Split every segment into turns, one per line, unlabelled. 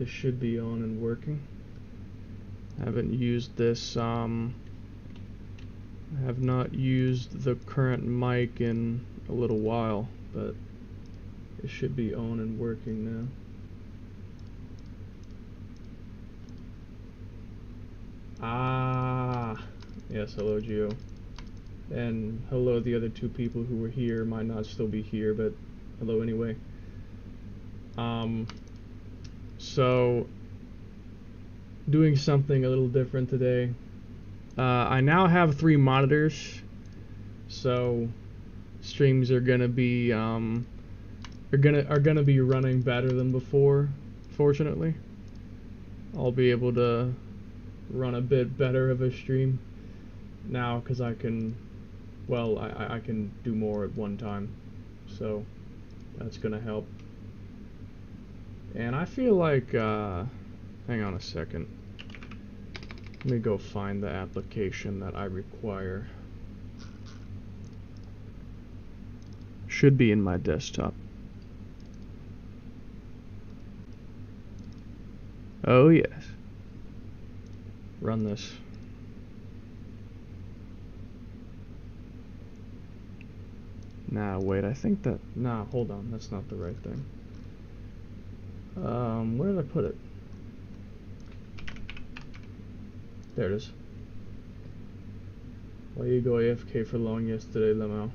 This should be on and working. I haven't used this, I have not used the current mic in a little while, but it should be on and working now. Ah, yes, hello Geo. And hello the other two people who were here, might not still be here, but hello anyway. So, doing something a little different today. I now have 3 monitors, so streams are gonna be are gonna be running better than before. Fortunately, I'll be able to run a bit better of a stream now because I can, well, I can do more at one time, so that's gonna help. And I feel like, hang on a second. Let me go find the application that I require. Should be in my desktop. Oh yes. Run this. Nah, wait, I think that, nah, hold on, that's not the right thing. Where did I put it? There it is. Why you go AFK for long yesterday, Lemo?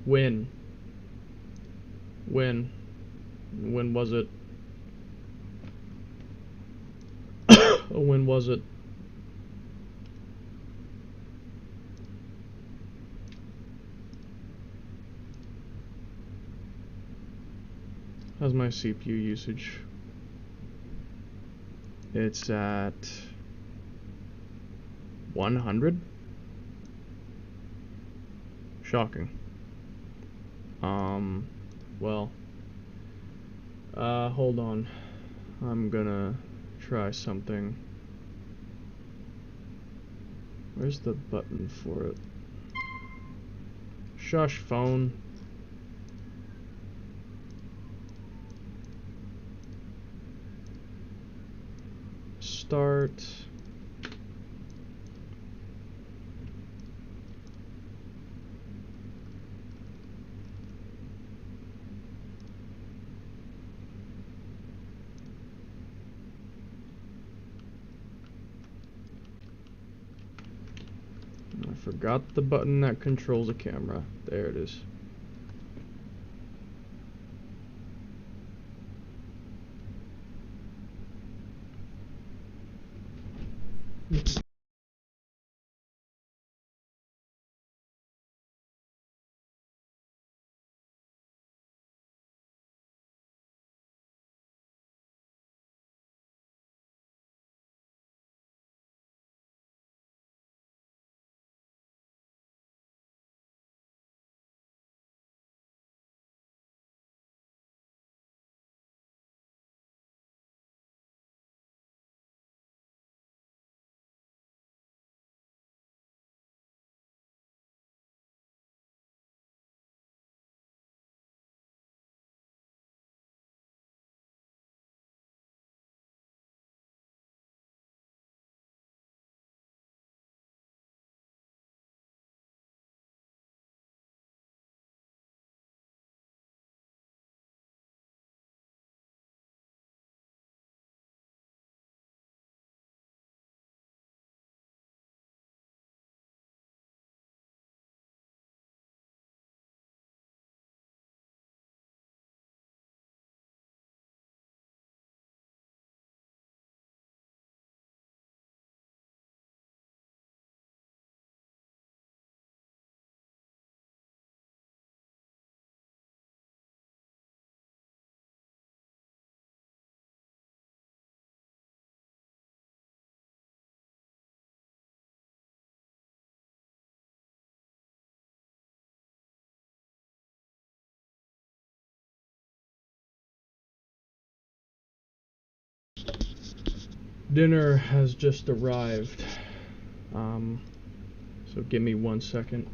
When? When was it? When was it? How's my CPU usage? It's at 100? Shocking. Well, hold on. I'm gonna try something. Where's the button for it? Shush, phone. Start. I forgot the button that controls a camera. There it is. Dinner has just arrived. So give me 1 second.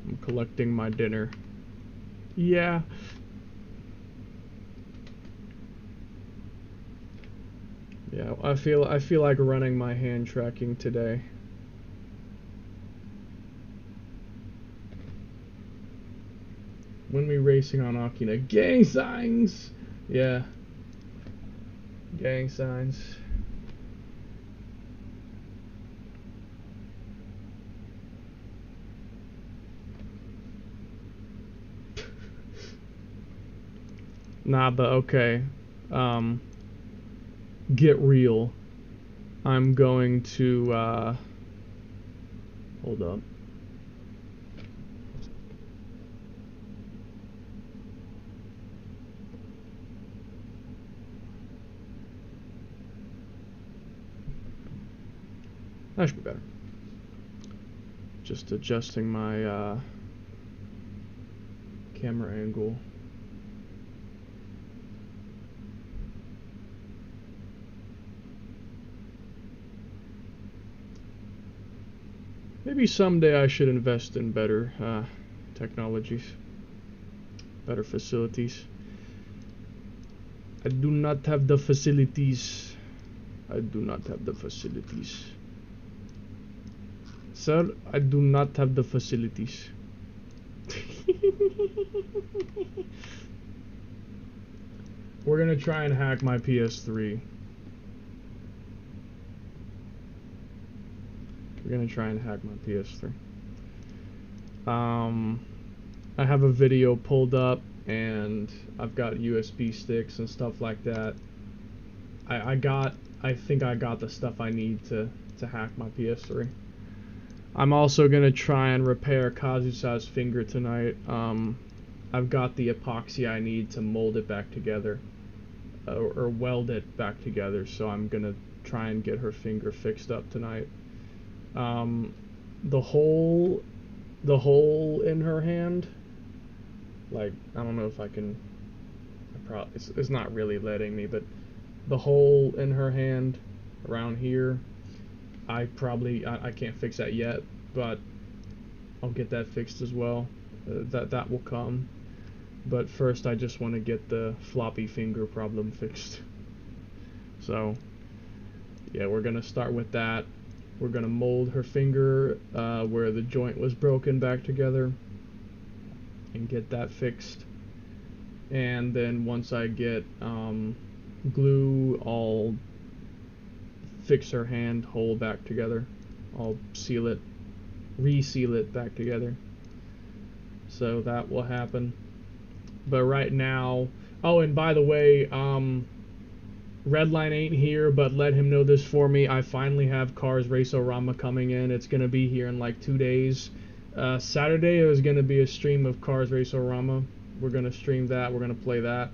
I'm collecting my dinner. Yeah. Yeah, I feel like running my hand tracking today. When we racing on Akina, gang signs. Yeah. Gang signs. Nah, but okay. Get real. I'm going to hold up. That should be better. Just adjusting my camera angle. Maybe someday I should invest in better technologies, better facilities. I do not have the facilities. I do not have the facilities. Sir, I do not have the facilities. We're gonna try and hack my ps3. We're gonna try and hack my ps3. I have a video pulled up and I've got USB sticks and stuff like that. I think I got the stuff I need to hack my ps3. I'm also gonna try and repair Kazusa's finger tonight. I've got the epoxy I need to mold it back together, or weld it back together. So I'm gonna try and get her finger fixed up tonight. The hole in her hand, like, I don't know if I can. It's not really letting me, but the hole in her hand around here, I can't fix that yet, but I'll get that fixed as well. That will come. But first, I just want to get the floppy finger problem fixed. So, yeah, we're gonna start with that. We're gonna mold her finger where the joint was broken back together and get that fixed. And then once I get glue, I'll fix her hand hole back together. I'll seal it, reseal it back together. So that will happen. But right now, oh, and by the way, Redline ain't here, but let him know this for me. I finally have Cars Race-O-Rama coming in. It's gonna be here in like 2 days. Saturday is gonna be a stream of Cars Race-O-Rama. We're gonna stream that. We're gonna play that.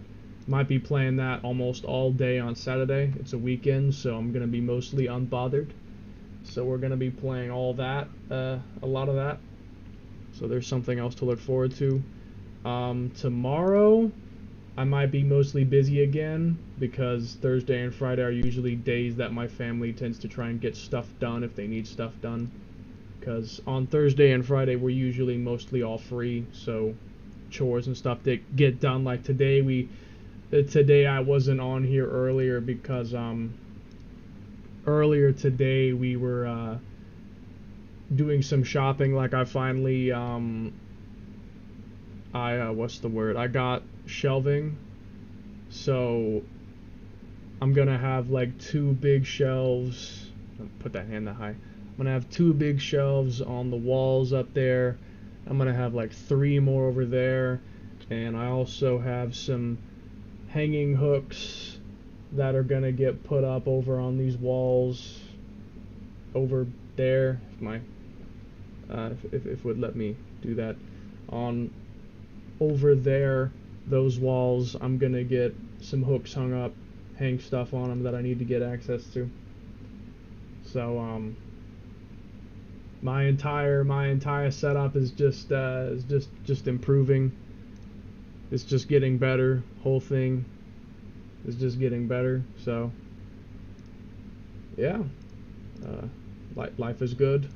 Might be playing that almost all day on Saturday. It's a weekend, so I'm gonna be mostly unbothered. So we're gonna be playing all that, a lot of that. So there's something else to look forward to. Tomorrow, I might be mostly busy again because Thursday and Friday are usually days that my family tends to try and get stuff done if they need stuff done. Because on Thursday and Friday we're usually mostly all free, so chores and stuff that get done. Like today, today I wasn't on here earlier because earlier today we were doing some shopping. Like I finally what's the word? I got shelving, so I'm gonna have like 2 big shelves. Put that hand that high. I'm gonna have 2 big shelves on the walls up there. I'm gonna have like 3 more over there, and I also have some hanging hooks that are gonna get put up over on these walls over there. If it would let me do that on over there, those walls, I'm gonna get some hooks hung up, hang stuff on them that I need to get access to. So my entire setup is just improving. It's just getting better. Whole thing is just getting better. So yeah, life is good.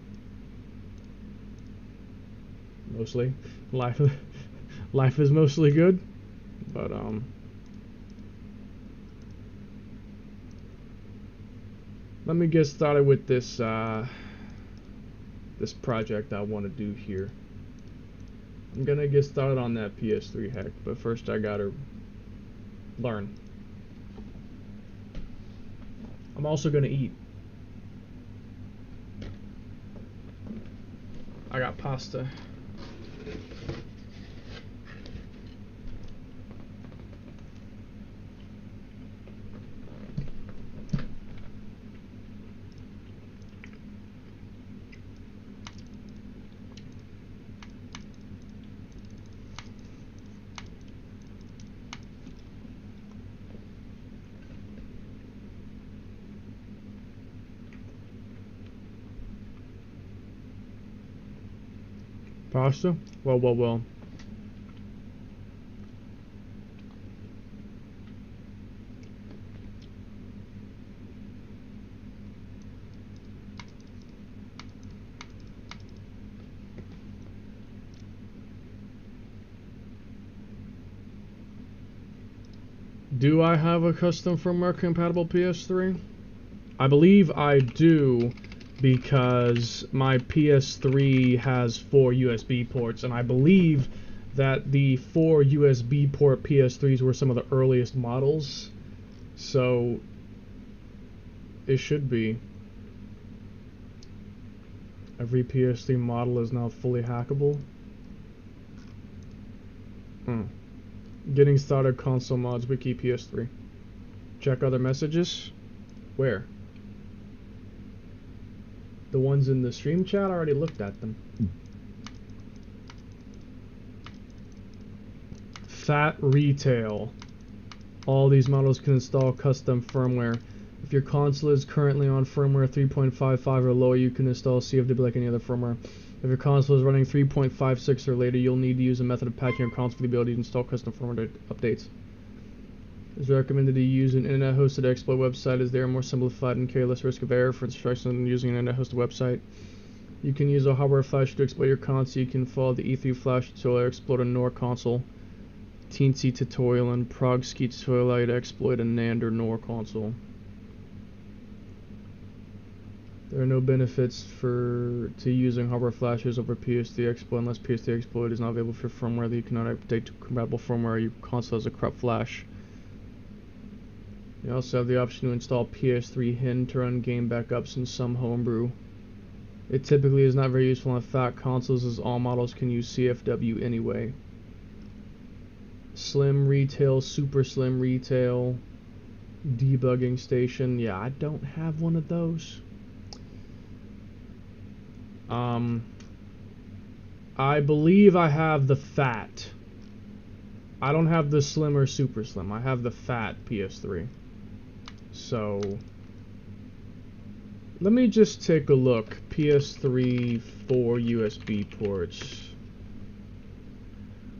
Mostly, life life is mostly good, but let me get started with this this project I want to do here. I'm gonna get started on that PS3 hack, but first I gotta learn. I'm also gonna eat. I got pasta. Pasta? Well. Do I have a custom firmware compatible PS3? I believe I do, because my PS3 has 4 USB ports, and I believe that the 4 USB port PS3s were some of the earliest models, so it should be. Every PS3 model is now fully hackable. Getting started console mods wiki PS3. Check other messages. Where? The ones in the stream chat, I already looked at them. Fat Retail. All these models can install custom firmware. If your console is currently on firmware 3.55 or lower, you can install CFW like any other firmware. If your console is running 3.56 or later, you'll need to use a method of patching your console for the ability to install custom firmware updates. It's recommended to use an internet-hosted exploit website, as they are more simplified and carry less risk of error for instructions than using an internet-hosted website. You can use a hardware flash to exploit your console. You can follow the E3 flash tutorial, exploit a NOR console, Teensy tutorial, and Progski tutorial allow you to exploit a NAND or NOR console. There are no benefits to using hardware flashes over PS3 exploit unless PS3 exploit is not available for firmware that you cannot update to compatible firmware. Your console has a corrupt flash. You also have the option to install PS3 HIN to run game backups in some homebrew. It typically is not very useful on fat consoles, as all models can use CFW anyway. Slim Retail, Super Slim Retail, debugging station. Yeah, I don't have one of those. I believe I have the fat. I don't have the slim or super slim. I have the fat PS3. So let me just take a look. PS3 4 USB ports.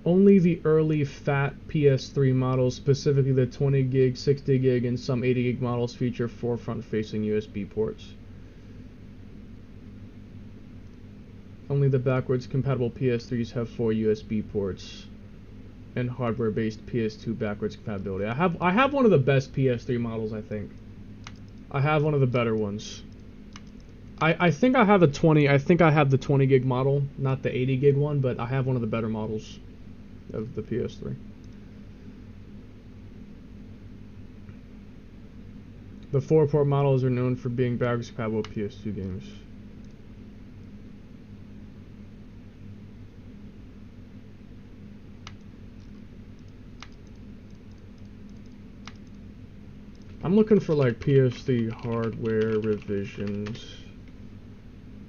Only the early fat PS3 models, specifically the 20 gig, 60 gig, and some 80 gig models, feature 4 front-facing USB ports. Only the backwards compatible PS3s have 4 USB ports and hardware-based PS2 backwards compatibility. I have one of the best PS3 models, I think. I have one of the better ones. I think I have the 20 gig model, not the 80 gig one, but I have one of the better models of the PS3. The 4-port models are known for being backwards compatible with PS2 games. I'm looking for like PS3 hardware revisions,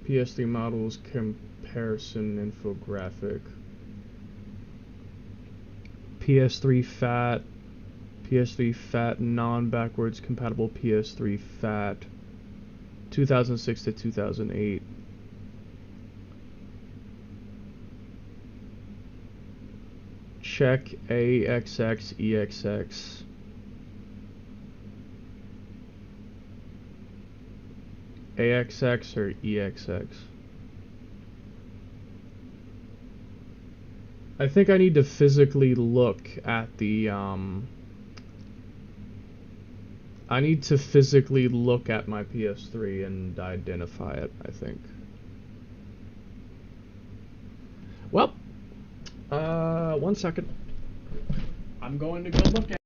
PS3 models comparison infographic, PS3 fat non-backwards compatible PS3 fat 2006 to 2008. Check AXX EXX. AXX or EXX? I think I need to physically look at the I need to physically look at my PS3 and identify it, I think. Well, 1 second. I'm going to go look at.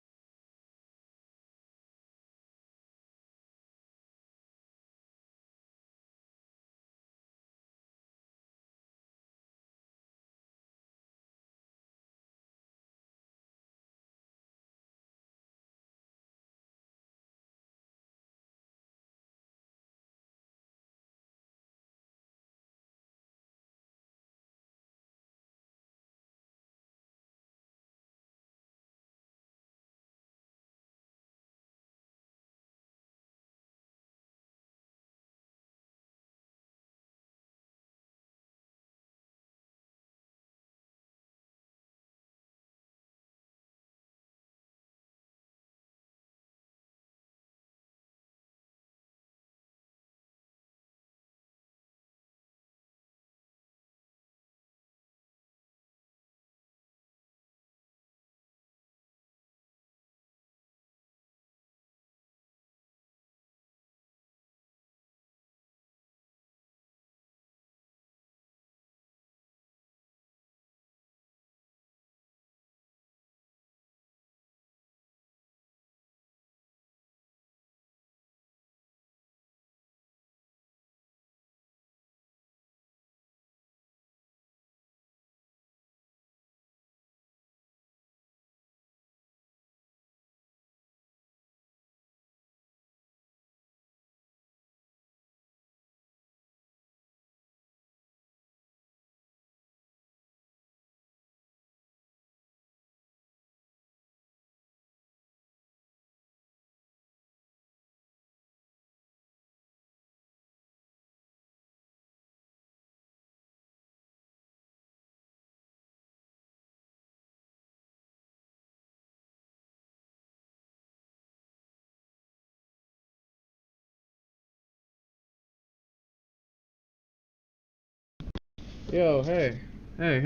Yo, hey. Hey.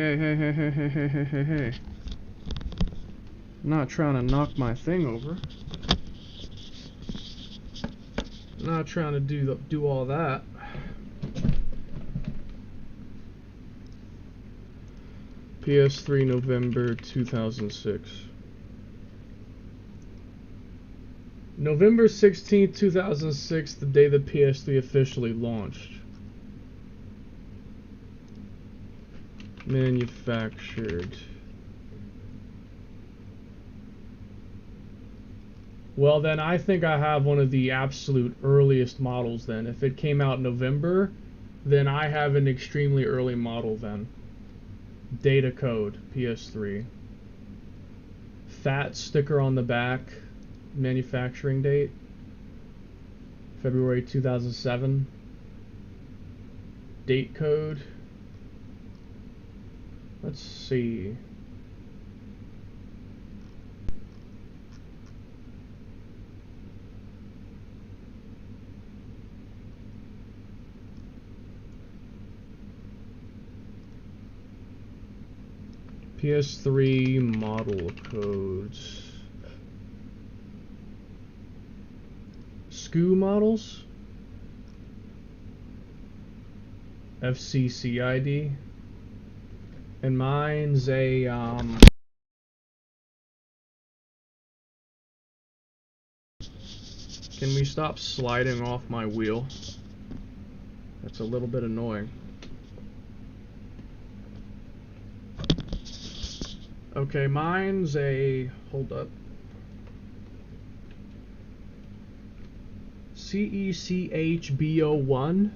I'm not trying to knock my thing over. I'm not trying to do all that. PS3 November 2006. November 16th, 2006, the day the PS3 officially launched. Manufactured. Well, then I think I have one of the absolute earliest models then. If it came out in November, then I have an extremely early model then. Data code, PS3. Fat sticker on the back, manufacturing date, February 2007. Date code. Let's see. PS3 model codes. SKU models. FCC ID. And mine's a Can we stop sliding off my wheel? That's a little bit annoying. Okay, mine's a, hold up. CECHB01.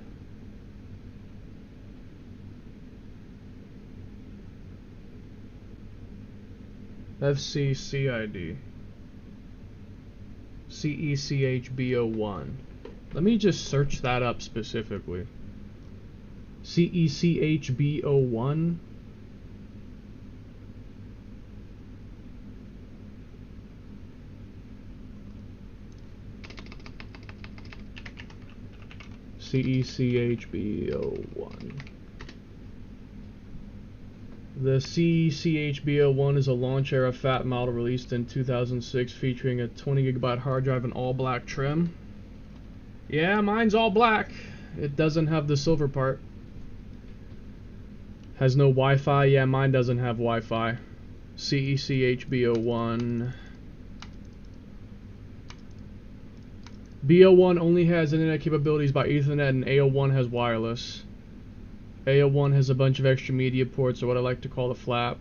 FCC ID. CECHB01. Let me just search that up specifically. CECHB01. CECHB01. The CCHB01 is a launch era fat model released in 2006 featuring a 20GB hard drive and all black trim. Yeah, mine's all black. It doesn't have the silver part. Has no Wi-Fi. Yeah, mine doesn't have Wi-Fi. CCHB01. B01 only has internet capabilities by Ethernet, and A01 has wireless. A01 has a bunch of extra media ports, or what I like to call the flap.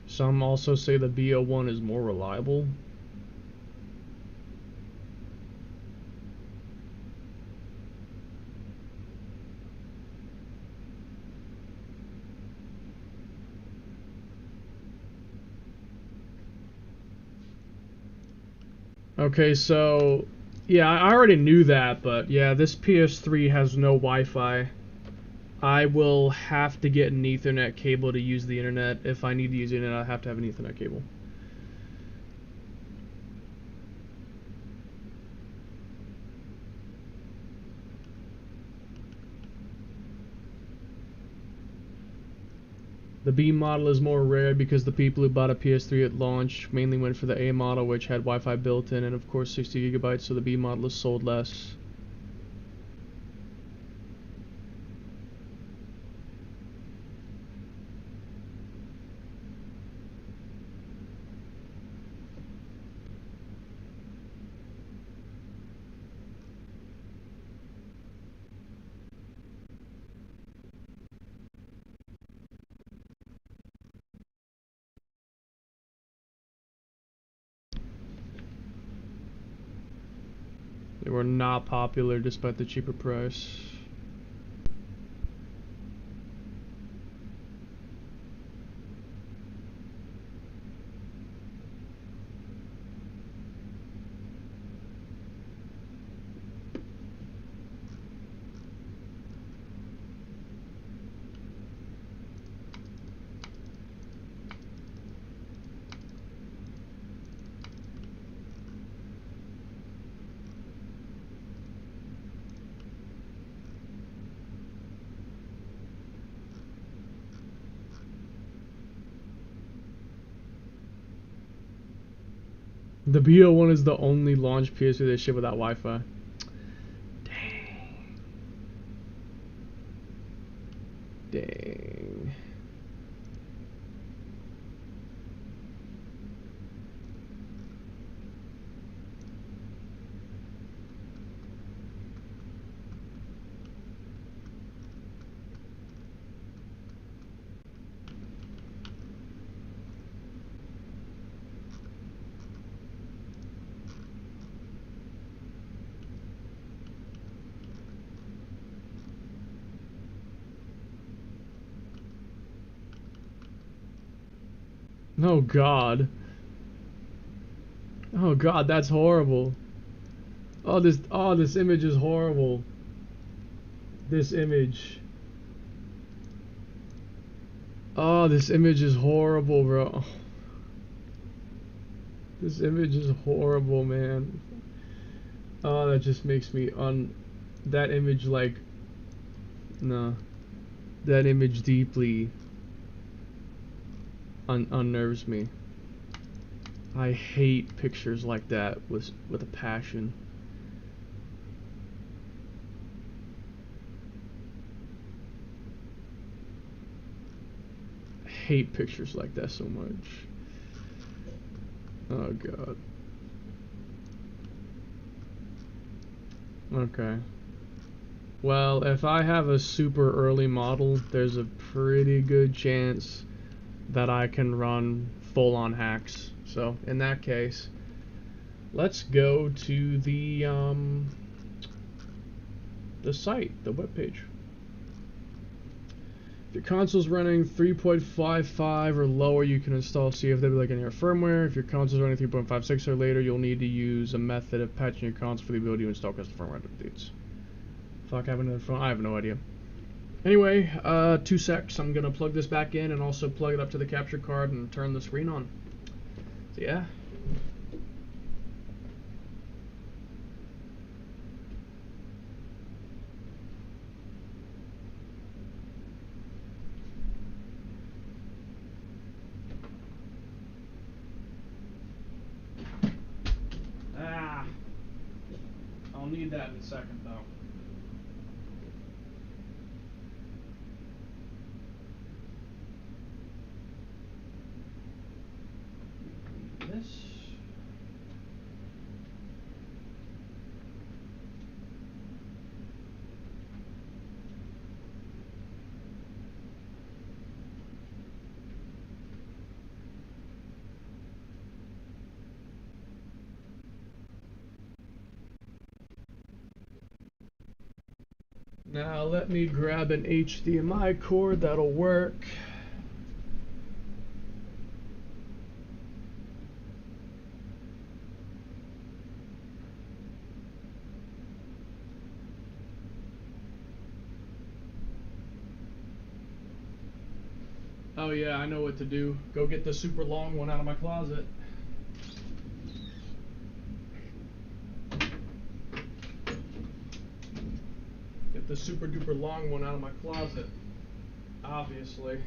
Some also say the B01 is more reliable. Okay, so yeah, I already knew that, but yeah, this PS3 has no Wi-Fi. I will have to get an Ethernet cable to use the internet. If I need to use the internet, I have to have an Ethernet cable. The B model is more rare because the people who bought a PS3 at launch mainly went for the A model, which had Wi-Fi built in and of course 60GB, so the B model is sold less. They were not popular despite the cheaper price. The B01 is the only launch PS3 that ship without Wi-Fi. Dang. Dang. Oh God. Oh God, that's horrible. Oh this image is horrible. This image. Oh, this image is horrible, bro. This image is horrible, man. Oh, that just makes me that image, like, no. That image deeply unnerves me. I hate pictures like that with a passion. I hate pictures like that so much. Oh God. Okay. Well, if I have a super early model, there's a pretty good chance that I can run full-on hacks. So in that case, let's go to the site, the webpage. If your console's running 3.55 or lower, you can install CFW like in your firmware. If your console's running 3.56 or later, you'll need to use a method of patching your console for the ability to install custom firmware updates. Fuck, I have another phone. I have no idea. Anyway, 2 secs. I'm gonna plug this back in and also plug it up to the capture card and turn the screen on. So yeah. that in a second, though. This. Now let me grab an HDMI cord that'll work. Oh yeah, I know what to do. Go get the super long one out of my closet. Get the super duper long one out of my closet. Obviously.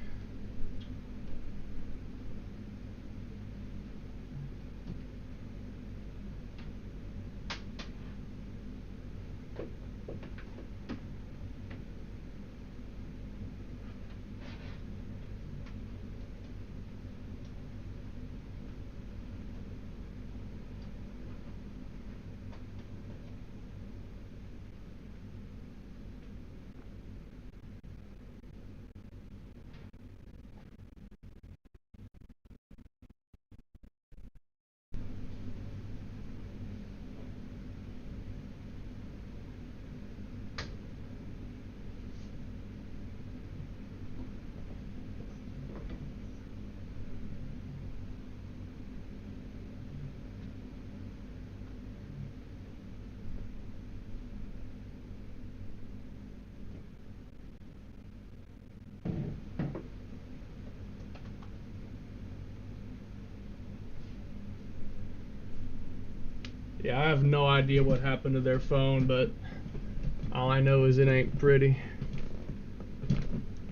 Yeah, I have no idea what happened to their phone, but all I know is it ain't pretty.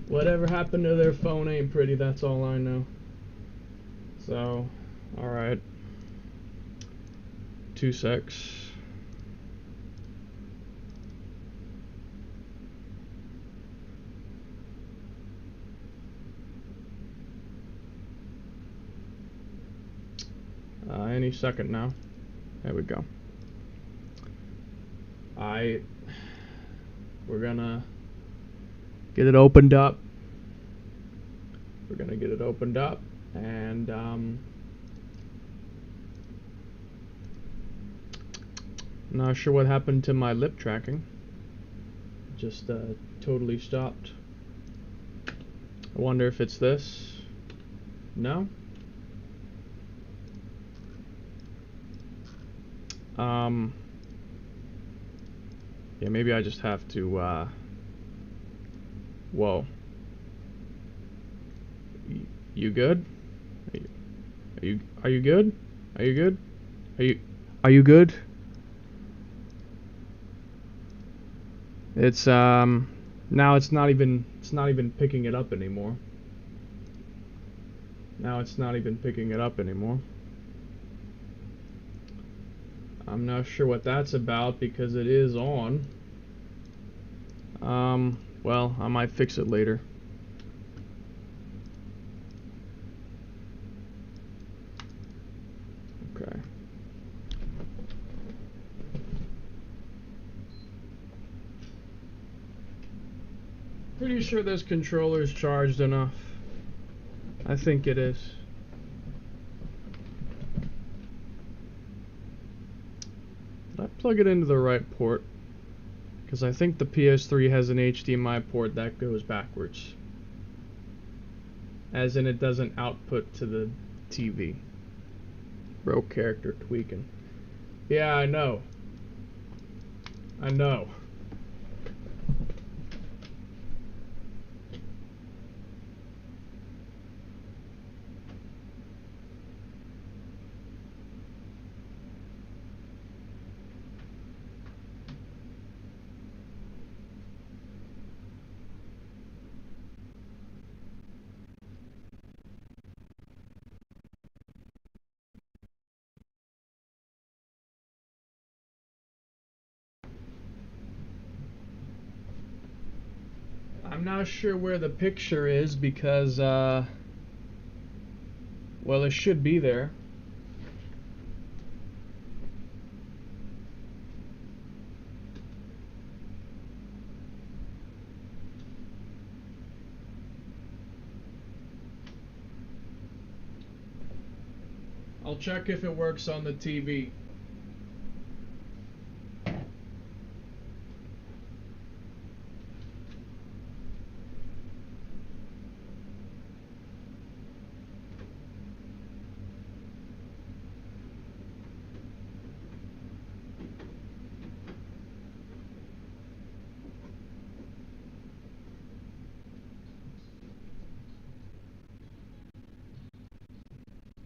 Whatever happened to their phone ain't pretty, that's all I know. So, alright. 2 secs. Any second now. There we go. We're gonna get it opened up. We're gonna get it opened up, and not sure what happened to my lip tracking. Just totally stopped. I wonder if it's this. No? Yeah, maybe I just have to, whoa. You good? Are you good? Are you good? Are you good? It's, now it's not even picking it up anymore. Now it's not even picking it up anymore. I'm not sure what that's about because it is on. Well, I might fix it later. Okay. Pretty sure this controller's charged enough. I think it is. Did I plug it into the right port? Because I think the PS3 has an HDMI port that goes backwards. As in, it doesn't output to the TV. Bro character tweaking. Yeah, I know. I know. I'm not sure where the picture is because, well, it should be there. I'll check if it works on the TV.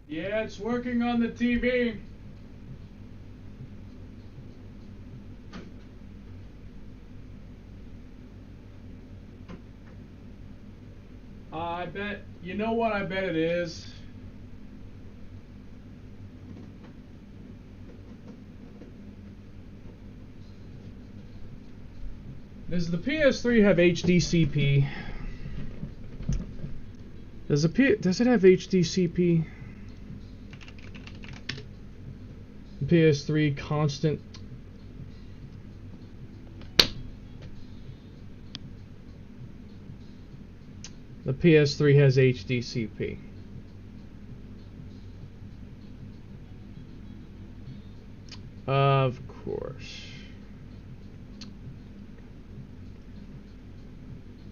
Yeah, it's working on the TV. I bet, you know what I bet it is? Does the PS3 have HDCP? Does it have HDCP? PS3 constant. The PS3 has HDCP. Of course.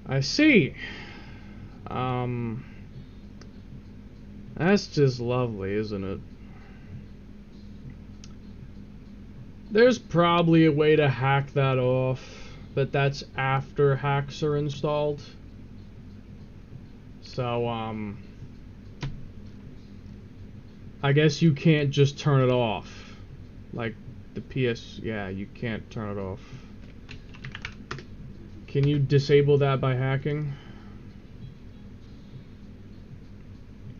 I see. That's just lovely, isn't it? There's probably a way to hack that off, but that's after hacks are installed. So, I guess you can't just turn it off. Like the PS, yeah, you can't turn it off. Can you disable that by hacking?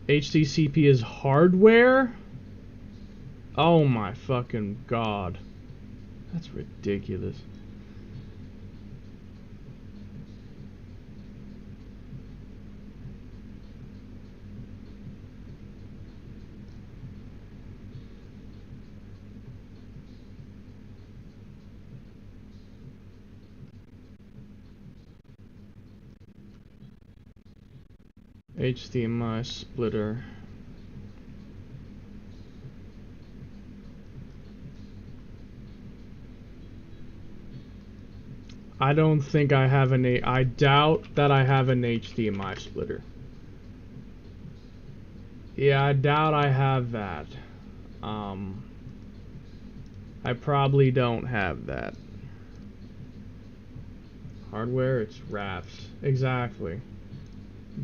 HDCP is hardware? Oh my fucking god. That's ridiculous. HDMI splitter. I don't think I have I doubt that I have an HDMI splitter. Yeah, I doubt I have that. I probably don't have that. Hardware, it's wraps. Exactly.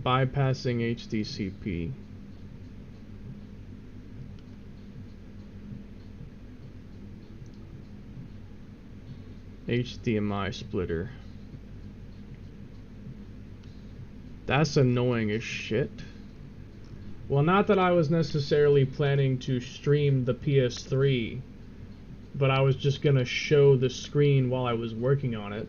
Bypassing HDCP. HDMI splitter. That's annoying as shit. Well, not that I was necessarily planning to stream the PS3, but I was just gonna show the screen while I was working on it.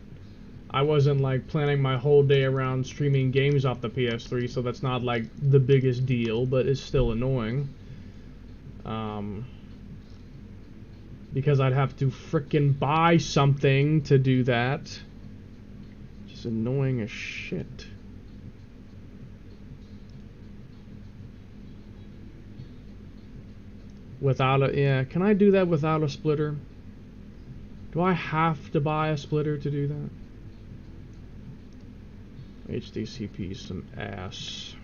I wasn't like planning my whole day around streaming games off the PS3, so that's not like the biggest deal, but it's still annoying. Because I'd have to frickin' buy something to do that. Just annoying as shit. Without a, yeah, can I do that without a splitter? Do I have to buy a splitter to do that? HDCP some ass.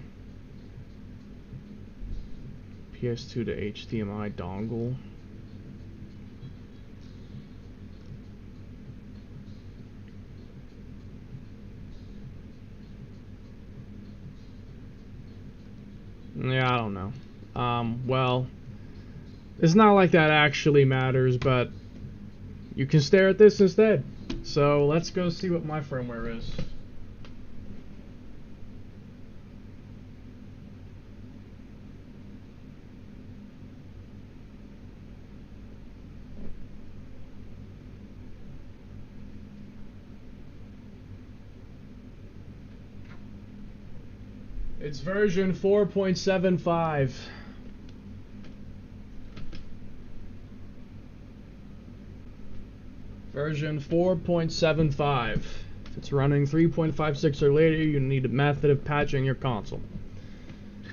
PS2 to HDMI dongle. Yeah, I don't know. Well, it's not like that actually matters, but you can stare at this instead. So let's go see what my firmware is. It's version 4.75. Version 4.75. If it's running 3.56 or later, you need a method of patching your console.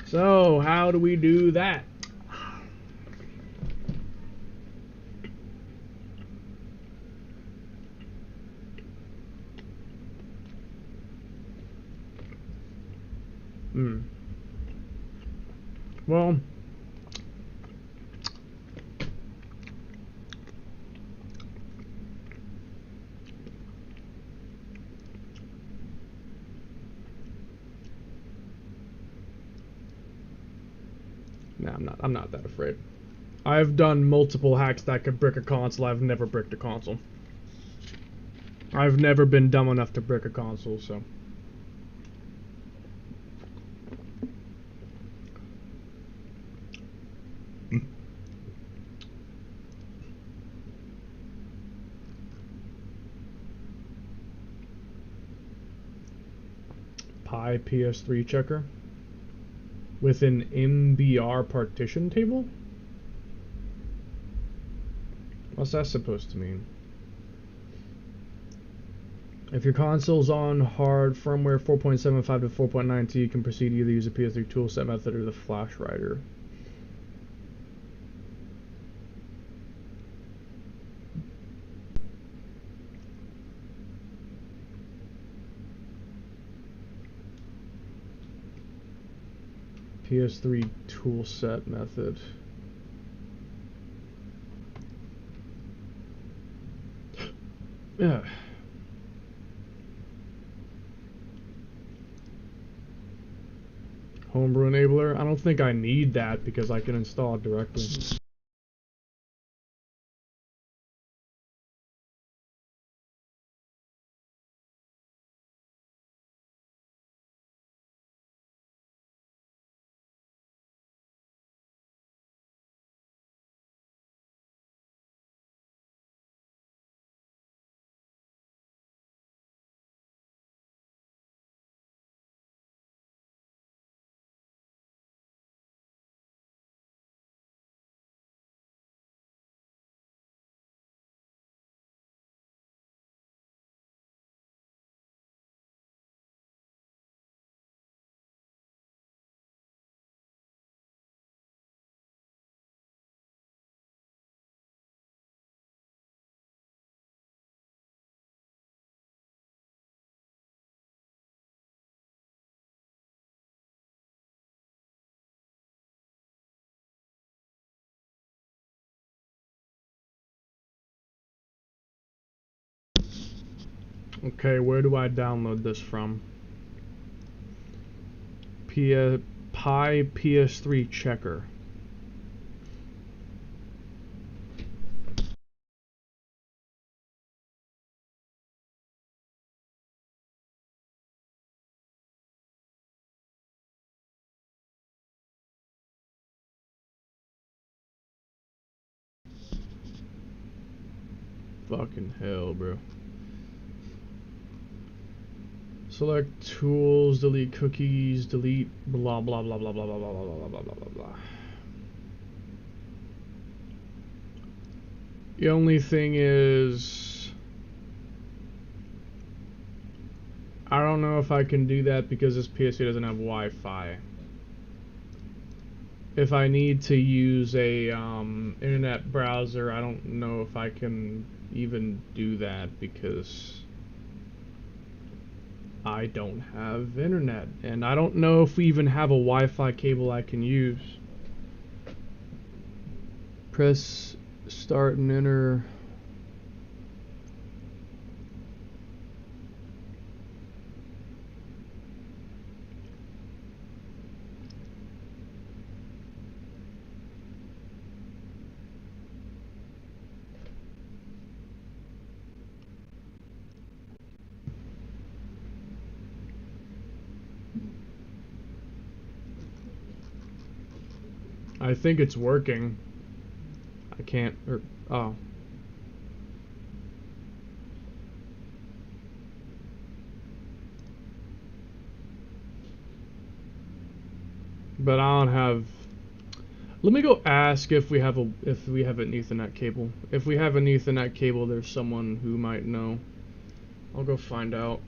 So, how do we do that? Well, nah, I'm not that afraid. I've done multiple hacks that could brick a console. I've never bricked a console. I've never been dumb enough to brick a console, so. Pi ps3 checker with an MBR partition table? What's that supposed to mean? If your console's on hard firmware 4.75 to 4.92, you can proceed to either use a ps3 toolset method or the flash writer. ps3 toolset method. Yeah. Homebrew enabler. I don't think I need that because I can install it directly. Okay, where do I download this from? Pi ps3 checker. Fucking hell, bro. Select tools, delete cookies, delete blah blah blah blah blah blah blah blah blah blah blah blah blah. The only thing is, I don't know if I can do that because this PC doesn't have Wi-Fi. If I need to use a internet browser, I don't know if I can even do that because I don't have internet, and I don't know if we even have a Wi-Fi cable I can use. Press start and enter. I think it's working. I can't, oh. but I don't have. Let me go ask if we have an Ethernet cable. If we have an Ethernet cable, there's someone who might know. I'll go find out.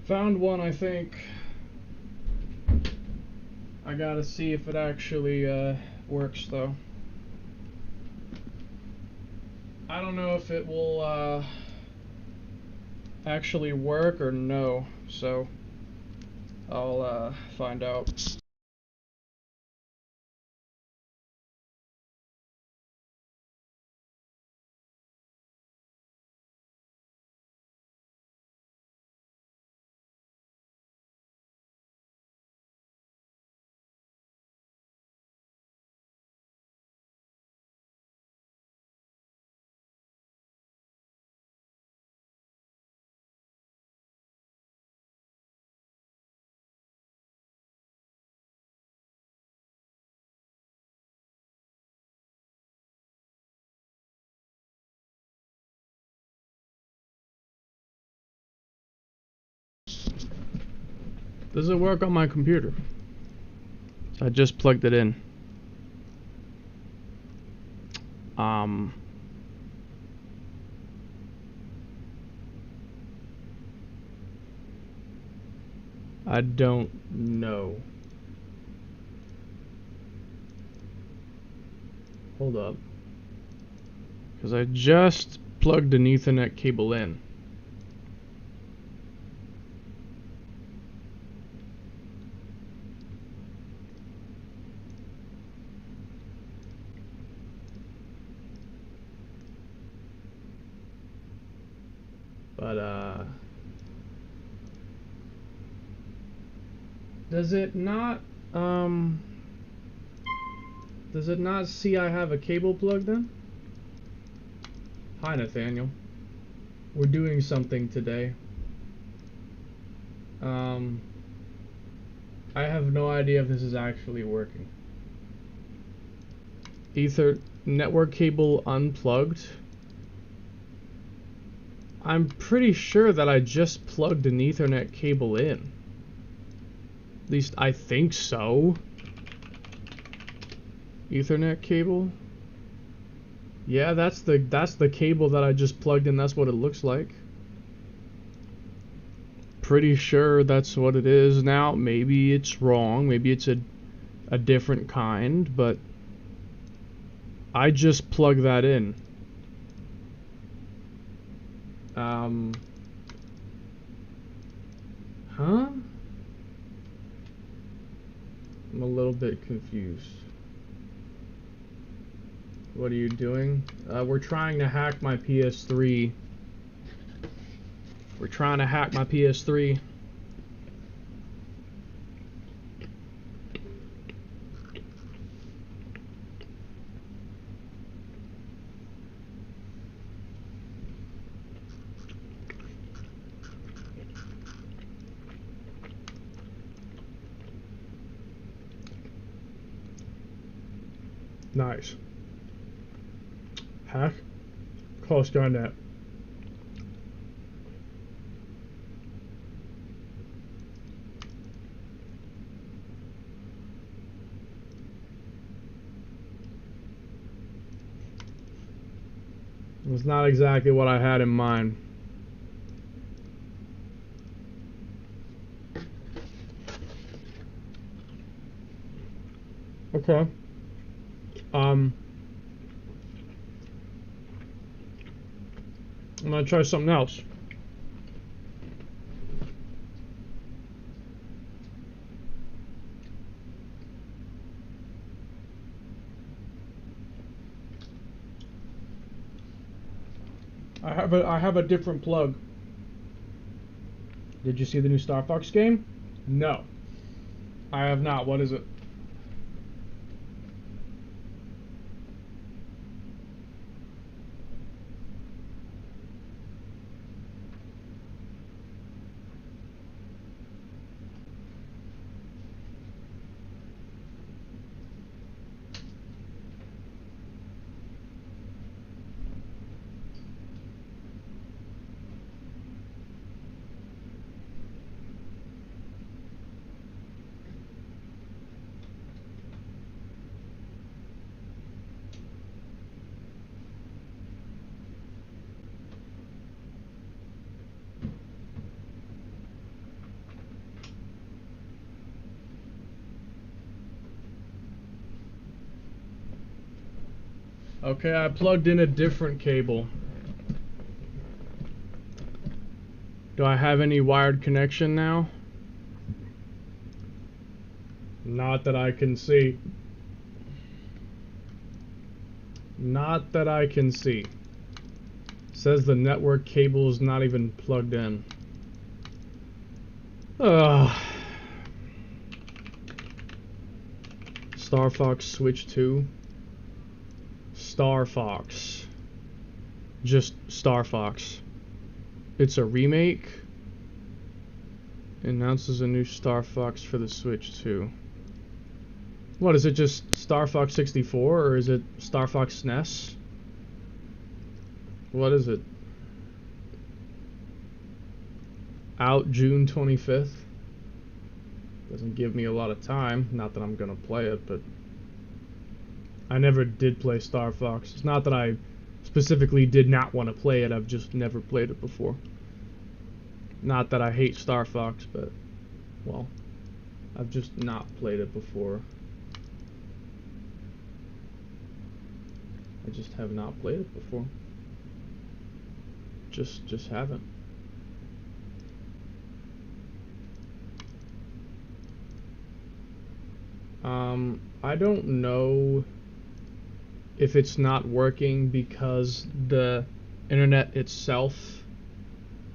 Found one, I think. I gotta see if it actually works though. I don't know if it will actually work or no, so I'll find out. Does it work on my computer? I just plugged it in. I don't know. Hold up. Because I just plugged an Ethernet cable in. But, does it not see I have a cable plugged in? Hi, Nathaniel. We're doing something today. I have no idea if this is actually working. Ether network cable unplugged. I'm pretty sure that I just plugged an Ethernet cable in. At least I think so. Ethernet cable? Yeah, that's the cable that I just plugged in. That's what it looks like. Pretty sure that's what it is. Now, maybe it's wrong. Maybe it's a different kind, but I just plugged that in. Huh? I'm a little bit confused. What are you doing? We're trying to hack my ps3. We're trying to hack my ps3. Nice. Hack. Close on that. It's not exactly what I had in mind. Okay. I'm gonna try something else. I have a different plug. Did you see the new Star Fox game? No. I have not. What is it? Okay, I plugged in a different cable. Do I have any wired connection now? Not that I can see. Not that I can see. Says the network cable is not even plugged in. Ugh. Star Fox Switch 2. Star Fox. Just Star Fox. It's a remake. Announces a new Star Fox for the Switch 2. What, is it just Star Fox 64 or is it Star Fox SNES? What is it? Out June 25th. Doesn't give me a lot of time. Not that I'm gonna play it, but I never did play Star Fox. It's not that I specifically did not want to play it, I've just never played it before. Not that I hate Star Fox, but, well, I've just not played it before. I just have not played it before. Just haven't. I don't know if it's not working because the internet itself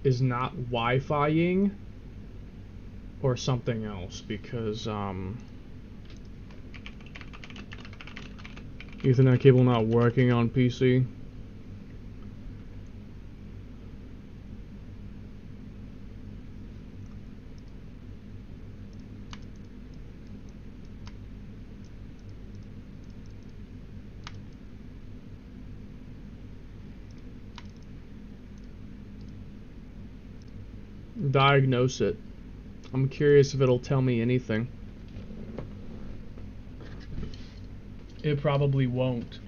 is not Wi-Fi-ing or something else, because Ethernet cable not working on PC. Diagnose it. I'm curious if it'll tell me anything. It probably won't.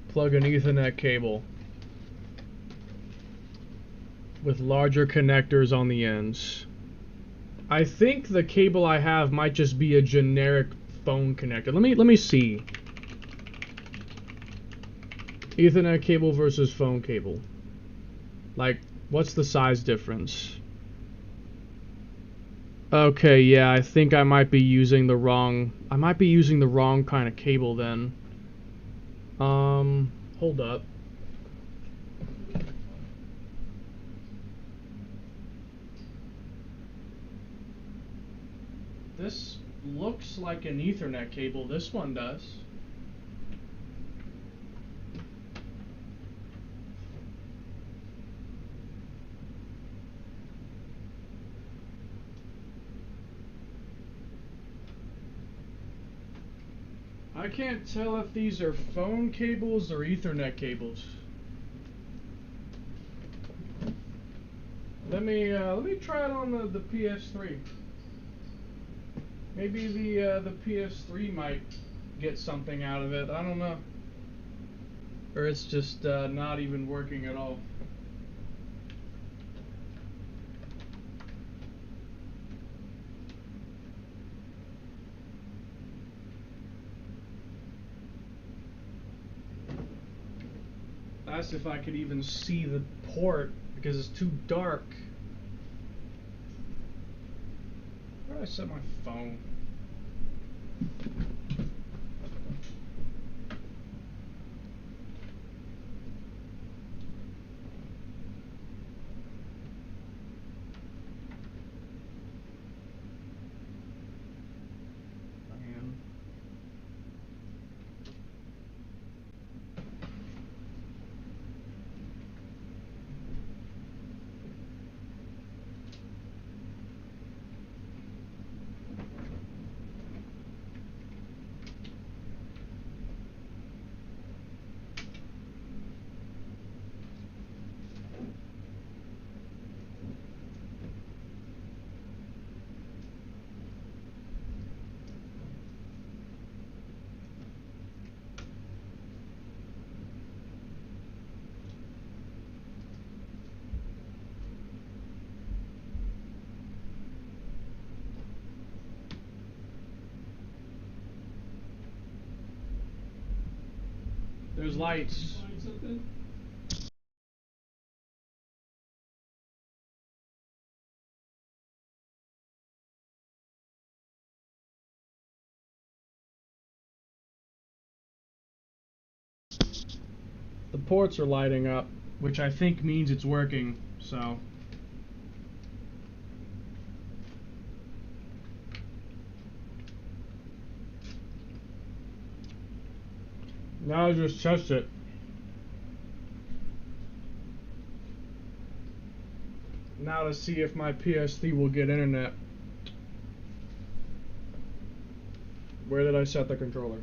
Plug an Ethernet cable with larger connectors on the ends. I think the cable I have might just be a generic phone connector. Let me see. Ethernet cable versus phone cable. Like, what's the size difference? Okay, yeah, I think I might be using the wrong kind of cable then. Hold up. This looks like an Ethernet cable. This one does. I can't tell if these are phone cables or Ethernet cables. Let me try it on the PS3. Maybe the PS3 might get something out of it. I don't know. Or it's just not even working at all. That's if I could even see the port because it's too dark. Where did I set my phone? There's lights. The ports are lighting up, which I think means it's working, so. Now I just test it. Now to see if my PS3 will get internet. Where did I set the controller?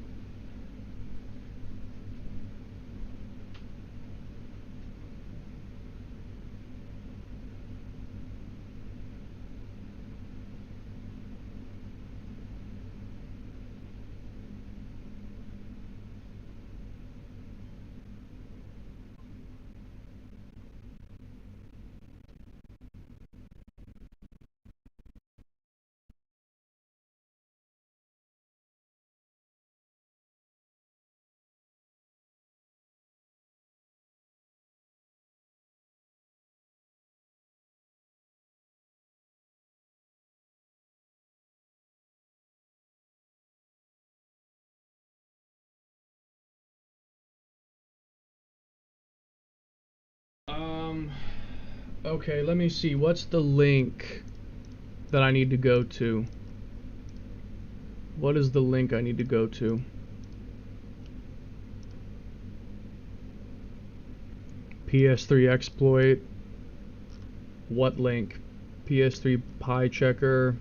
Okay, let me see. What's the link that I need to go to? What is the link I need to go to? PS3 exploit. What link? PS3 pie checker.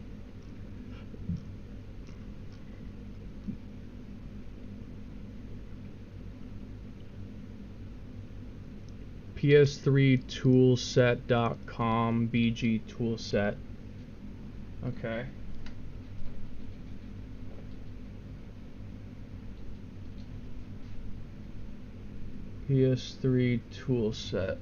ps3toolset.com bg toolset. Okay. PS3 toolset.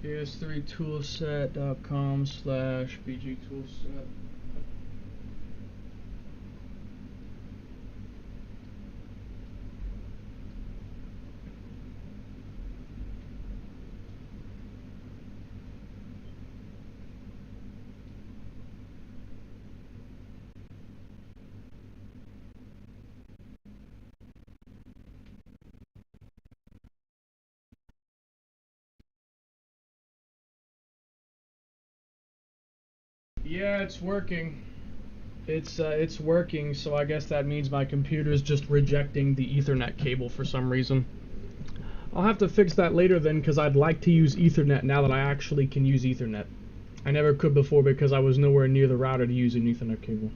ps3toolset.com/bg toolset. Yeah, it's working. It's working, so I guess that means my computer is just rejecting the Ethernet cable for some reason. I'll have to fix that later then, because I'd like to use Ethernet now that I actually can use Ethernet. I never could before because I was nowhere near the router to use an Ethernet cable.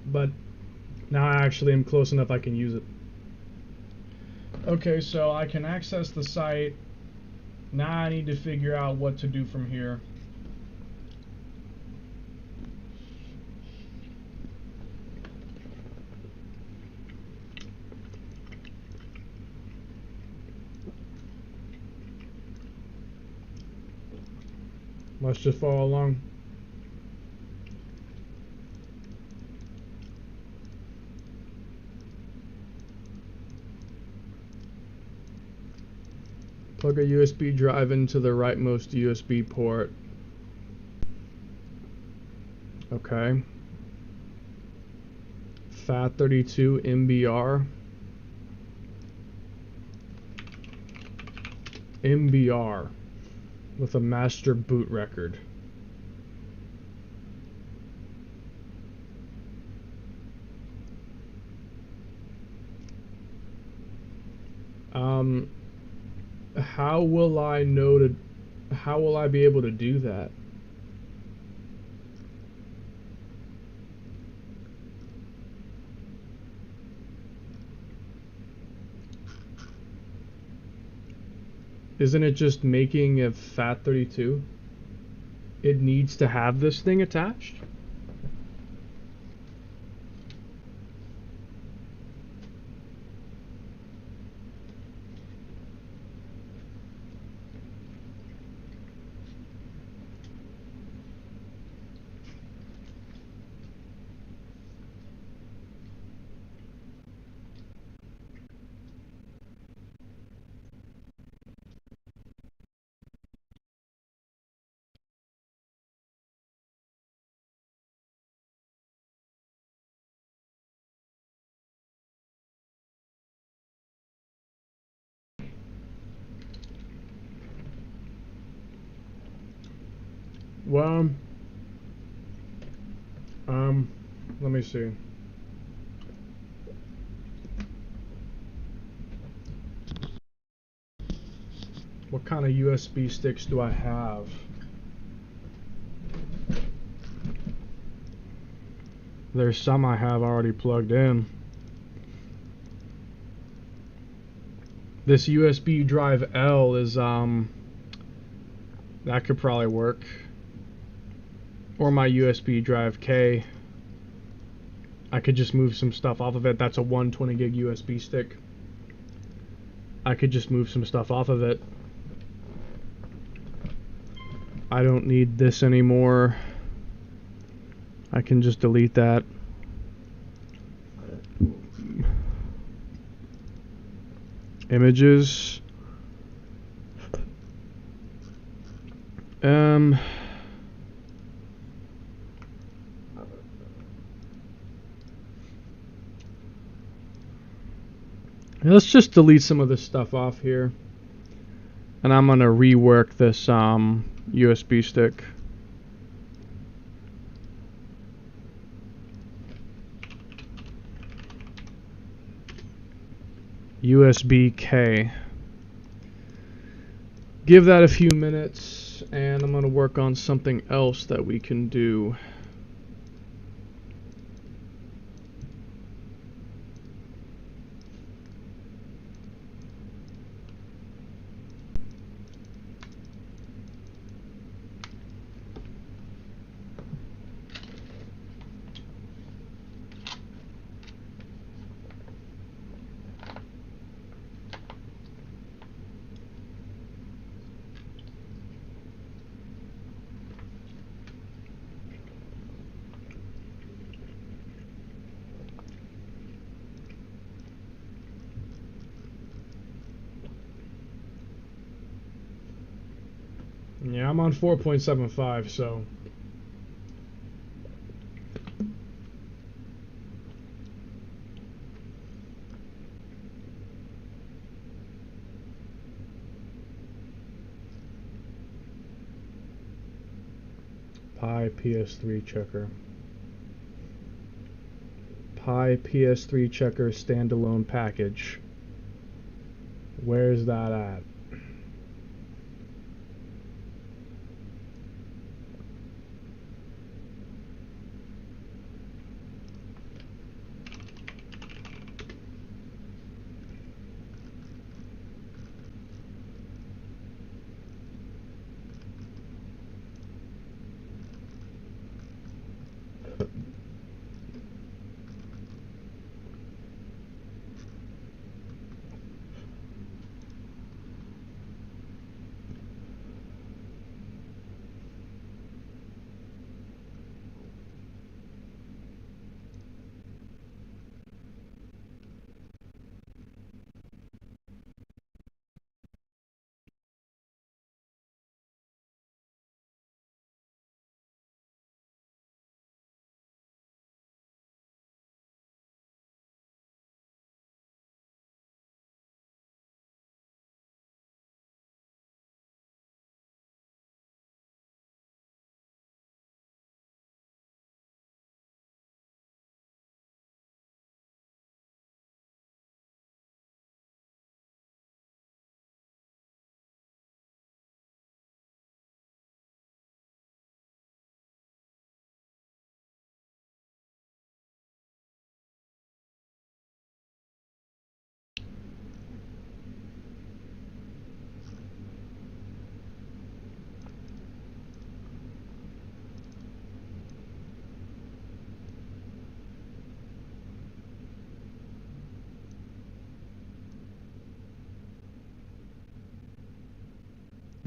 But now I actually am close enough I can use it. Okay, so I can access the site. Now I need to figure out what to do from here. Let's just follow along. Plug a USB drive into the rightmost USB port. Okay. FAT32 MBR. MBR with a master boot record. How will I know to, how will I be able to do that? Isn't it just making a FAT32? It needs to have this thing attached? Well, let me see. What kind of USB sticks do I have? There's some I have already plugged in. This USB drive L is, that could probably work. Or my USB drive K. I could just move some stuff off of it. That's a 120 gig USB stick. I could just move some stuff off of it. I don't need this anymore. I can just delete that. Images. Let's just delete some of this stuff off here. And I'm gonna rework this USB stick. USB K. Give that a few minutes, and I'm gonna work on something else that we can do. Yeah, I'm on 4.75, so Pi ps3 checker. Pi ps3 checker standalone package. Where's that at?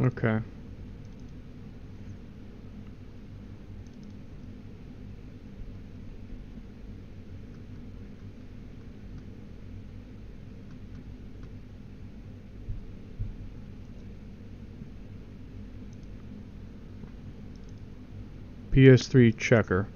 Okay. PS3 checker.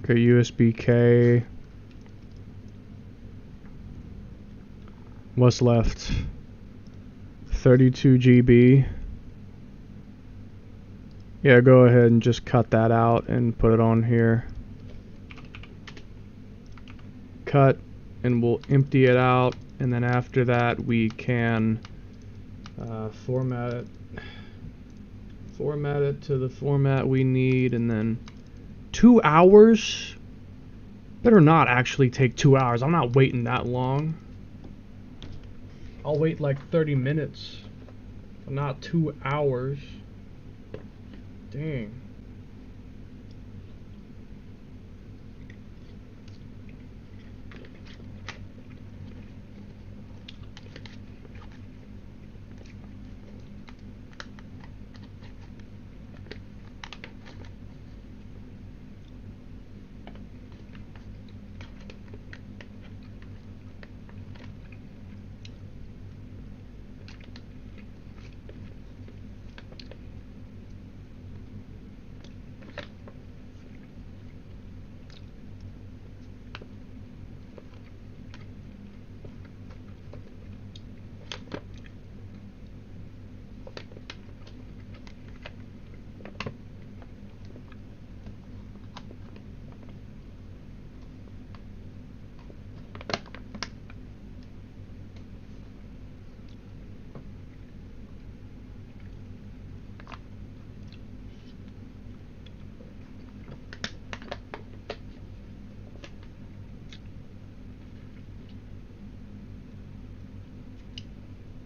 Okay, USB-K. What's left? 32 GB. Yeah, go ahead and just cut that out and put it on here. Cut, and we'll empty it out, and then after that we can format it to the format we need, and then 2 hours? Better not actually take 2 hours. I'm not waiting that long. I'll wait like 30 minutes, but not 2 hours. Dang.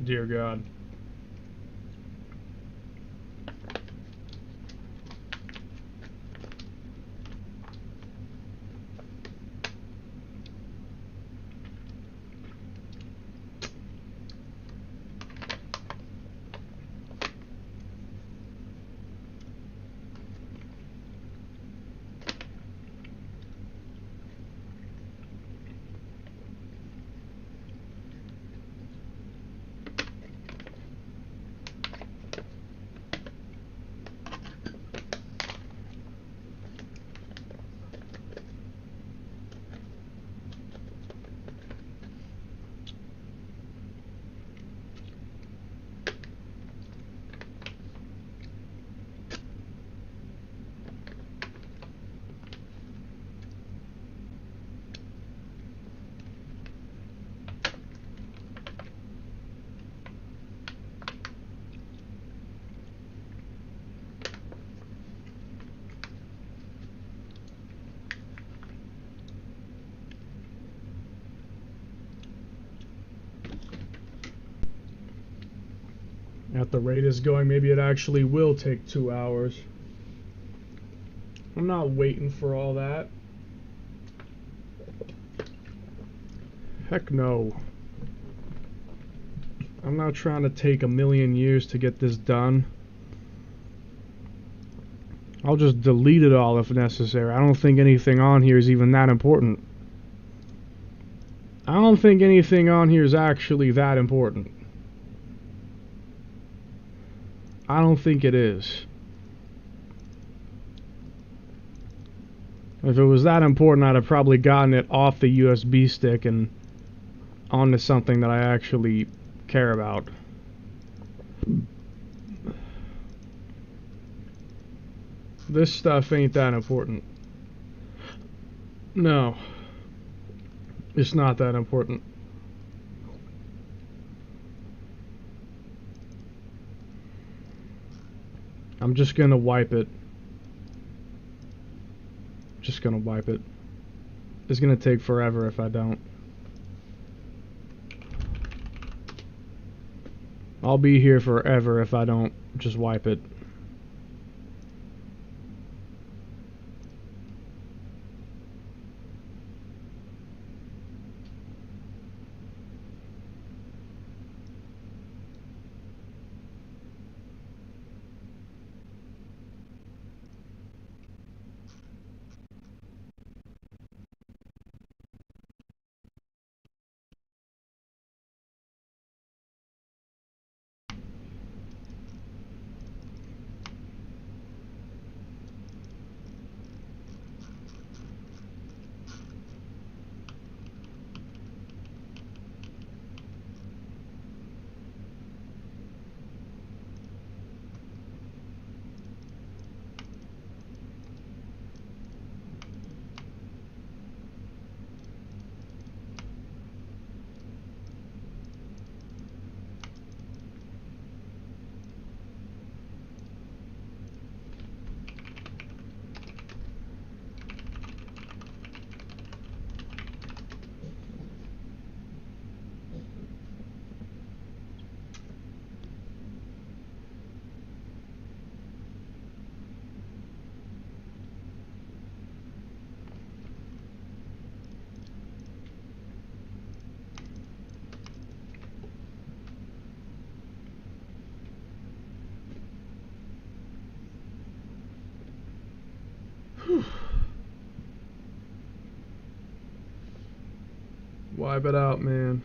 Dear God. At the rate it's going, maybe it actually will take 2 hours. I'm not waiting for all that. Heck no. I'm not trying to take a million years to get this done. I'll just delete it all if necessary. I don't think anything on here is even that important. I don't think anything on here is actually that important. I don't think it is. If it was that important, I'd have probably gotten it off the USB stick and onto something that I actually care about. This stuff ain't that important. No. It's not that important. I'm just gonna wipe it. Just gonna wipe it. It's gonna take forever if I don't. I'll be here forever if I don't just wipe it. Wipe it out, man.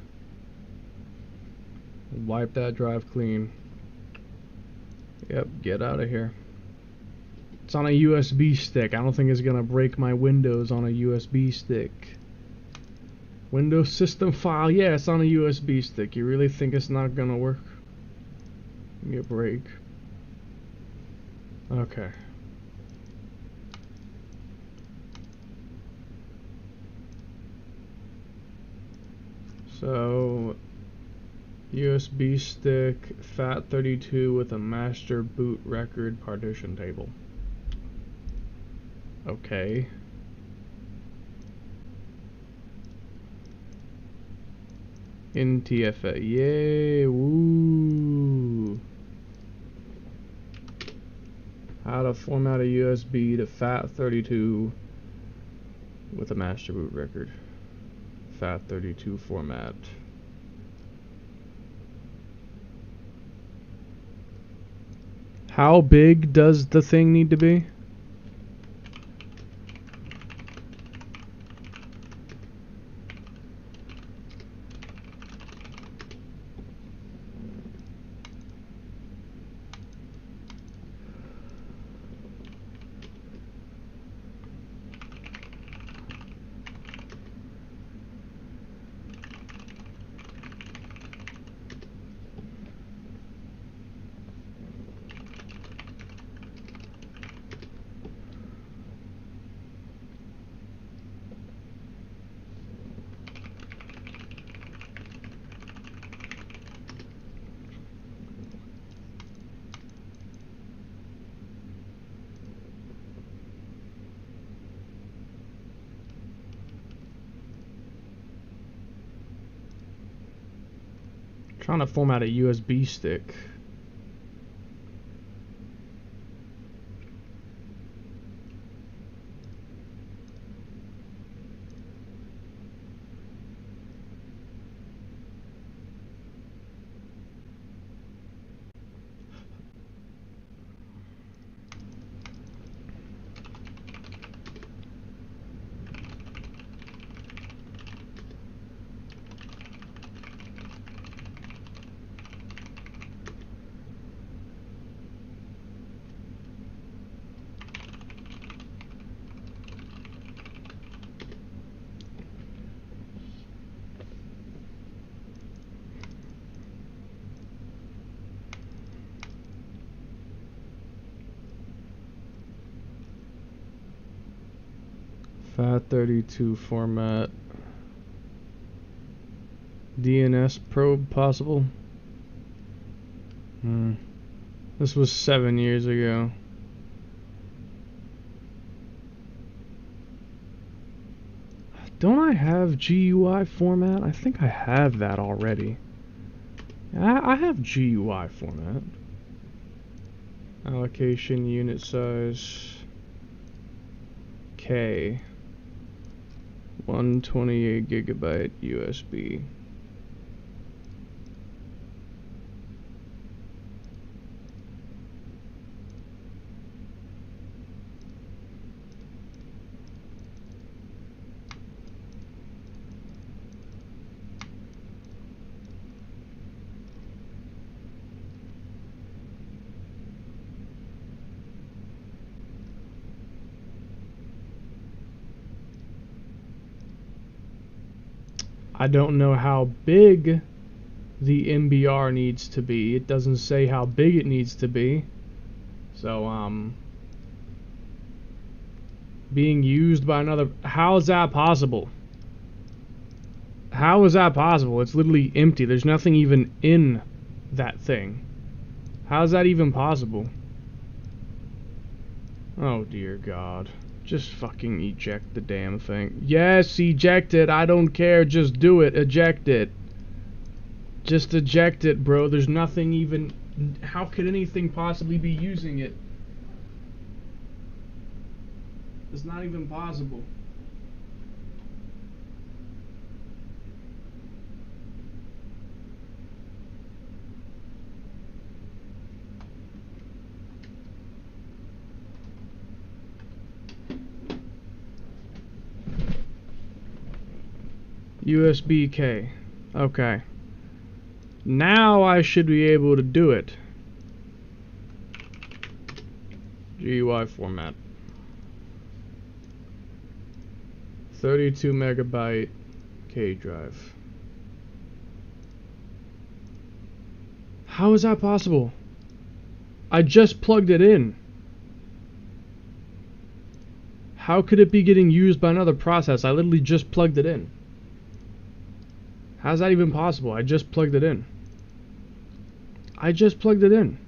Wipe that drive clean. Yep, get out of here. It's on a USB stick. I don't think it's gonna break my Windows on a USB stick. Windows system file, yeah, it's on a USB stick. You really think it's not gonna work? Give me a break. Okay. So, USB stick, FAT32 with a master boot record partition table. Okay. NTFA, yay, woo. How to format a USB to FAT32 with a master boot record. FAT32 format. How big does the thing need to be? Trying to format a USB stick. FAT32 format. DNS probe possible? This was 7 years ago. Don't I have GUI format? I think I have that already. I have GUI format. Allocation, unit size, K, 128 gigabyte USB. I don't know how big the MBR needs to be. It doesn't say how big it needs to be. So, being used by another... How is that possible? How is that possible? It's literally empty. There's nothing even in that thing. How is that even possible? Oh, dear God. Just fucking eject the damn thing. Yes, eject it. I don't care. Just do it. Eject it. Just eject it, bro. There's nothing even... How could anything possibly be using it? It's not even possible. USB-K. Okay. Now I should be able to do it. GUI format. 32 megabyte K drive. How is that possible? I just plugged it in. How could it be getting used by another process? I literally just plugged it in. How's that even possible? I just plugged it in. I just plugged it in.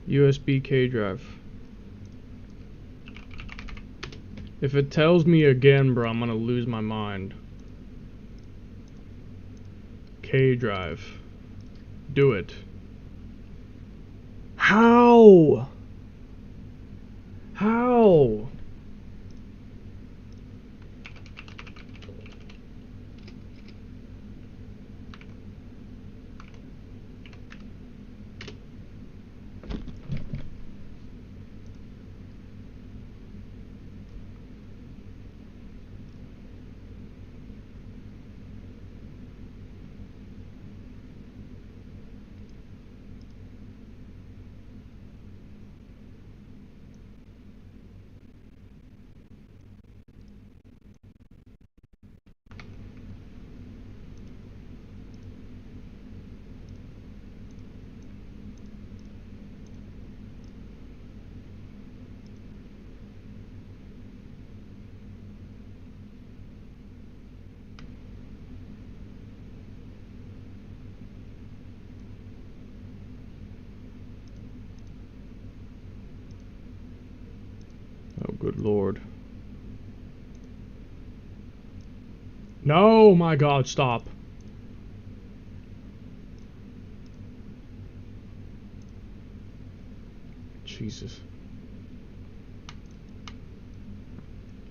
USB-K drive. If it tells me again, bro, I'm gonna lose my mind. K drive. Do it. How? How? Oh, good Lord. No, my God, stop. Jesus.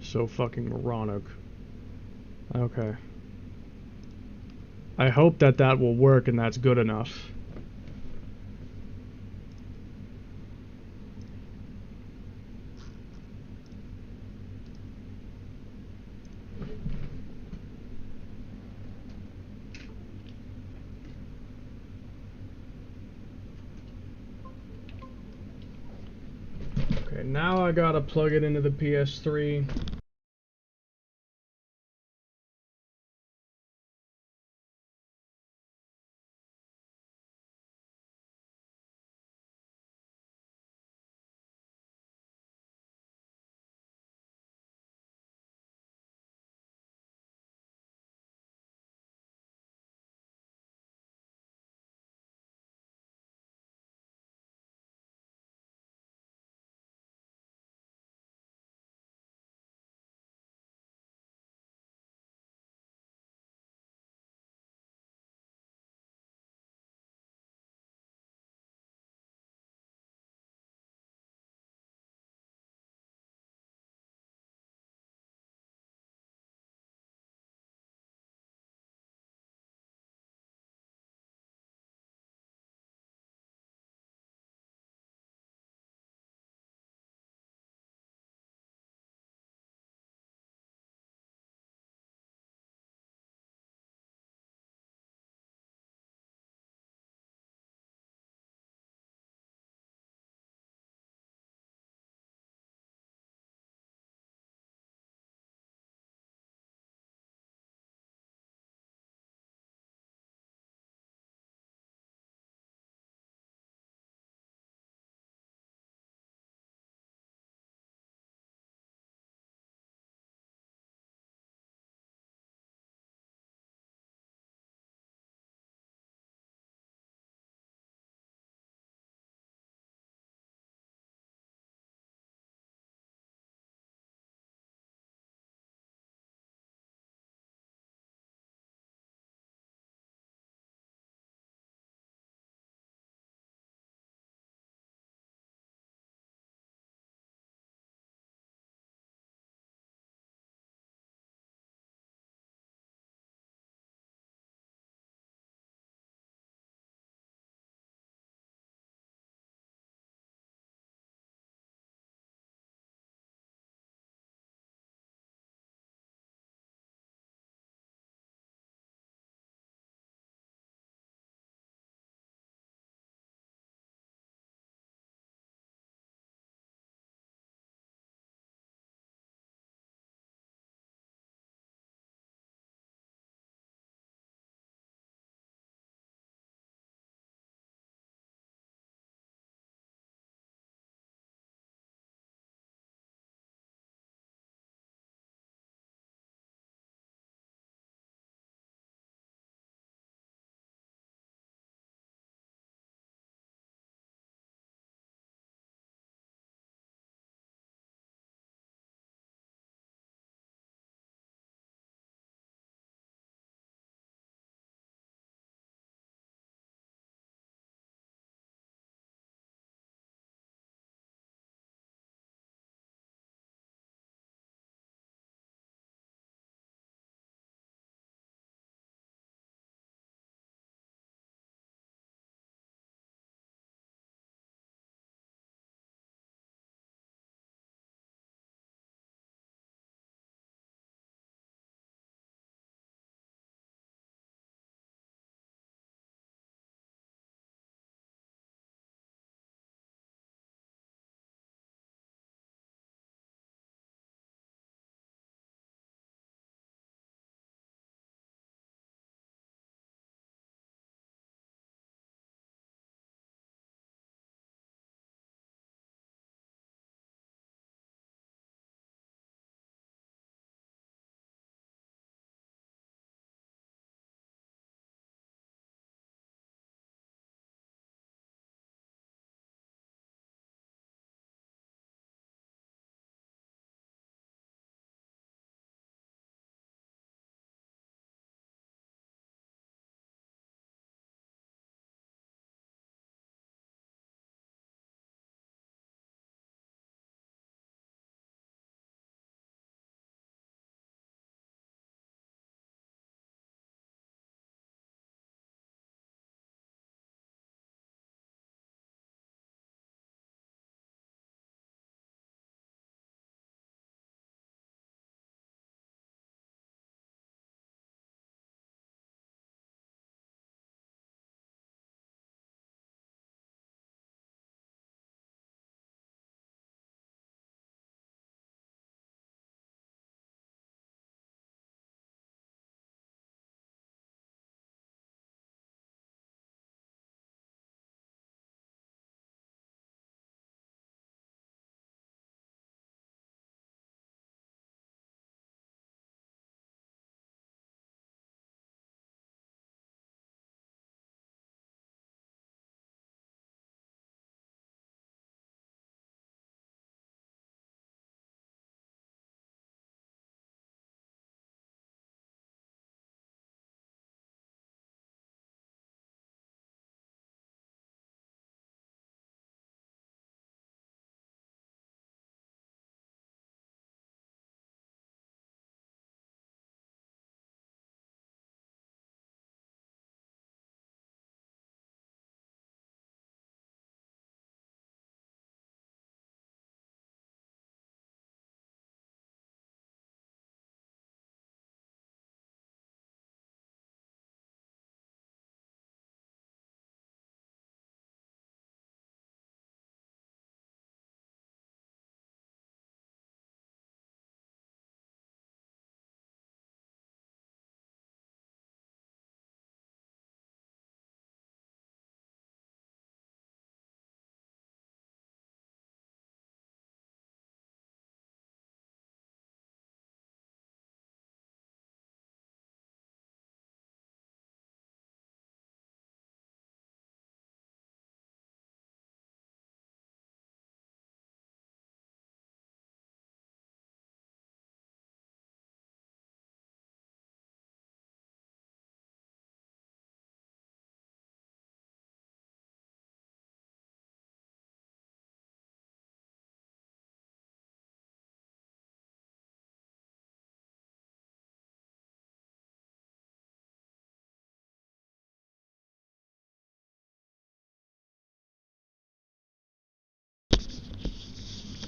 So fucking moronic. Okay. I hope that that will work and that's good enough. Now I gotta plug it into the PS3.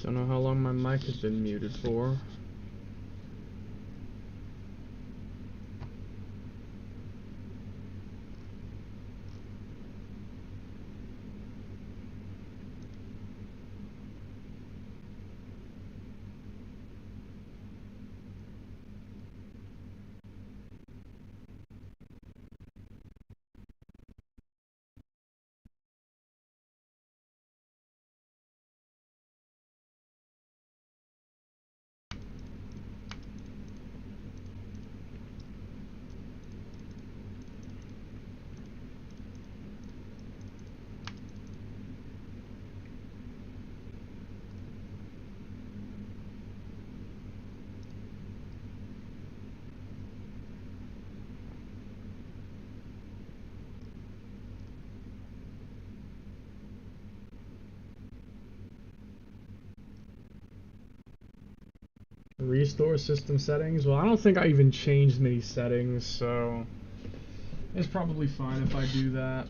Don't know how long my mic has been muted for. Restore system settings. Well, I don't think I even changed many settings, so it's probably fine if I do that.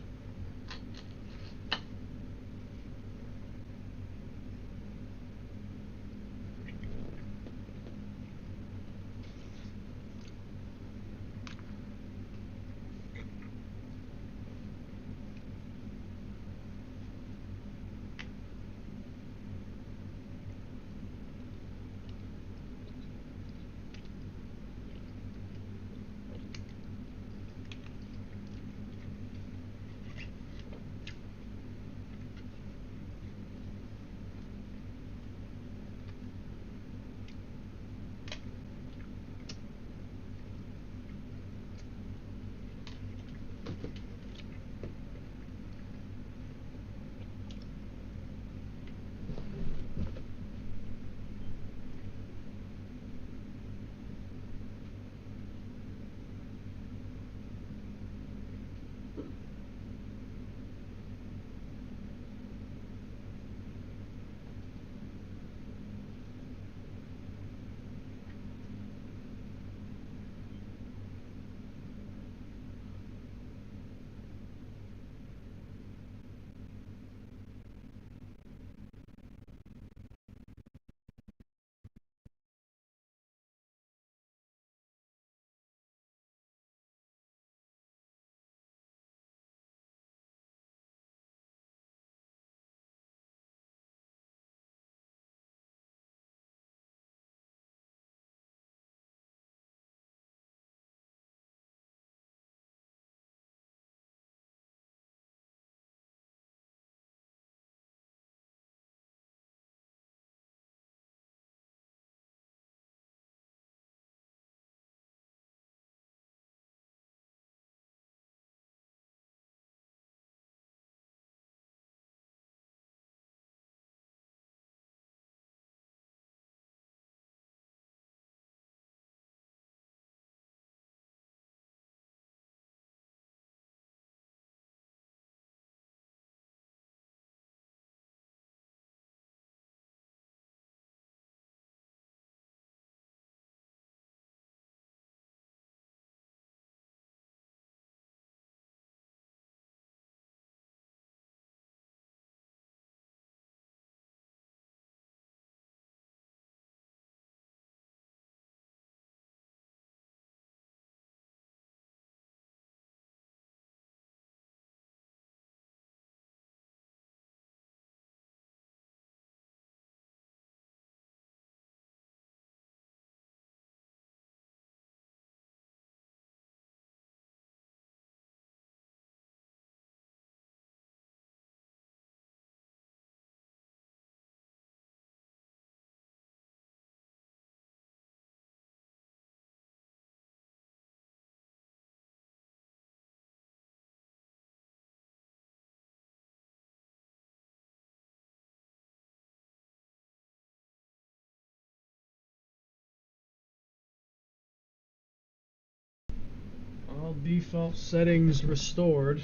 All default settings restored.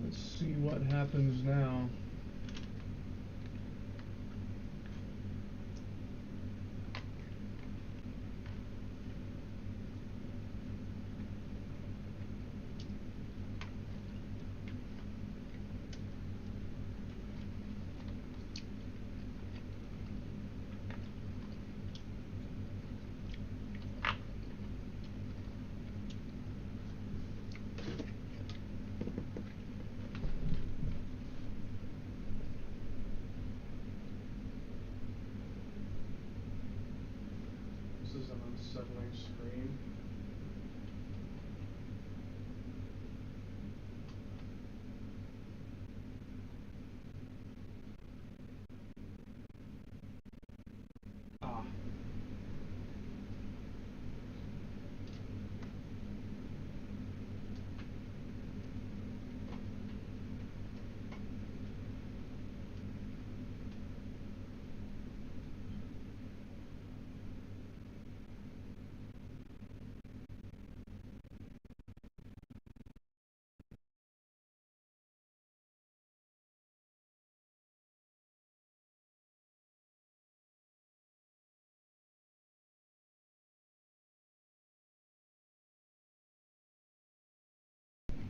Let's see what happens now. This is an unsettling screen. Ah.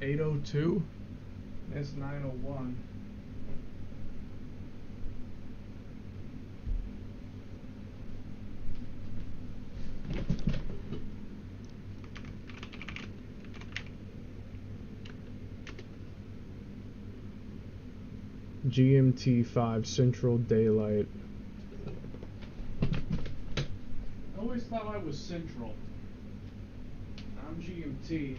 $802. It's 901. GMT 5 Central Daylight. I always thought I was Central. I'm GMT.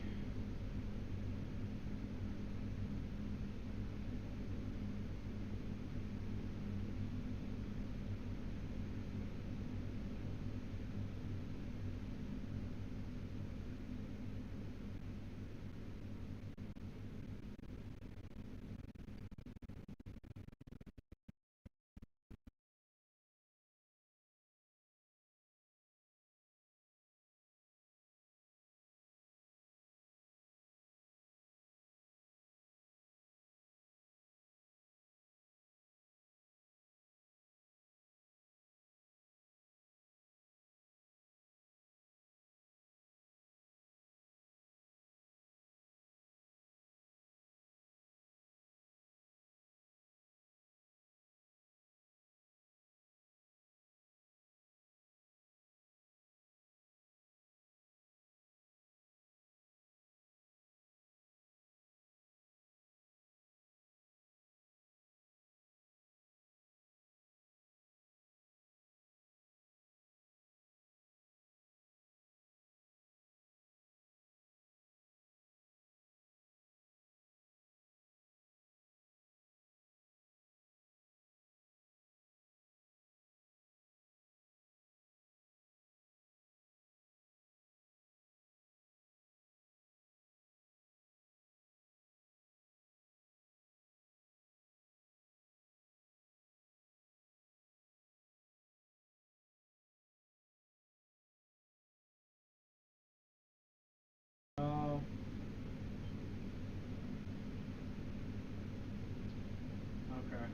Okay.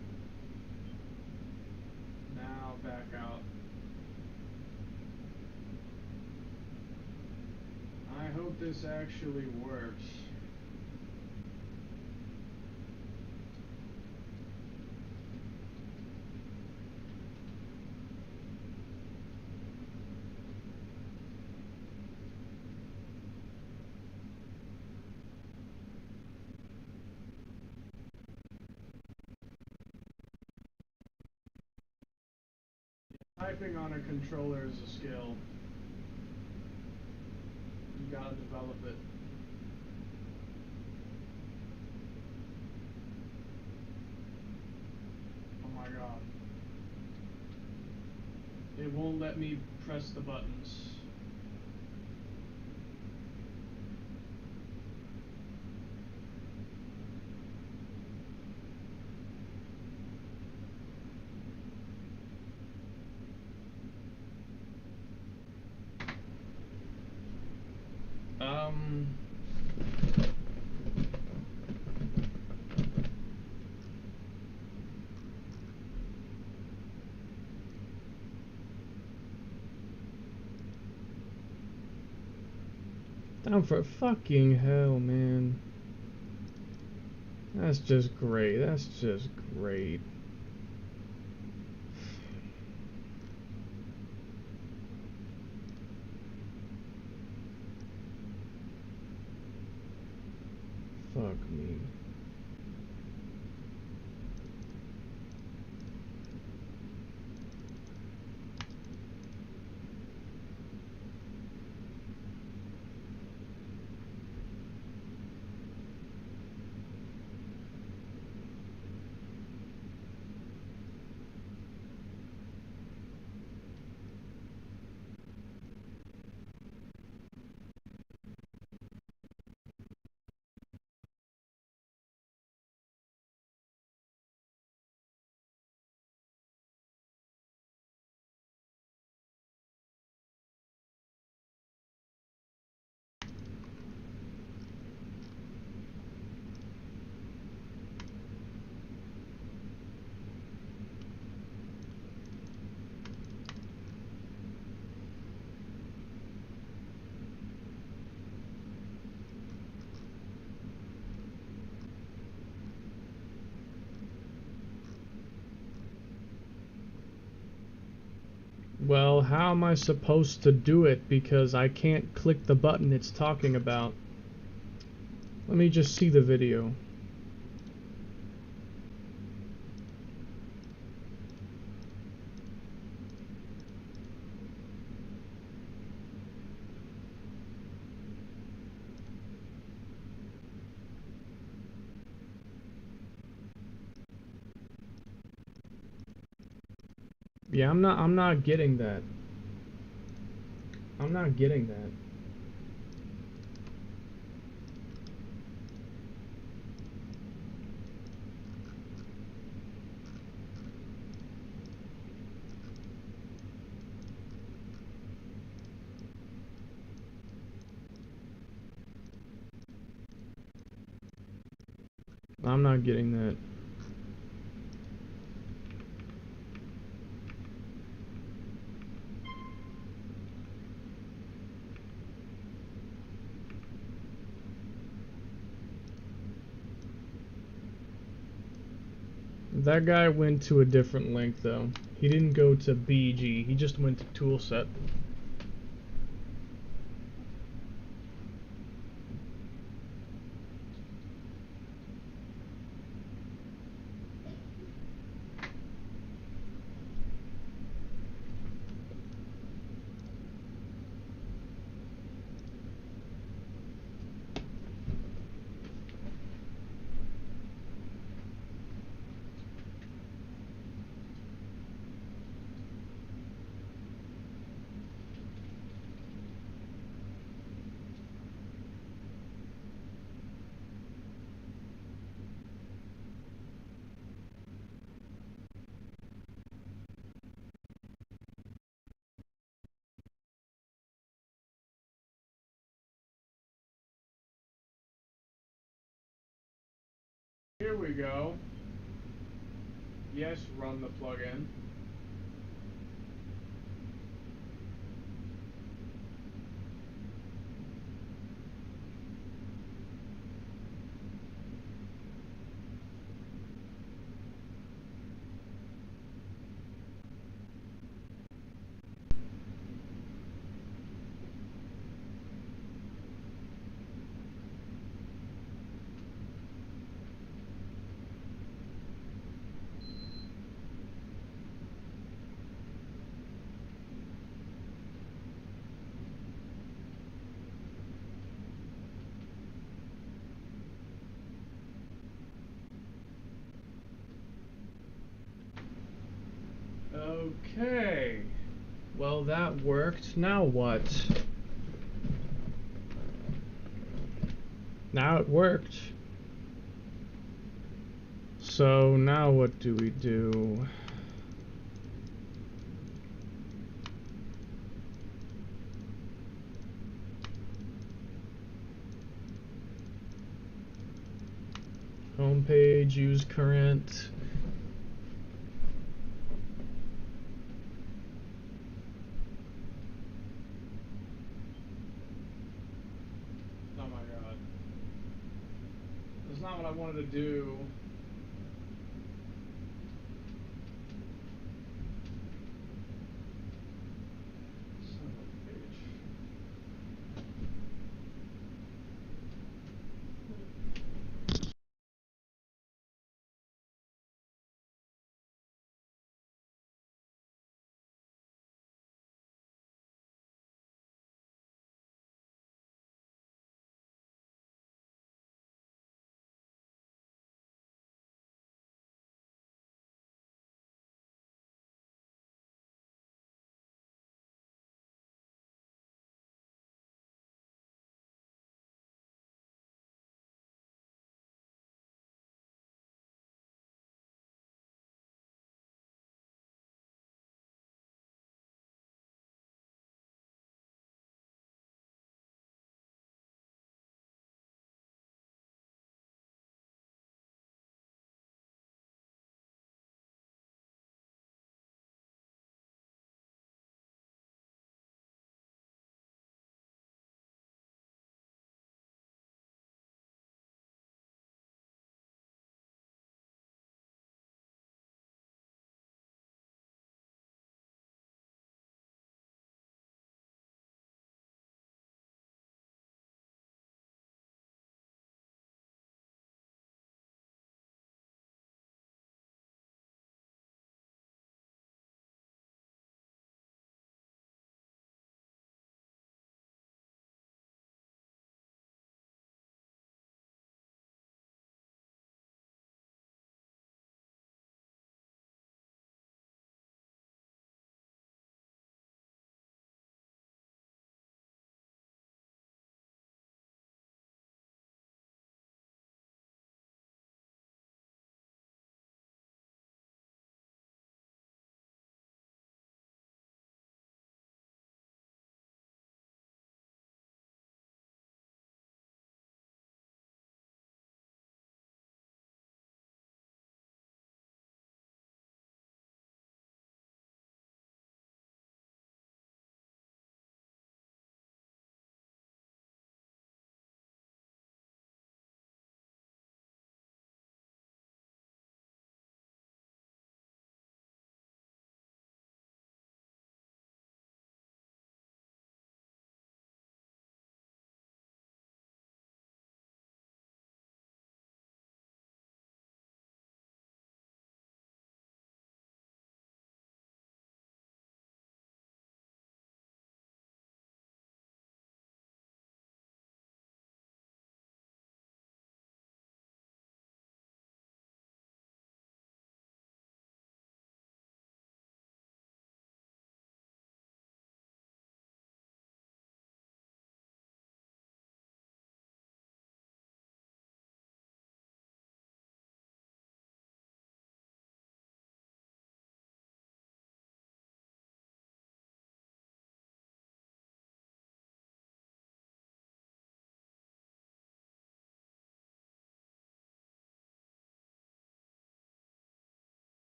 Now back out. I hope this actually works. Typing on a controller is a skill. You gotta develop it. Oh my god. It won't let me press the buttons. Down for fucking hell, man. That's just great. That's just great. Fuck me. Well, how am I supposed to do it? Because I can't click the button it's talking about. Let me just see the video. Yeah, I'm not getting that. I'm not getting that. I'm not getting that. That guy went to a different link though. He didn't go to BG, he just went to toolset. Here we go. Yes, run the plugin. Okay. Well, that worked. Now what? Now it worked. So now what do we do? Homepage, use current. Oh my god. That's not what I wanted to do.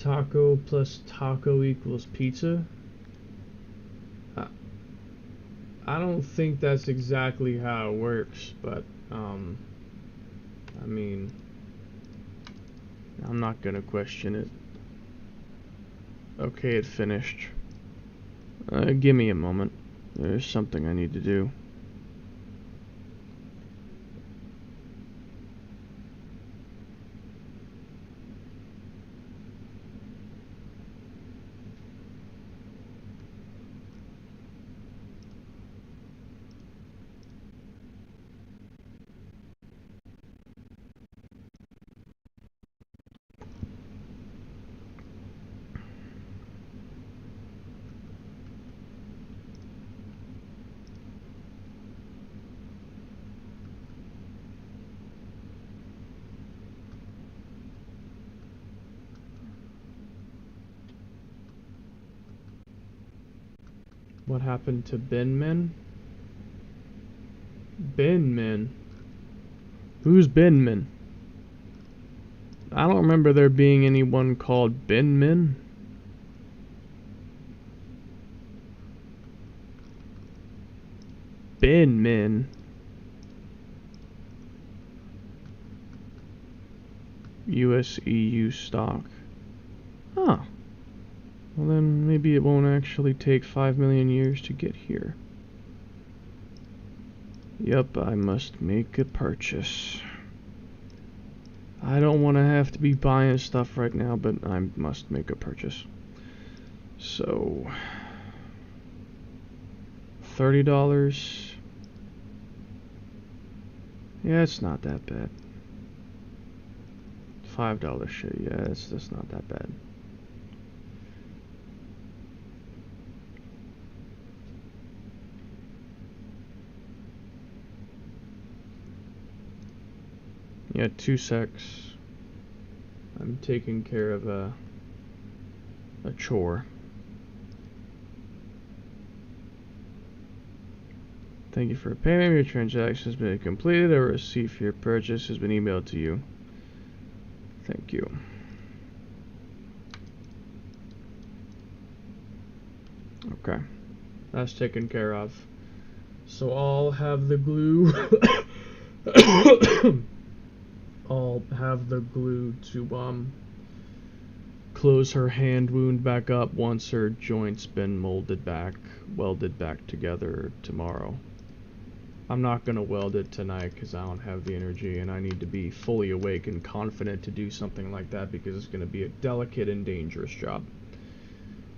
taco plus taco equals pizza? I don't think that's exactly how it works, but, I mean, I'm not gonna question it. Okay, it finished. Give me a moment. There's something I need to do. What happened to Binmin? Binmin? Who's Binmin? I don't remember there being anyone called Binmin. Binmin. US EU stock. Huh. Well then, maybe it won't actually take 5 million years to get here. Yup, I must make a purchase. I don't want to have to be buying stuff right now, but I must make a purchase. So, $30. Yeah, it's not that bad. $5 shit, yeah, that's not that bad. Yeah, 2 secs. I'm taking care of a chore. Thank you for payment. Your transaction has been completed. A receipt for your purchase has been emailed to you. Thank you. Okay, that's taken care of. So I'll have the glue. I'll have the glue to close her hand wound back up once her joint's been welded back together tomorrow. I'm not gonna weld it tonight because I don't have the energy, and I need to be fully awake and confident to do something like that because it's gonna be a delicate and dangerous job.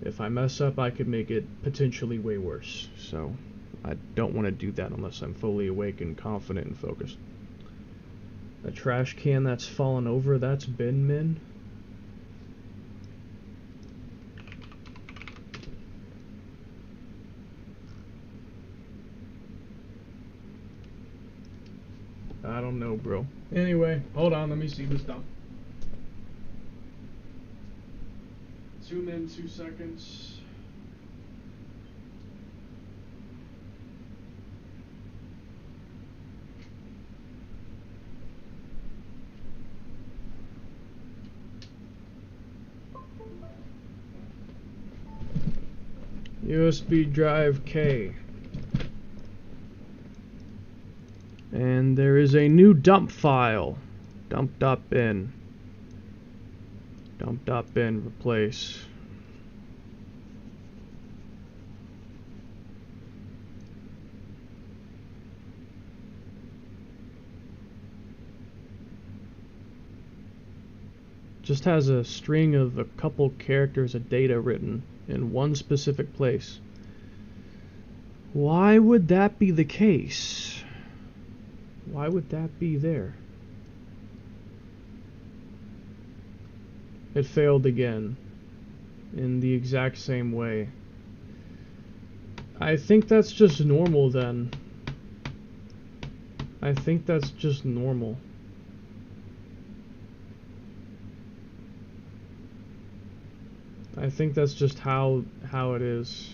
If I mess up, I could make it potentially way worse. So I don't want to do that unless I'm fully awake and confident and focused. A trash can that's fallen over, that's bin min. I don't know, bro. Anyway, hold on, let me see this done. Zoom in 2 seconds. USB drive K. And there is a new dump file. Dump.bin. Dump.bin replace. Just has a string of a couple characters of data written in one specific place. Why would that be the case? Why would that be there? It failed again in the exact same way. I think that's just normal then. I think that's just normal. I think that's just how it is.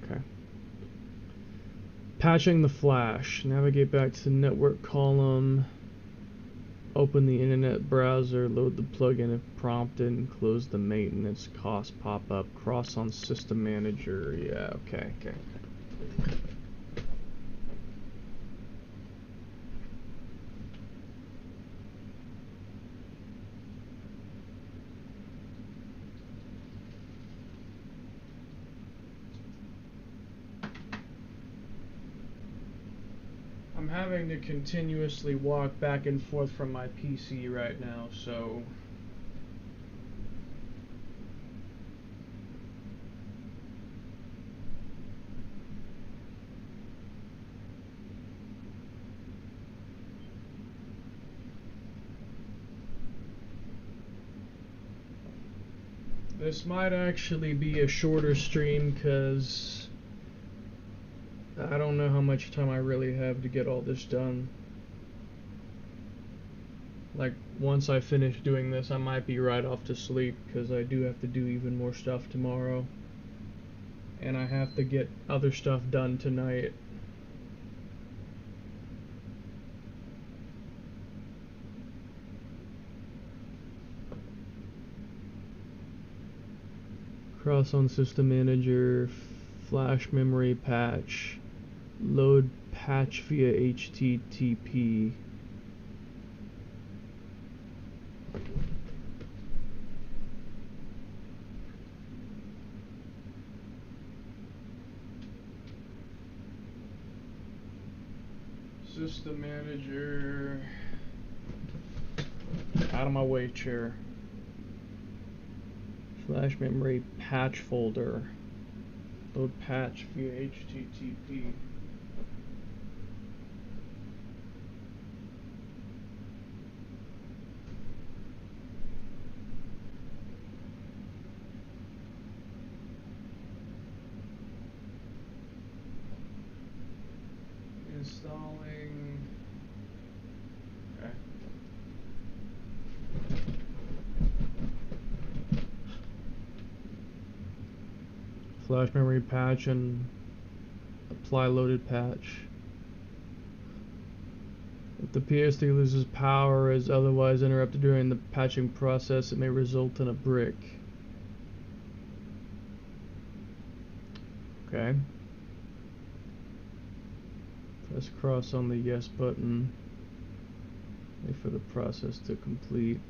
Okay. Patching the flash. Navigate back to the network column. Open the internet browser. Load the plugin if prompted. And close the maintenance cost pop-up. Cross on system manager. Yeah, okay. I'm having to continuously walk back and forth from my PC right now, so this might actually be a shorter stream because I don't know how much time I really have to get all this done. Like, once I finish doing this, I might be right off to sleep because I do have to do even more stuff tomorrow. And I have to get other stuff done tonight. Cross on system manager, flash memory patch, load patch via HTTP. System manager, out of my way, chair. Flash memory patch folder. Load patch via HTTP. Installing. Okay. Flash memory patch and apply loaded patch. If the ps3 loses power or is otherwise interrupted during the patching process, it may result in a brick. Okay. Press cross on the yes button. Wait for the process to complete.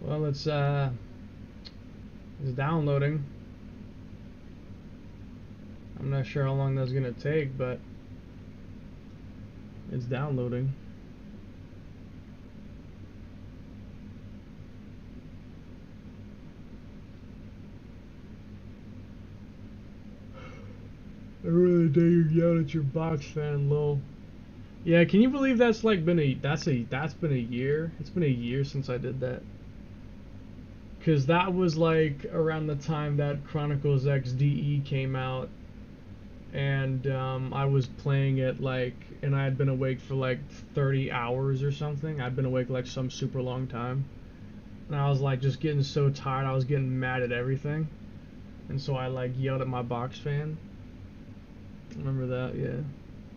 Well, it's downloading. I'm not sure how long that's gonna take, but it's downloading. I really dig you yelled at your box fan, lol. Yeah, can you believe that's like been that's been a year? It's been a year since I did that. Cause that was like around the time that Chronicles X DE came out, and I was playing it like, and I had been awake for like 30 hours or something. I'd been awake like some super long time, and I was like just getting so tired. I was getting mad at everything, and so I like yelled at my box fan. Remember that? Yeah, it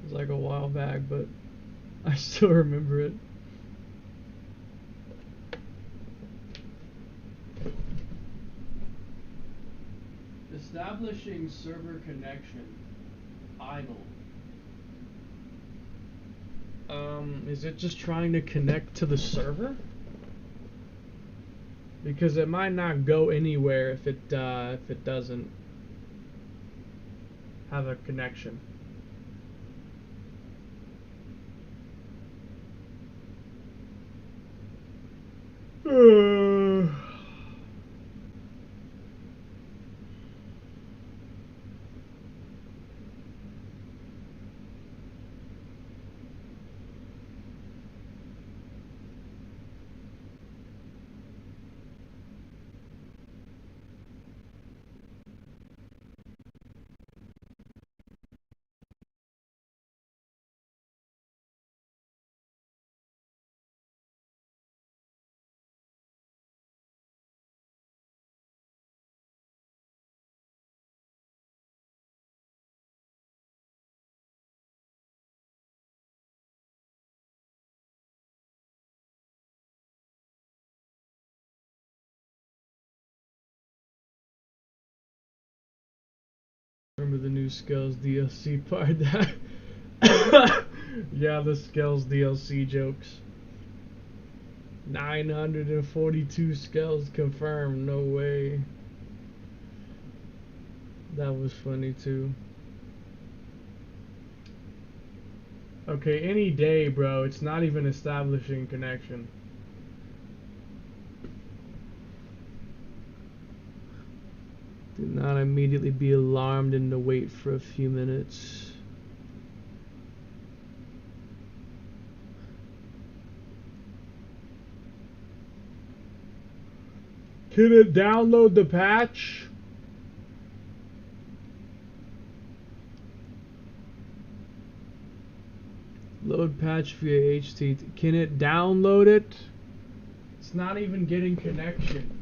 was like a while back, but I still remember it. Establishing server connection. Idle. Is it just trying to connect to the server? Because it might not go anywhere if it doesn't have a connection. remember the new Skulls DLC part. Yeah, the Skulls DLC jokes. 942 Skulls confirmed. No way. That was funny too. Okay, any day, bro. It's not even establishing connection. Do not immediately be alarmed and to wait for a few minutes. Can it download the patch? Load patch via HTTP. Can it download it? It's not even getting connection.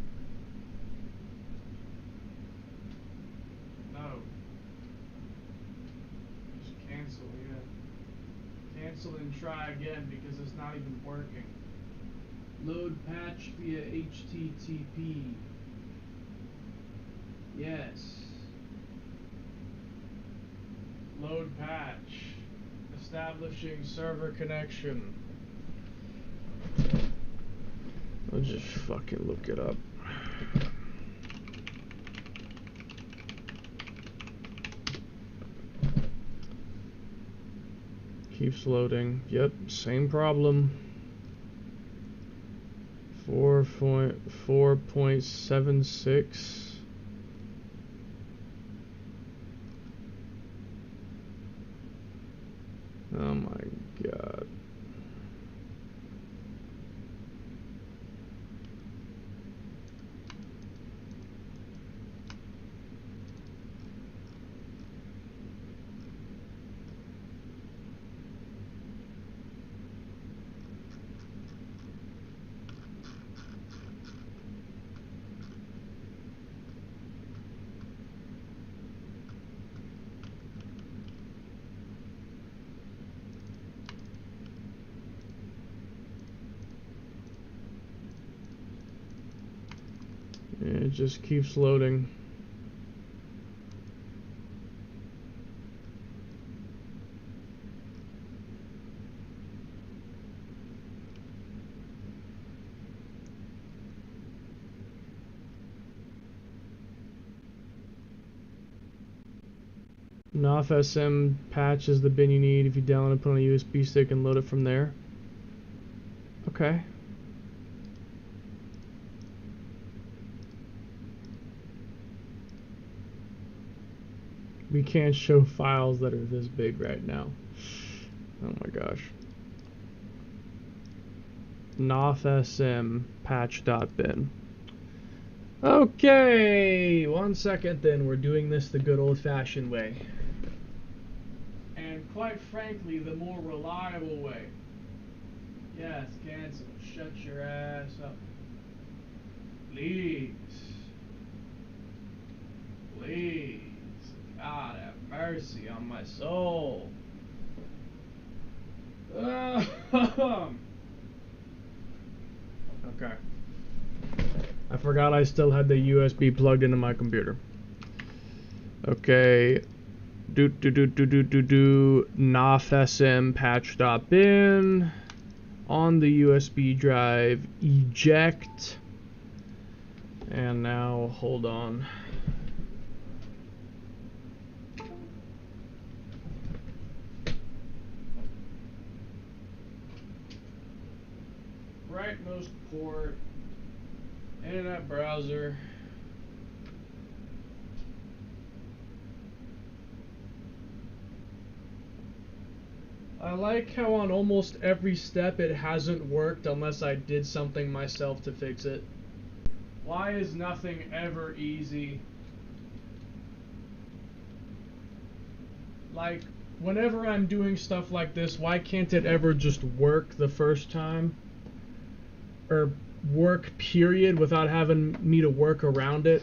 No. Just cancel, yeah. Cancel and try again because it's not even working. Load patch via HTTP. Yes. Load patch. Establishing server connection. I'll just fucking look it up. Keeps loading. Yep, same problem. 4.76. Oh my god. It just keeps loading. NOFSM patch is the bin you need. If you download it, put it on a USB stick and load it from there. Okay. We can't show files that are this big right now. Oh my gosh. NOFSM patch.bin. Okay, 1 second then. We're doing this the good old-fashioned way. And quite frankly, the more reliable way. Yes, cancel. Shut your ass up. Please. Please. God have mercy on my soul. Okay. I forgot I still had the USB plugged into my computer. Okay. NOFSM patch.bin. On the USB drive, eject. And now, hold on. Rightmost port, internet browser. I like how on almost every step it hasn't worked unless I did something myself to fix it. Why is nothing ever easy? Like, whenever I'm doing stuff like this, why can't it ever just work the first time? Or work period without having me to work around it?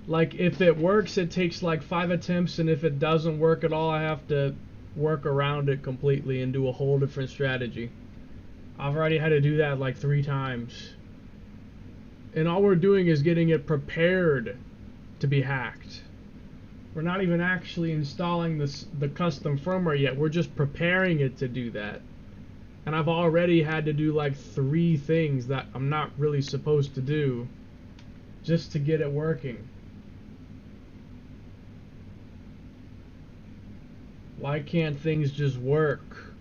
Like, if it works, it takes like 5 attempts, and if it doesn't work at all, I have to work around it completely and do a whole different strategy. I've already had to do that like 3 times. And all we're doing is getting it prepared to be hacked. We're not even actually installing the custom firmware yet. We're just preparing it to do that. And I've already had to do like 3 things that I'm not really supposed to do just to get it working. Why can't things just work?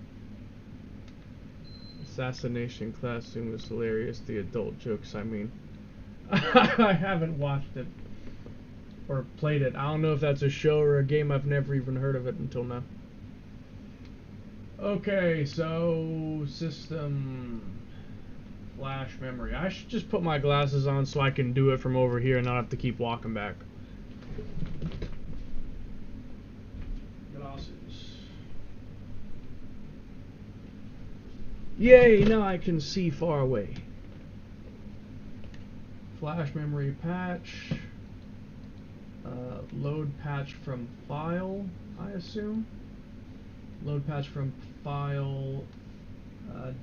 Assassination Classroom was hilarious. The adult jokes, I mean. I haven't watched it or played it. I don't know if that's a show or a game. I've never even heard of it until now. Okay, so system flash memory. I should just put my glasses on so I can do it from over here and not have to keep walking back. Glasses. Yay, now I can see far away. Flash memory patch. Load patch from file, I assume. Load patch from file.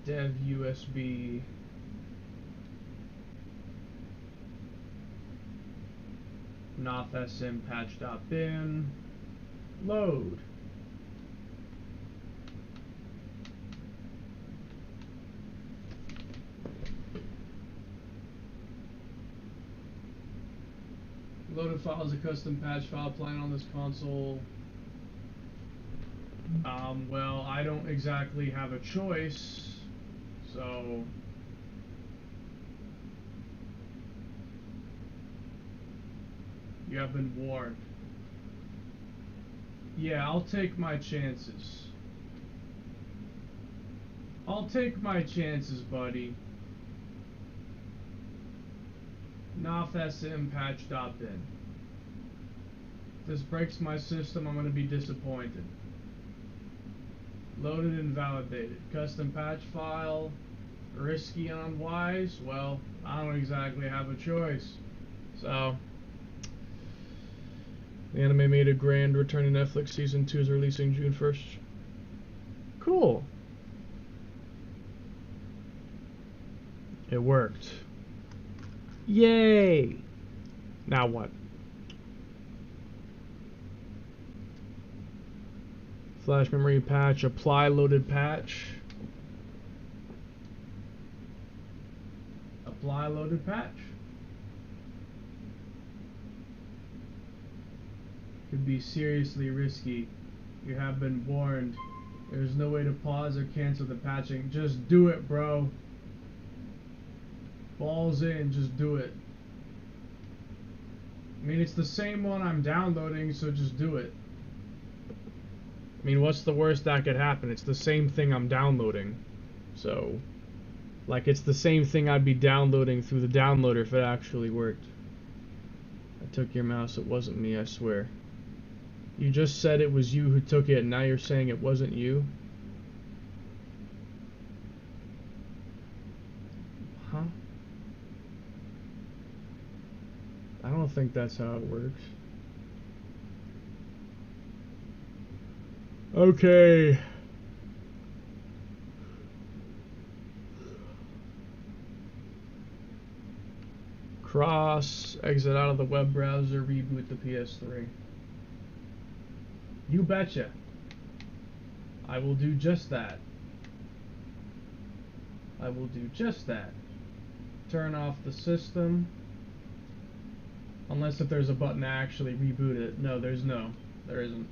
Dev USB. Noth.sm patch.bin. Load. Loaded file is a custom patch file applying on this console. Well, I don't exactly have a choice, so you have been warned. Yeah, I'll take my chances. I'll take my chances, buddy. Noth.sm patch.bin. If this breaks my system, I'm going to be disappointed. Loaded and validated. Custom patch file. Risky and unwise. Well, I don't exactly have a choice. So, the anime made a grand return to Netflix. Season 2 is releasing June 1st. Cool. It worked. Yay! Now what? Flash memory patch, apply loaded patch. Apply loaded patch. Could be seriously risky. You have been warned. There's no way to pause or cancel the patching. Just do it, bro. Balls in, just do it. I mean, it's the same one I'm downloading, so just do it. I mean, what's the worst that could happen? It's the same thing I'm downloading. So, like, it's the same thing I'd be downloading through the downloader if it actually worked. I took your mouse, it wasn't me, I swear. You just said it was you who took it, and now you're saying it wasn't you? Huh? I don't think that's how it works. Okay. Cross, exit out of the web browser, reboot the PS3. You betcha. I will do just that. I will do just that. Turn off the system. Unless if there's a button to actually reboot it. No, there isn't.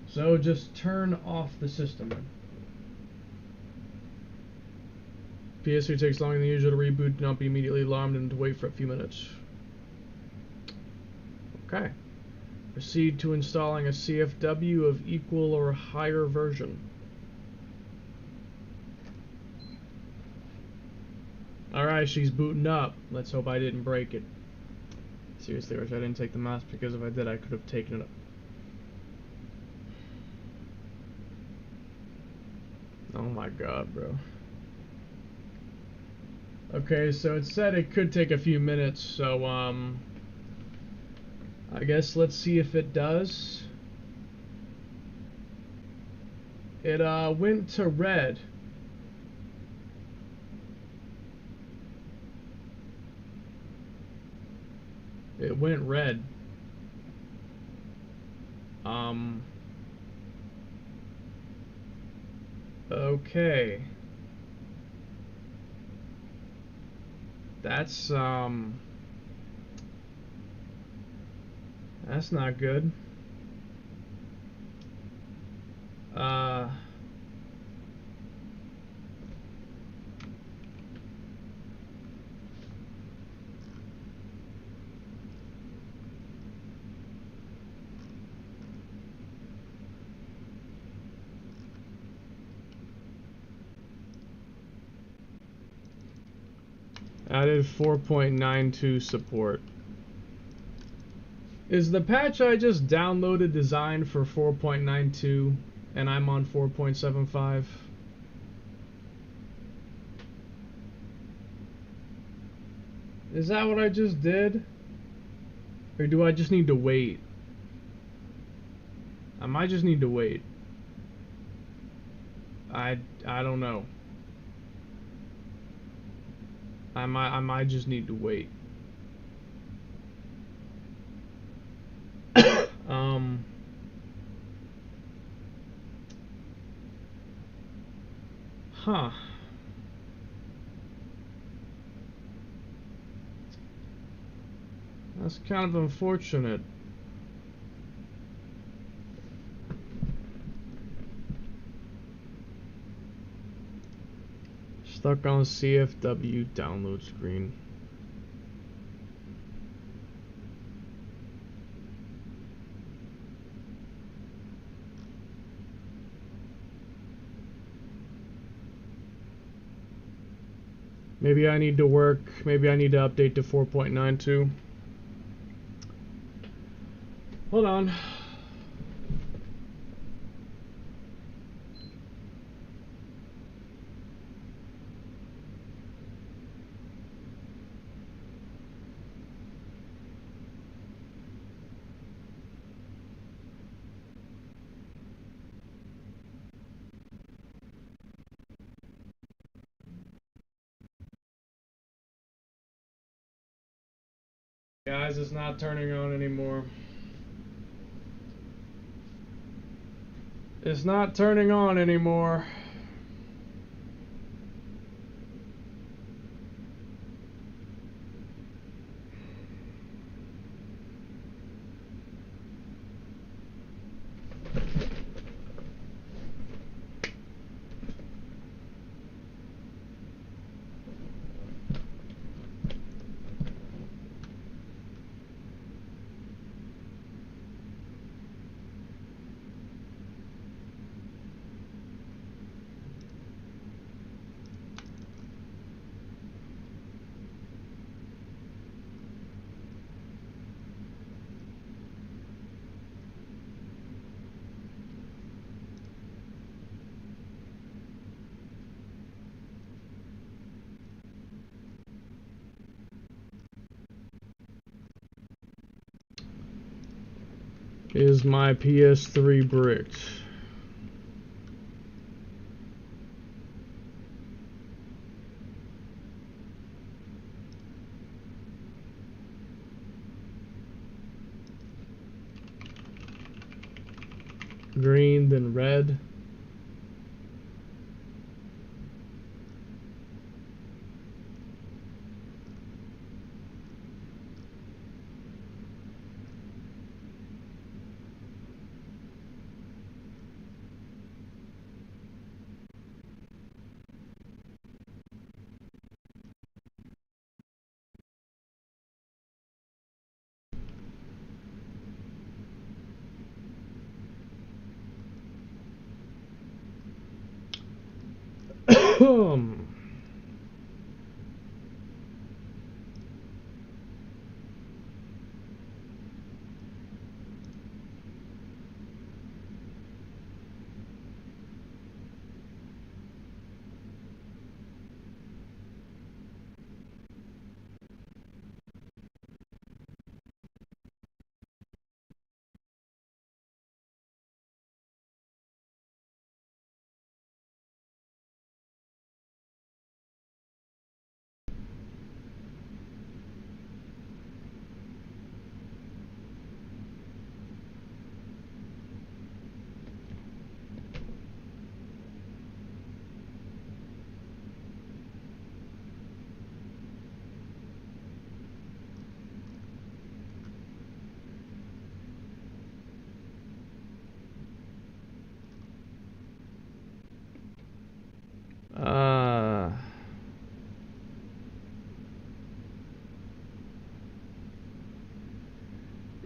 So just turn off the system. PS3 takes longer than usual to reboot. Do not be immediately alarmed and to wait for a few minutes. Okay. Proceed to installing a CFW of equal or higher version. Alright, she's booting up. Let's hope I didn't break it. Seriously, I wish I didn't take the mouse, because if I did, I could have taken it up. Oh my god, bro. Okay, so it said it could take a few minutes, so, I guess let's see if it does. It, went to red. It went red. Okay. That's not good. Added 4.92 support. Is the patch I just downloaded designed for 4.92 and I'm on 4.75? Is that what I just did? Or do I just need to wait? I might just need to wait. I don't know. I might just need to wait. Huh. That's kind of unfortunate. Stuck on CFW download screen. Maybe I need to update to 4.92. Hold on. Guys, it's not turning on anymore. It's not turning on anymore. Is my PS3 bricked? Green, then red.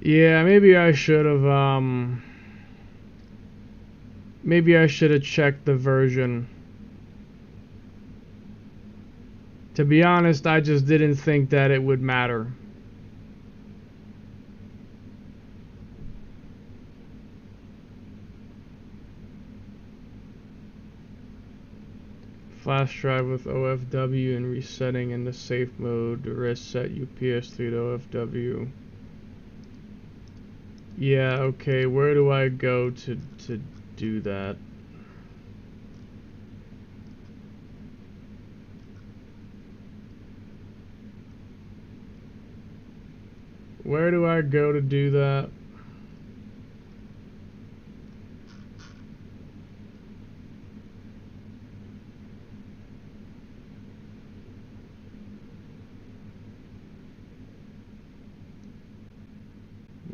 Yeah, maybe I should have, maybe I should have checked the version. To be honest, I just didn't think that it would matter. Flash drive with OFW and resetting into safe mode to reset ps3 to OFW. Yeah, okay, where do I go to do that? Where do I go to do that?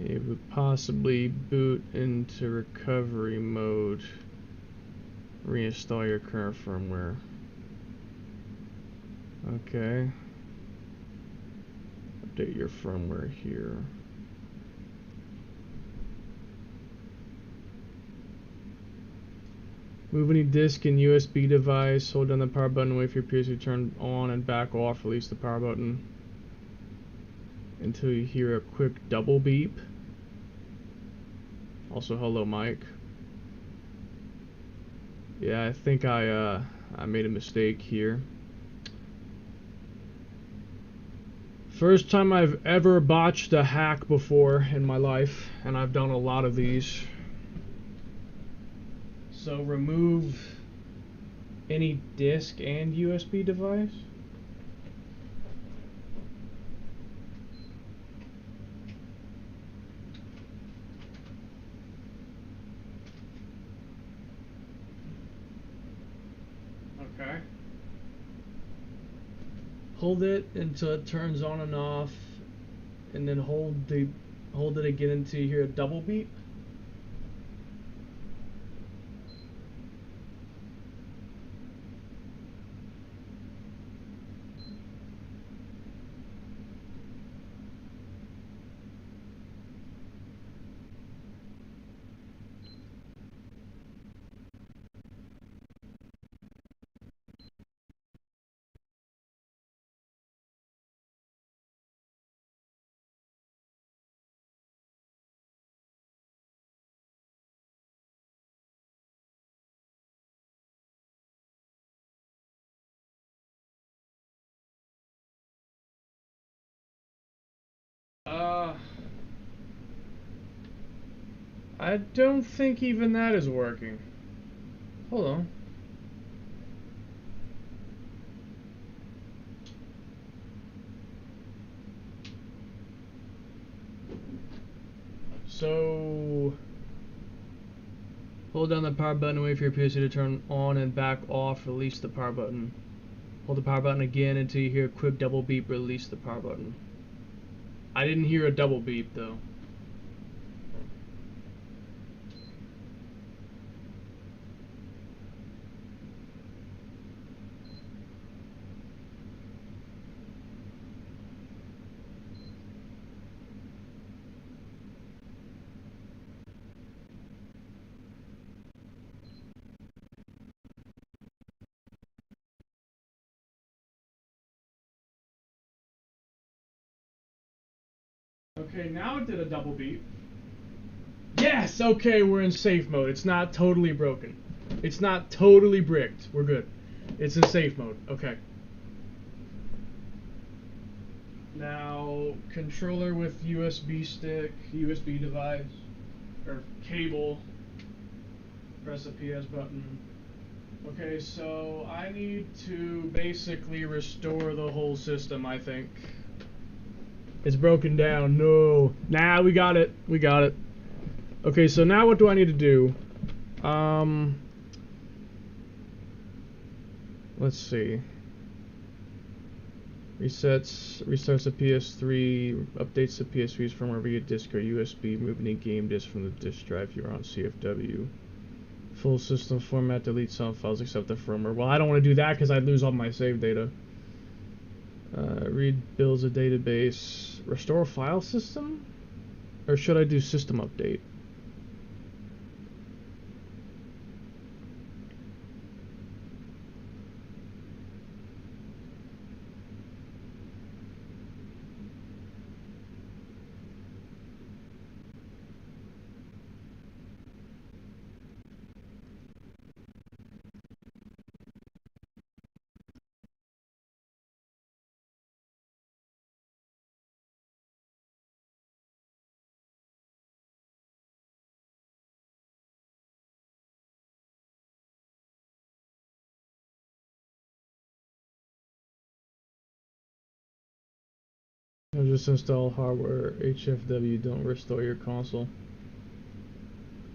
It would possibly boot into recovery mode. Reinstall your current firmware. Okay. Update your firmware here. Move any disk and USB device. Hold down the power button. Wait for your ps3 to turn on and back off. Release the power button until you hear a quick double beep. Also, hello, Mike. Yeah, I think I made a mistake here. First time I've ever botched a hack before in my life, and I've done a lot of these. So remove any disk and USB device. Okay. Hold it until it turns on and off, and then hold it again until you hear a double beep. I don't think even that is working. Hold on. So, hold down the power button and wait for your PC to turn on and back off. Release the power button. Hold the power button again until you hear a quick double beep. Release the power button. I didn't hear a double beep though. Okay, now it did a double beep. Yes, okay, we're in safe mode. It's not totally broken. It's not totally bricked. We're good. It's in safe mode. Okay. Now, controller with USB stick, USB device, or cable. Press the PS button. Okay, so I need to basically restore the whole system, I think. It's broken down. No. Nah, we got it. We got it. Okay, so now what do I need to do? Let's see. Restarts the PS3, updates the PS3's firmware via disk or USB, move any game disk from the disk drive if you're on CFW. Full system format, delete some files except the firmware. Well, I don't want to do that because I'd lose all my save data. Read builds a database. Restore file system? Or should I do system update? I'll just install hardware HFW, don't restore your console.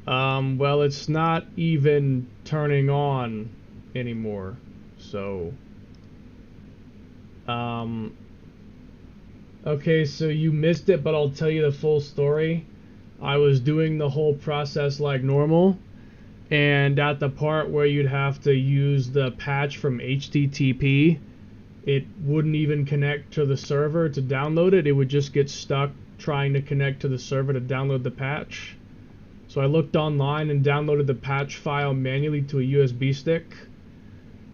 Well, it's not even turning on anymore, so okay, so you missed it, but I'll tell you the full story. I was doing the whole process like normal, and at the part where you'd have to use the patch from HTTP, it wouldn't even connect to the server to download it. It would just get stuck trying to connect to the server to download the patch. So I looked online and downloaded the patch file manually to a USB stick,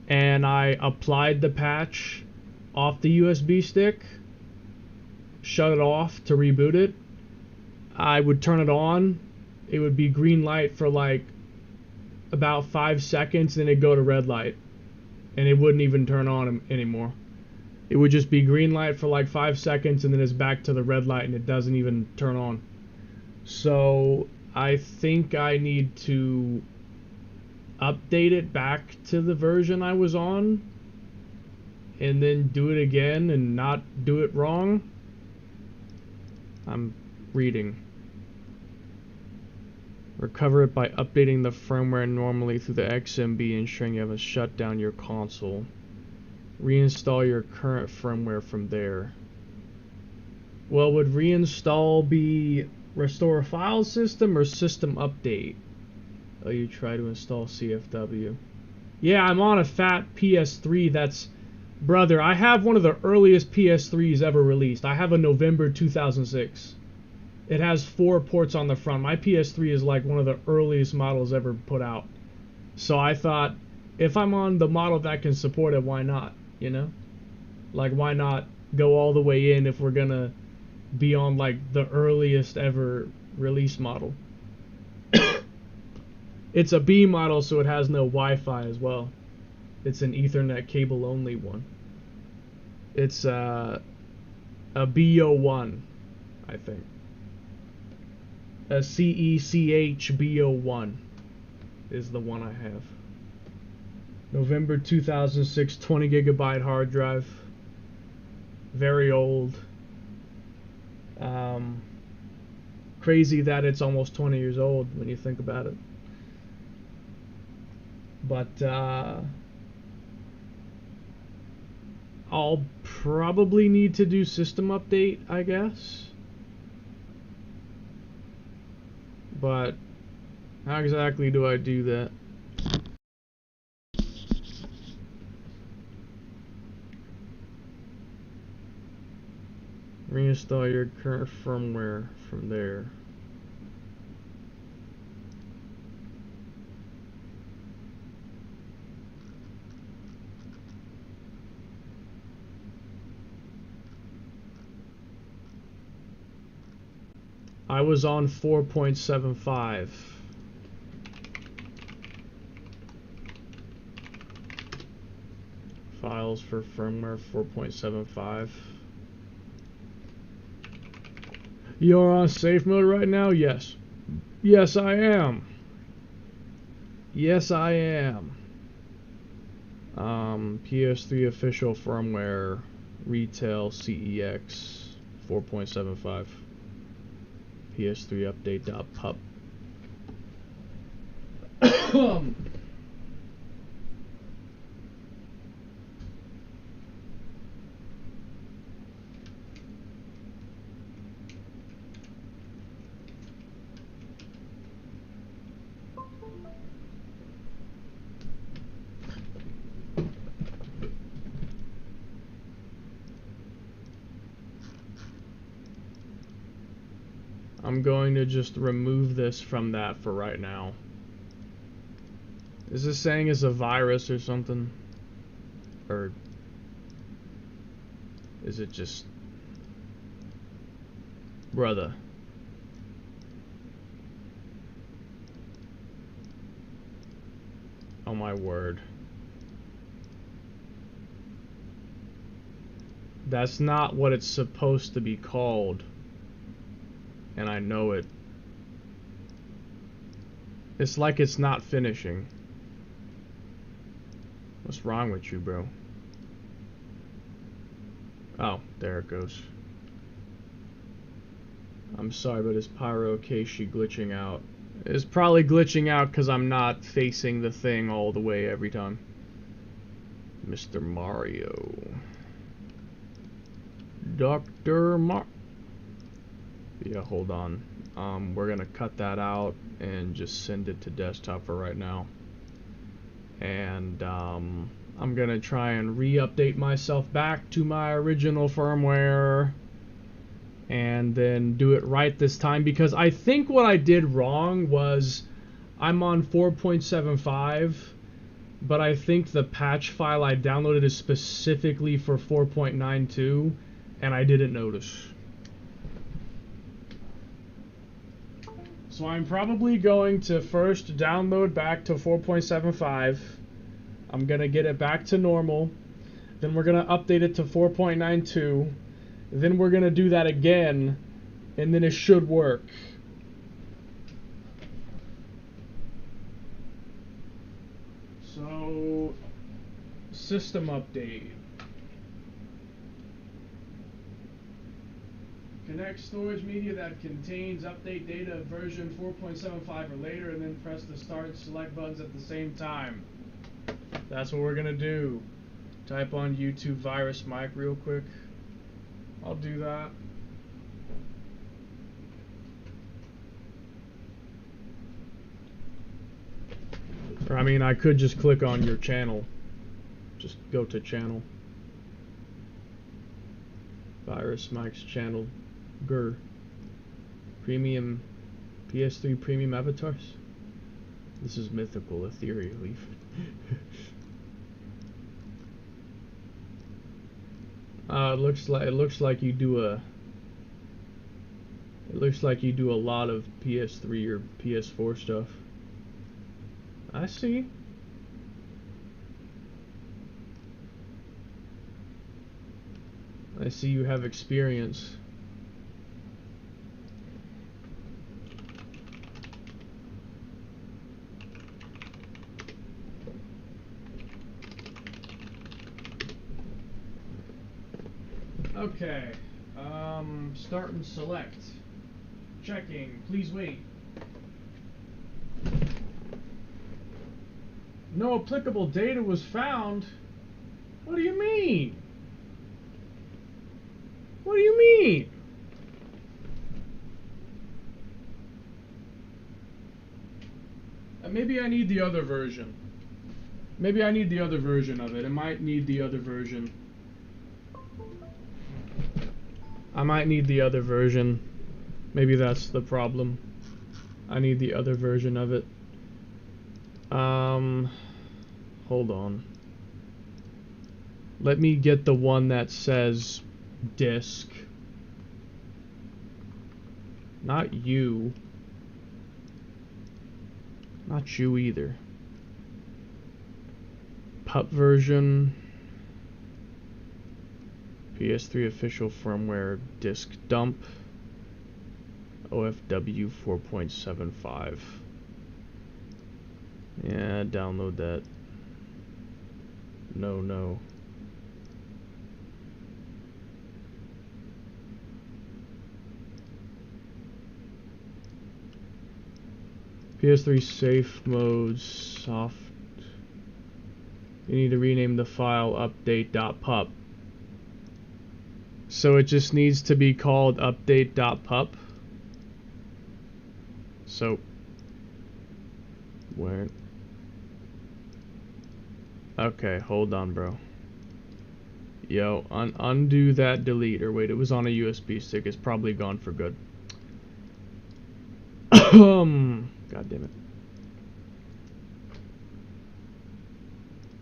and I applied the patch off the USB stick, shut it off to reboot it. I would turn it on, it would be green light for like about 5 seconds, then it'd go to red light, and it wouldn't even turn on anymore. It would just be green light for like 5 seconds, and then it's back to the red light, and it doesn't even turn on. So I think I need to update it back to the version I was on, and then do it again and not do it wrong. I'm reading. Recover it by updating the firmware normally through the XMB, ensuring you haven't shut down your console. Reinstall your current firmware from there. Well, would reinstall be restore file system or system update? Oh, you try to install CFW. Yeah, I'm on a fat PS3 that's... Brother, I have one of the earliest PS3s ever released. I have a November 2006. It has 4 ports on the front. My PS3 is like one of the earliest models ever put out. So I thought, if I'm on the model that can support it, why not? You know? Like, why not go all the way in if we're gonna be on like the earliest ever release model? It's a B model, so it has no Wi-Fi as well. It's an Ethernet cable only one. It's a B01, I think. A CECH B01 is the one I have. November 2006, 20 gigabyte hard drive. Very old. Crazy that it's almost 20 years old when you think about it. But I'll probably need to do system update, I guess. But how exactly do I do that? Reinstall your current firmware from there. I was on 4.75. Files for firmware 4.75. You're on safe mode right now? Yes. Yes, I am. Yes, I am. PS3 official firmware retail CEX 4.75. PS3 update.pub. I'm going to just remove this from that for right now. Is this saying it's a virus or something? Or is it just... Brother. Oh my word. That's not what it's supposed to be called. And I know it. It's like it's not finishing. What's wrong with you, bro? Oh, there it goes. I'm sorry, but is Pyro Keishi glitching out? It's probably glitching out because I'm not facing the thing all the way every time. Mr. Mario. Dr. Mar... Yeah, hold on. We're gonna cut that out and just send it to desktop for right now. And I'm gonna try and re-update myself back to my original firmware and then do it right this time, because I think what I did wrong was I'm on 4.75, but I think the patch file I downloaded is specifically for 4.92 and I didn't notice. So I'm probably going to first download back to 4.75. I'm going to get it back to normal. Then we're going to update it to 4.92. Then we're going to do that again, and then it should work. So, system update. Connect storage media that contains update data version 4.75 or later, and then press the start and select buttons at the same time. That's what we're gonna do. Type on YouTube virus mic real quick. I'll do that. Or I mean, I could just click on your channel. Just go to channel. Virus Mike's channel. Grr. Premium PS3 premium avatars. This is mythical ethereal leaf. It looks like you do a lot of PS3 or PS4 stuff. I see. I see you have experience. Okay. Start and select. Checking. Please wait. No applicable data was found. What do you mean? What do you mean? Maybe I need the other version. Maybe I need the other version of it. I might need the other version. I might need the other version. Maybe that's the problem. I need the other version of it. Hold on. Let me get the one that says disk. Not you. Not you either. Pup version. PS3 official firmware disk dump. OFW 4.75. Yeah, download that. No. PS3 safe modes soft. You need to rename the file update.pup. So it just needs to be called update.pup. So where? Okay, hold on, bro. Yo, undo that delete. Or wait, it was on a USB stick. It's probably gone for good. God damn it.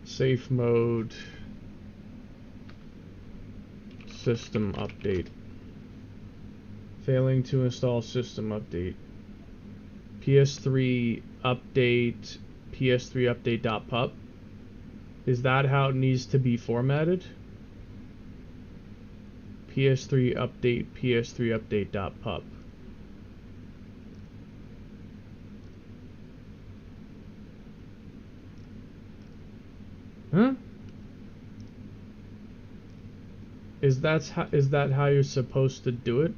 Safe mode. System update. Failing to install system update. ps3 update. ps3 update.pup. Is that how it needs to be formatted? ps3 update. ps3 update.pup. Huh? Is that how you're supposed to do it?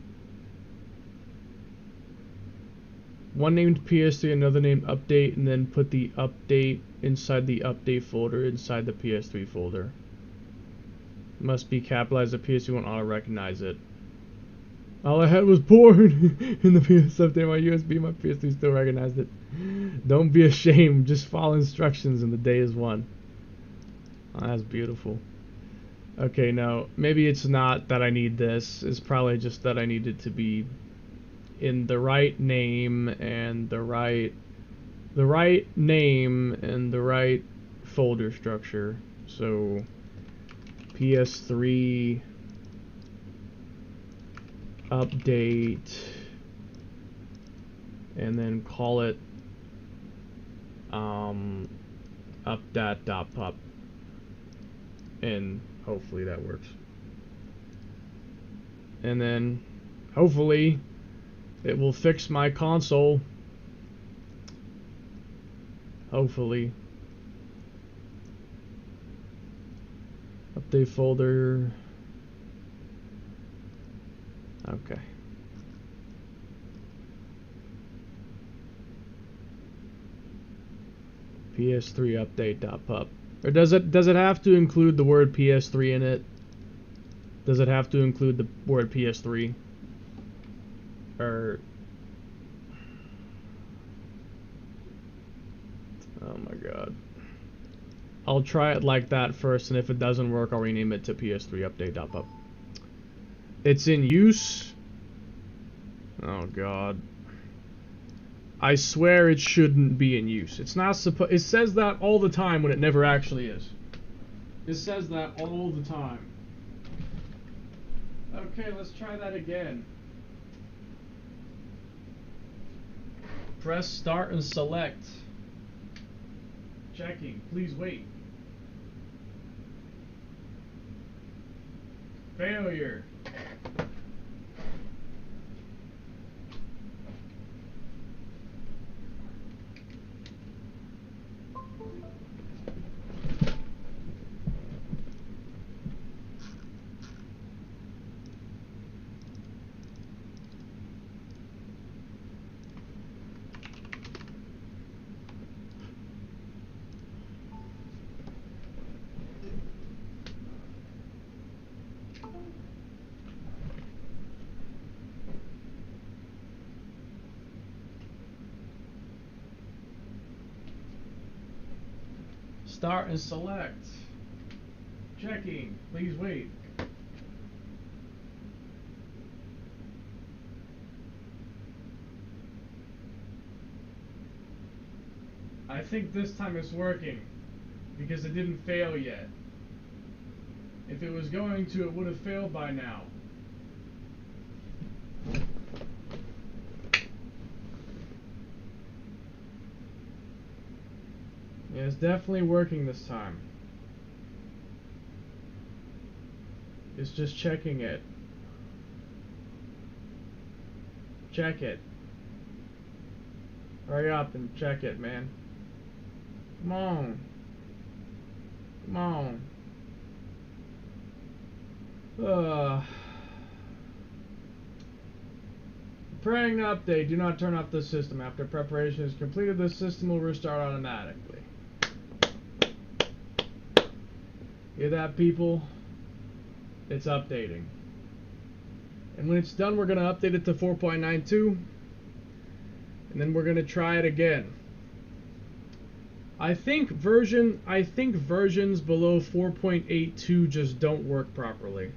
One named PS3, another named update, and then put the update inside the update folder inside the PS3 folder. Must be capitalized. The PS3 won't auto recognize it. All I had was porn in the PS update. My USB, my PS3 still recognized it. Don't be ashamed. Just follow instructions, and the day is won. Oh, that's beautiful. Okay, no, maybe it's not that I need this. It's probably just that I need it to be in the right name and the right name and the right folder structure. So PS3 update, and then call it updat.pup, and hopefully that works. And then hopefully it will fix my console. Hopefully. Update folder. Okay. ps3 update.pup. Or does it have to include the word PS3 in it? Does it have to include the word PS3? Or oh my god. I'll try it like that first, and if it doesn't work, I'll rename it to ps3 update.pup. It's in use. Oh god. I swear it shouldn't be in use. It's not supposed. It says that all the time when it never actually is. It says that all the time. Okay, let's try that again. Press start and select. Checking. Please wait. Failure. Start and select. Checking. Please wait. I think this time it's working because it didn't fail yet. If it was going to, it would have failed by now. Yeah, it's definitely working this time. It's just checking it. Check it. Hurry up and check it, man. Come on. Come on. Preparing an update. Do not turn off the system. After preparation is completed, the system will restart automatically. Hear that, people? It's updating. And when it's done, we're going to update it to 4.92. And then we're going to try it again. I think versions below 4.82 just don't work properly.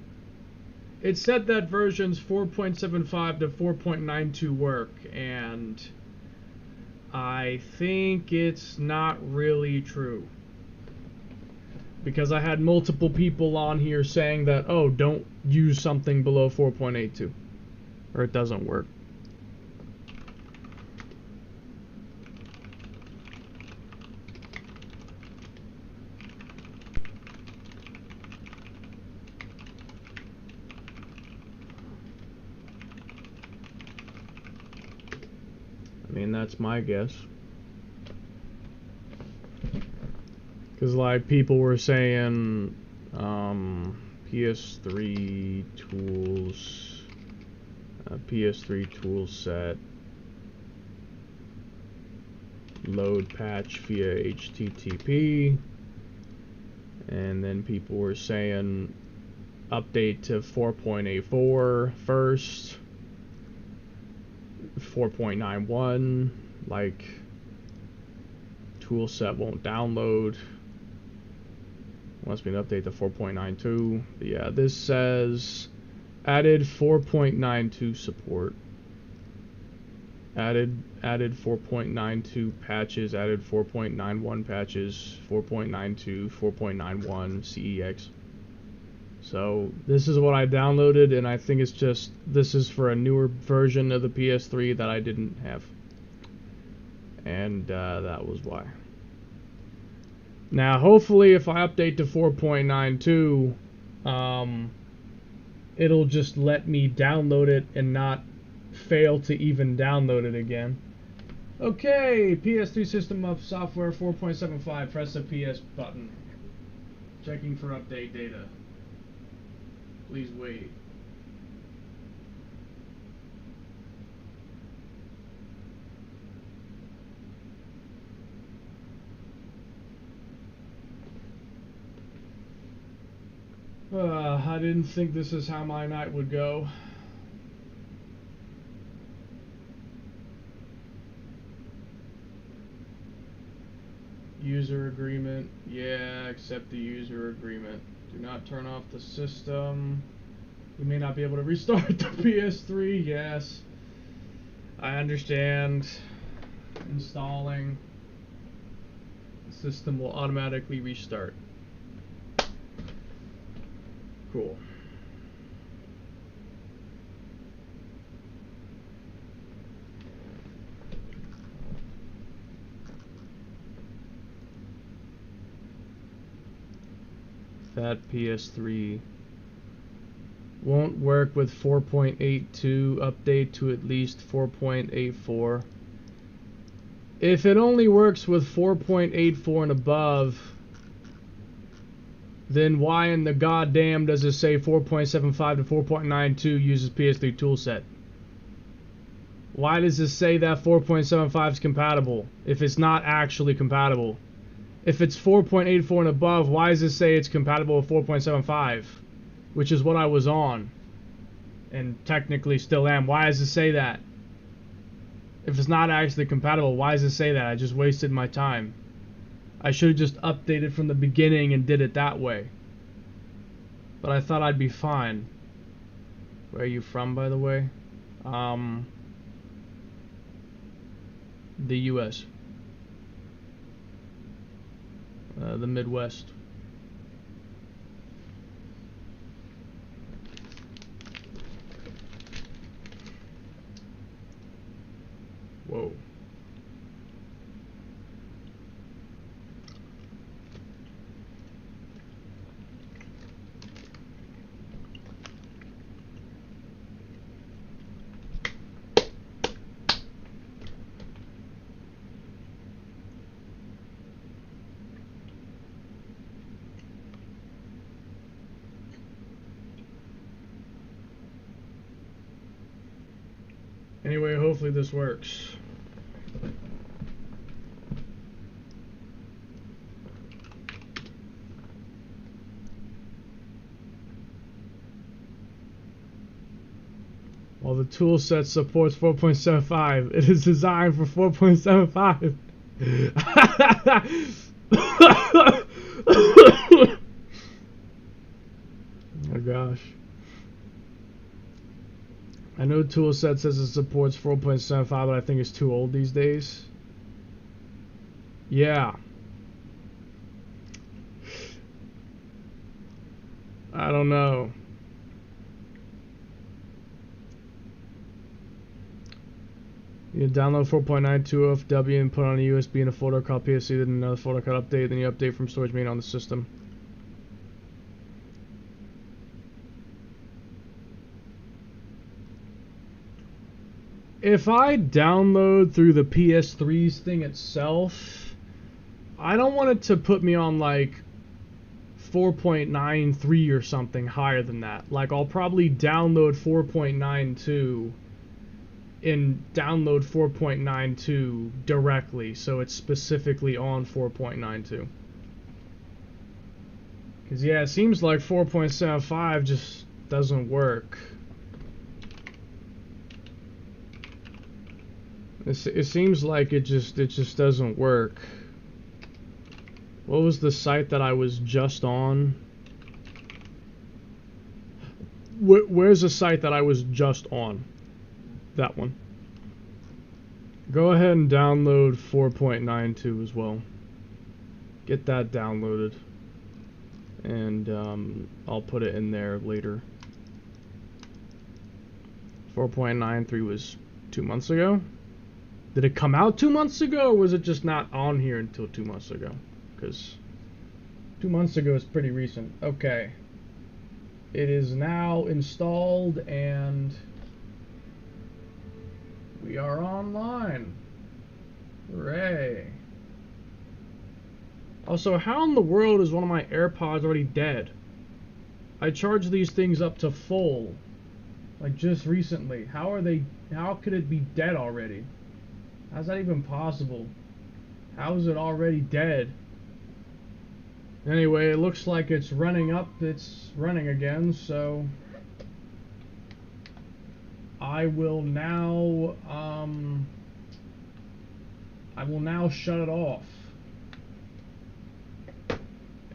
It said that versions 4.75 to 4.92 work, and I think it's not really true. Because I had multiple people on here saying that, oh, don't use something below 4.82, or it doesn't work. I mean, that's my guess. Because, like, people were saying, ps3 tools, ps3 tool set, load patch via HTTP, and then people were saying update to 4.84 first, 4.91, like, tool set won't download. Wants me to update to 4.92. Yeah, this says added 4.92 support. Added 4.92 patches, added 4.91 patches, 4.92, 4.91 CEX. So this is what I downloaded, and I think it's just, this is for a newer version of the PS3 that I didn't have. And that was why. Now, hopefully, if I update to 4.92, it'll just let me download it and not fail to even download it again. Okay, PS3 system up software 4.75. Press the PS button. Checking for update data. Please wait. I didn't think this is how my night would go. User agreement. Yeah, accept the user agreement. Do not turn off the system. You may not be able to restart the PS3. Yes. I understand. Installing. The system will automatically restart. Cool. That PS3 won't work with 4.82. Update to at least 4.84. If it only works with 4.84 and above, then why in the goddamn does it say 4.75 to 4.92 uses PS3 toolset? Why does it say that 4.75 is compatible if it's not actually compatible? If it's 4.84 and above, why does it say it's compatible with 4.75? Which is what I was on. And technically still am. Why does it say that? If it's not actually compatible, why does it say that? I just wasted my time. I should have just updated from the beginning and did it that way. But I thought I'd be fine. Where are you from, by the way? The US. The Midwest. Whoa. Anyway, hopefully this works. While the toolset supports 4.75, it is designed for 4.75. Oh gosh. I know toolset says it supports 4.75, but I think it's too old these days. Yeah. I don't know. You download 4.92 FW and put on a USB and a folder called ps3, then another folder called update, then you update from storage main on the system. If I download through the PS3's thing itself, I don't want it to put me on like 4.93 or something higher than that. Like I'll probably download 4.92 and download 4.92 directly, so it's specifically on 4.92. Because yeah, it seems like 4.75 just doesn't work. It seems like it just doesn't work. What was the site that I was just on? Where's the site that I was just on? That one. Go ahead and download 4.92 as well. Get that downloaded. And I'll put it in there later. 4.93 was 2 months ago? Did it come out 2 months ago, or was it just not on here until 2 months ago? Because 2 months ago is pretty recent. Okay. It is now installed, and we are online. Hooray. Also, how in the world is one of my AirPods already dead? I charged these things up to full, like just recently. How could it be dead already? How's that even possible? How is it already dead? Anyway, it looks like it's running again, so I will now shut it off.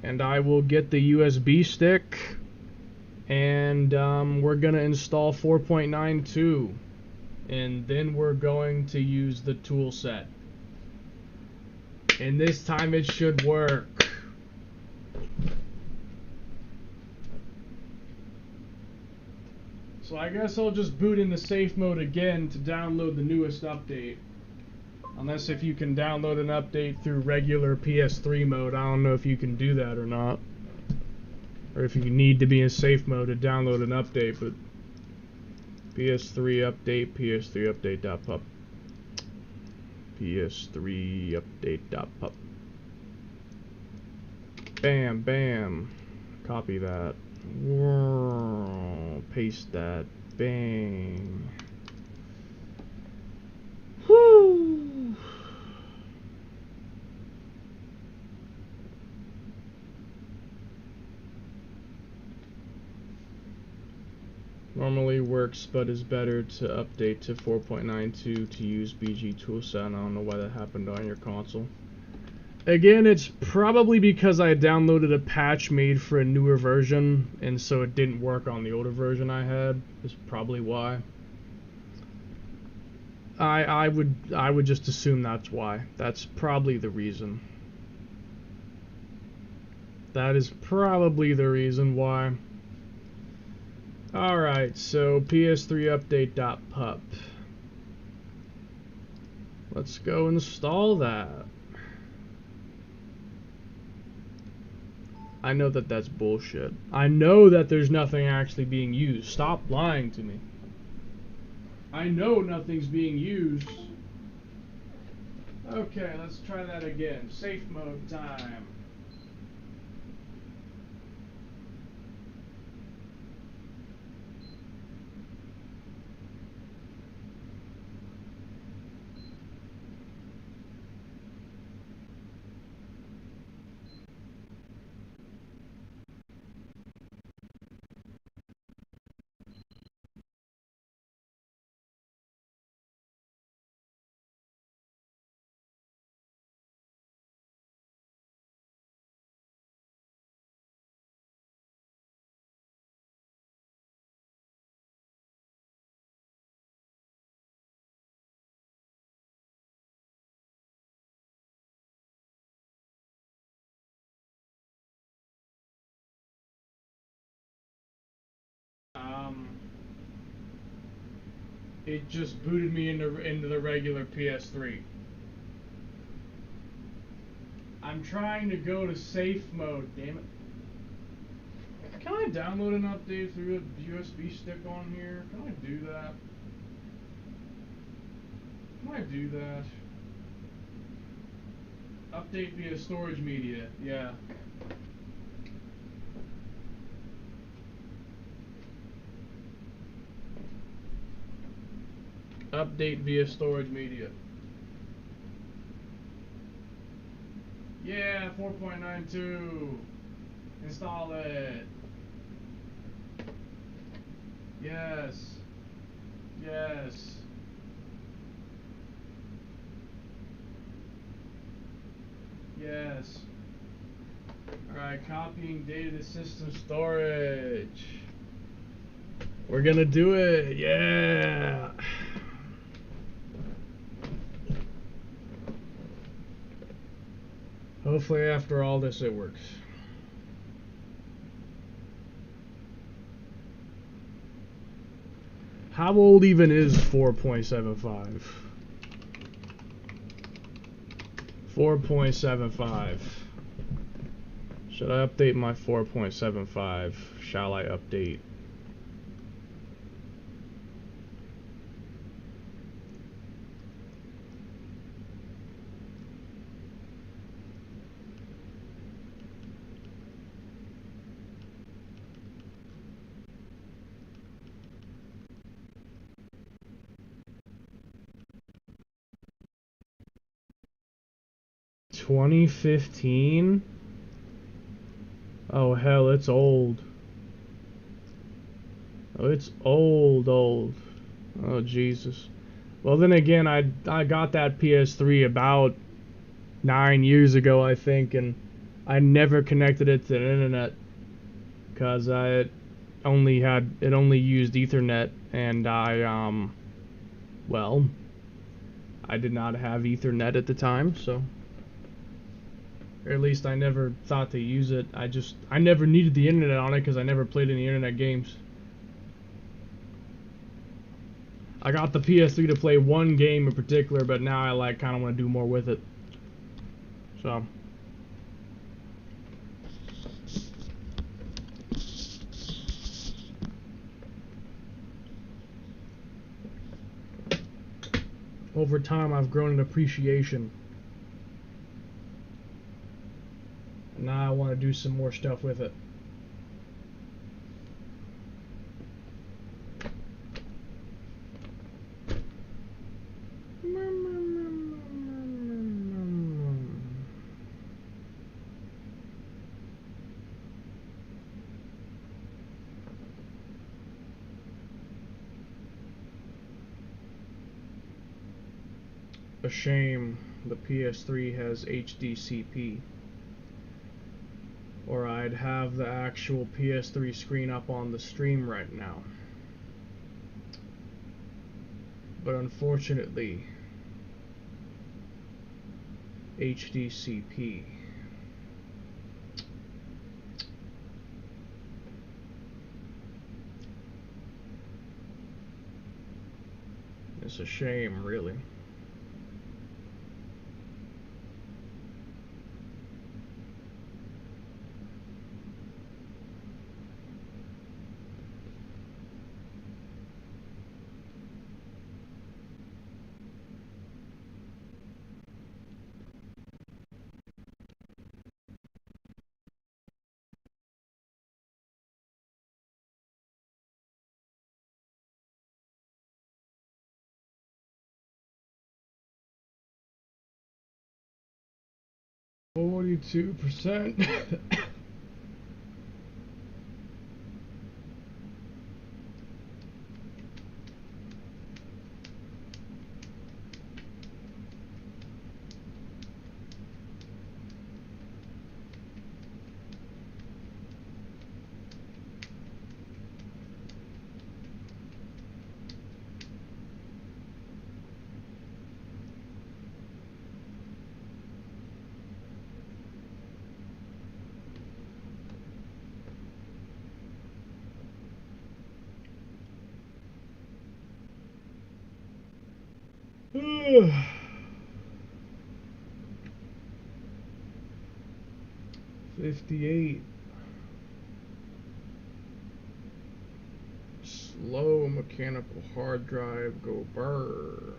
And I will get the USB stick, and we're gonna install 4.92, and then we're going to use the tool set, and this time it should work. So I guess I'll just boot into safe mode again to download the newest update. Unless if you can download an update through regular PS3 mode. I don't know if you can do that or not. Or if you need to be in safe mode to download an update, but PS3 update, PS3 update.pup. PS3 update.pup. Bam, bam. Copy that. Paste that. Bang. Whoo! Normally works, but is better to update to 4.92 to use BG toolset. I don't know why that happened on your console. Again, it's probably because I downloaded a patch made for a newer version, and so it didn't work on the older version I had. Is probably why. I would just assume that's why. That's probably the reason. That is probably the reason why. Alright, so PS3 update.pup. Let's go install that. I know that that's bullshit. I know that there's nothing actually being used. Stop lying to me. I know nothing's being used. Okay, let's try that again. Safe mode time. It just booted me into the regular PS3. I'm trying to go to safe mode, damn it. Can I download an update through a USB stick on here? Can I do that? Can I do that? Update via storage media, yeah. Update via storage media. Yeah, 4.92. Install it. Yes. Yes. Yes. Alright, copying data to system storage. We're gonna do it. Yeah. Hopefully after all this it works. How old even is 4.75? 4.75. Should I update my 4.75? Shall I update? $2015? Oh hell, it's old. Oh, it's old. Oh Jesus. Well then again, I got that PS3 about 9 years ago, I think, and I never connected it to the internet because it only used Ethernet, and well, I did not have Ethernet at the time, so. Or at least I never thought to use it. I never needed the internet on it because I never played any internet games. I got the PS3 to play one game in particular, but now I kind of want to do more with it. So. Over time, I've grown an appreciation. And now I want to do some more stuff with it. A shame the PS3 has HDCP. Or I'd have the actual PS3 screen up on the stream right now. But unfortunately, HDCP. It's a shame, really. %. $58. Slow mechanical hard drive, go burr.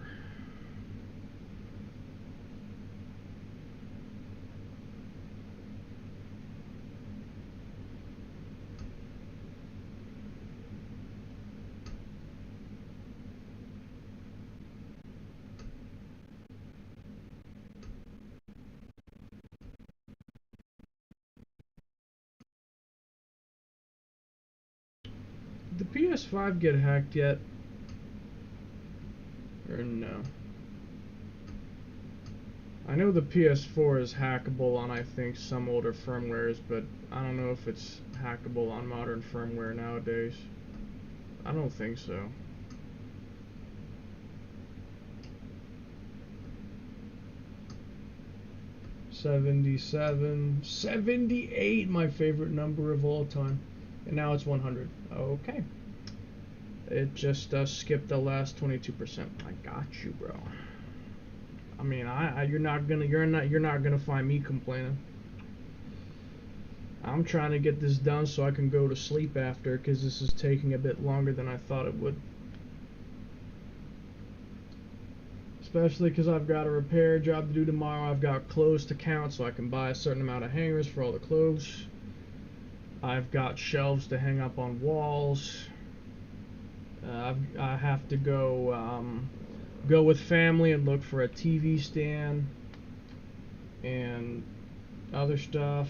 Did the PS5 get hacked yet? Or no? I know the PS4 is hackable on, I think, some older firmwares, but I don't know if it's hackable on modern firmware nowadays. I don't think so. $77, $78, my favorite number of all time, and now it's 100. Okay, it just skipped the last 22%. I got you, bro. I mean, you're not gonna find me complaining. I'm trying to get this done so I can go to sleep after, because this is taking a bit longer than I thought it would. Especially because I've got a repair job to do tomorrow. I've got clothes to count so I can buy a certain amount of hangers for all the clothes. I've got shelves to hang up on walls. I have to go with family and look for a TV stand and other stuff.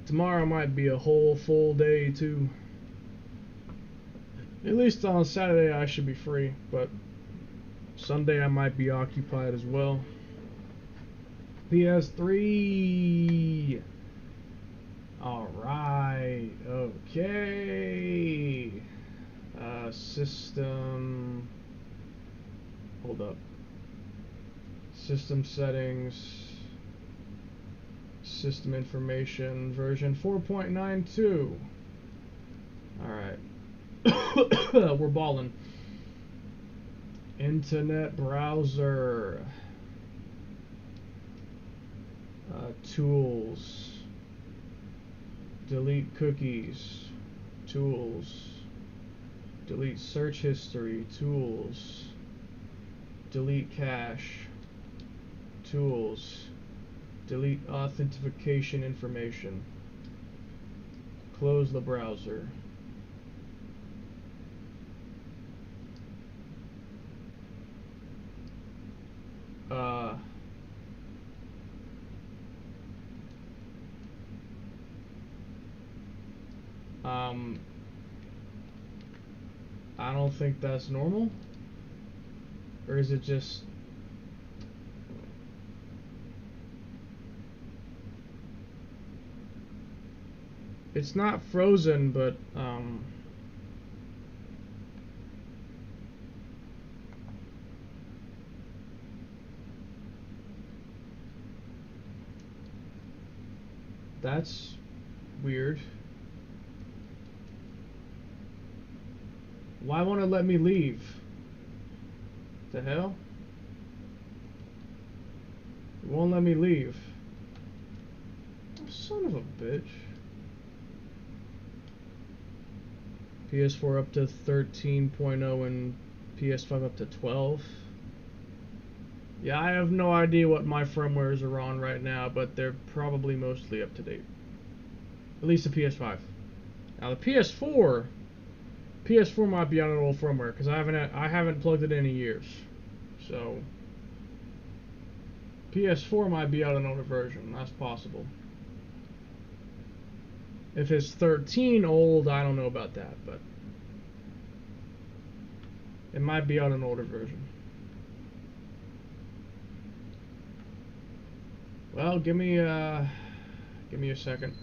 Tomorrow might be a whole full day too. At least on Saturday I should be free, but Sunday I might be occupied as well. PS3. Alright, okay. System. Hold up. System settings. System information. Version 4.92. Alright. We're balling. Internet browser. Tools. Delete cookies. Tools. Delete search history. Tools. Delete cache. Tools. Delete authentication information. Close the browser. I don't think that's normal. Or is it just... It's not frozen, but that's weird. Why won't it let me leave? The hell? It won't let me leave. Oh, son of a bitch. PS4 up to 13.0 and PS5 up to 12. Yeah, I have no idea what my firmwares are on right now, but they're probably mostly up to date. At least the PS5. Now the PS4 might be on an old firmware because I haven't plugged it in years. So PS4 might be on an older version. That's possible. If it's 13 old, I don't know about that, but it might be on an older version. Well, give me a second.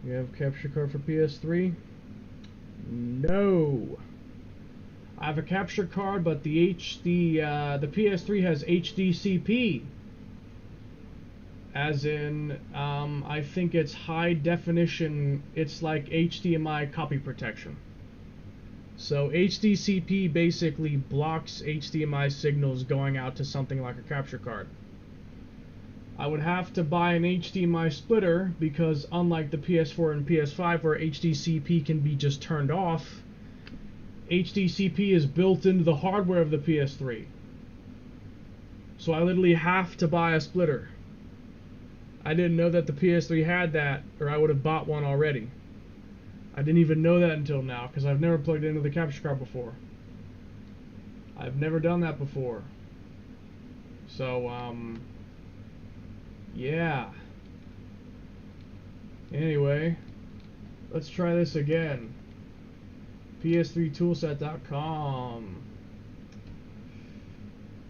You have a capture card for PS3? No. I have a capture card, but the PS3 has HDCP. As in, I think it's high definition. It's like HDMI copy protection. So HDCP basically blocks HDMI signals going out to something like a capture card. I would have to buy an HDMI splitter because unlike the PS4 and PS5 where HDCP can be just turned off, HDCP is built into the hardware of the PS3. So I literally have to buy a splitter. I didn't know that the PS3 had that, or I would have bought one already. I didn't even know that until now, because I've never plugged it into the capture card before. I've never done that before. So, yeah. Anyway, let's try this again. ps3toolset.com.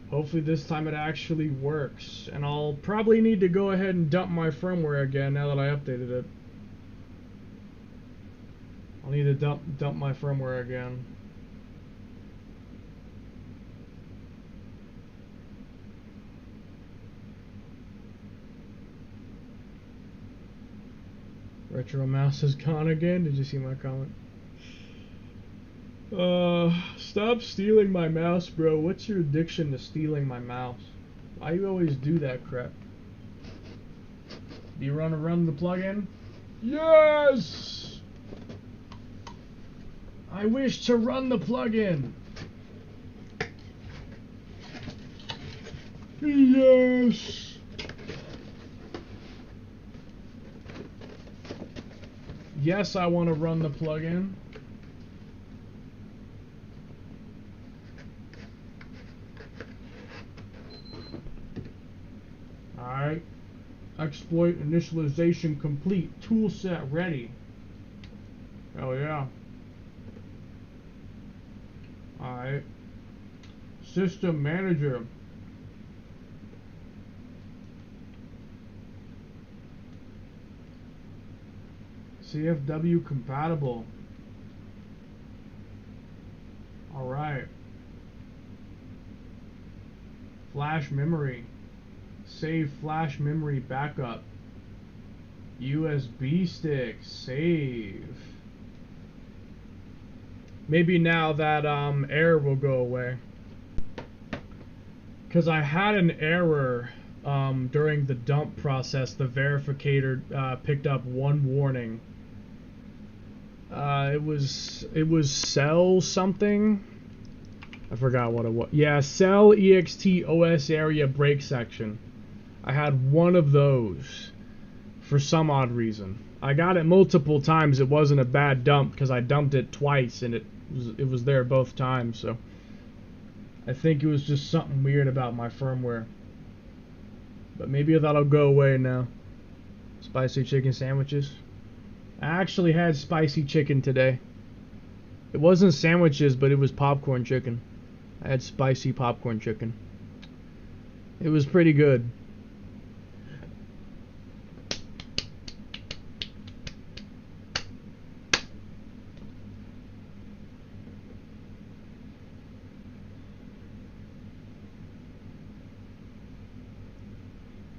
Hopefully this time it actually works. And I'll probably need to go ahead and dump my firmware again now that I updated it. I'll need to dump my firmware again. Retro mouse is gone again. Did you see my comment? Stop stealing my mouse, bro. What's your addiction to stealing my mouse? Why you always do that crap? Do you want to run the plugin? Yes! I wish to run the plugin. Yes! Yes, I want to run the plugin. Alright. Exploit initialization complete. Toolset ready. Oh yeah. Alright. System manager. CFW compatible. Alright. Flash memory. Save flash memory backup. USB stick. Save. Maybe now that error will go away. Because I had an error during the dump process. The verificator picked up one warning. It was cell something. I forgot what it was. Yeah, cell ext OS area break section. I had one of those for some odd reason. I got it multiple times. It wasn't a bad dump because I dumped it twice and it was there both times. So I think it was just something weird about my firmware. But maybe that'll go away now. Spicy chicken sandwiches. I actually had spicy chicken today. It wasn't sandwiches, but it was popcorn chicken. I had spicy popcorn chicken. It was pretty good.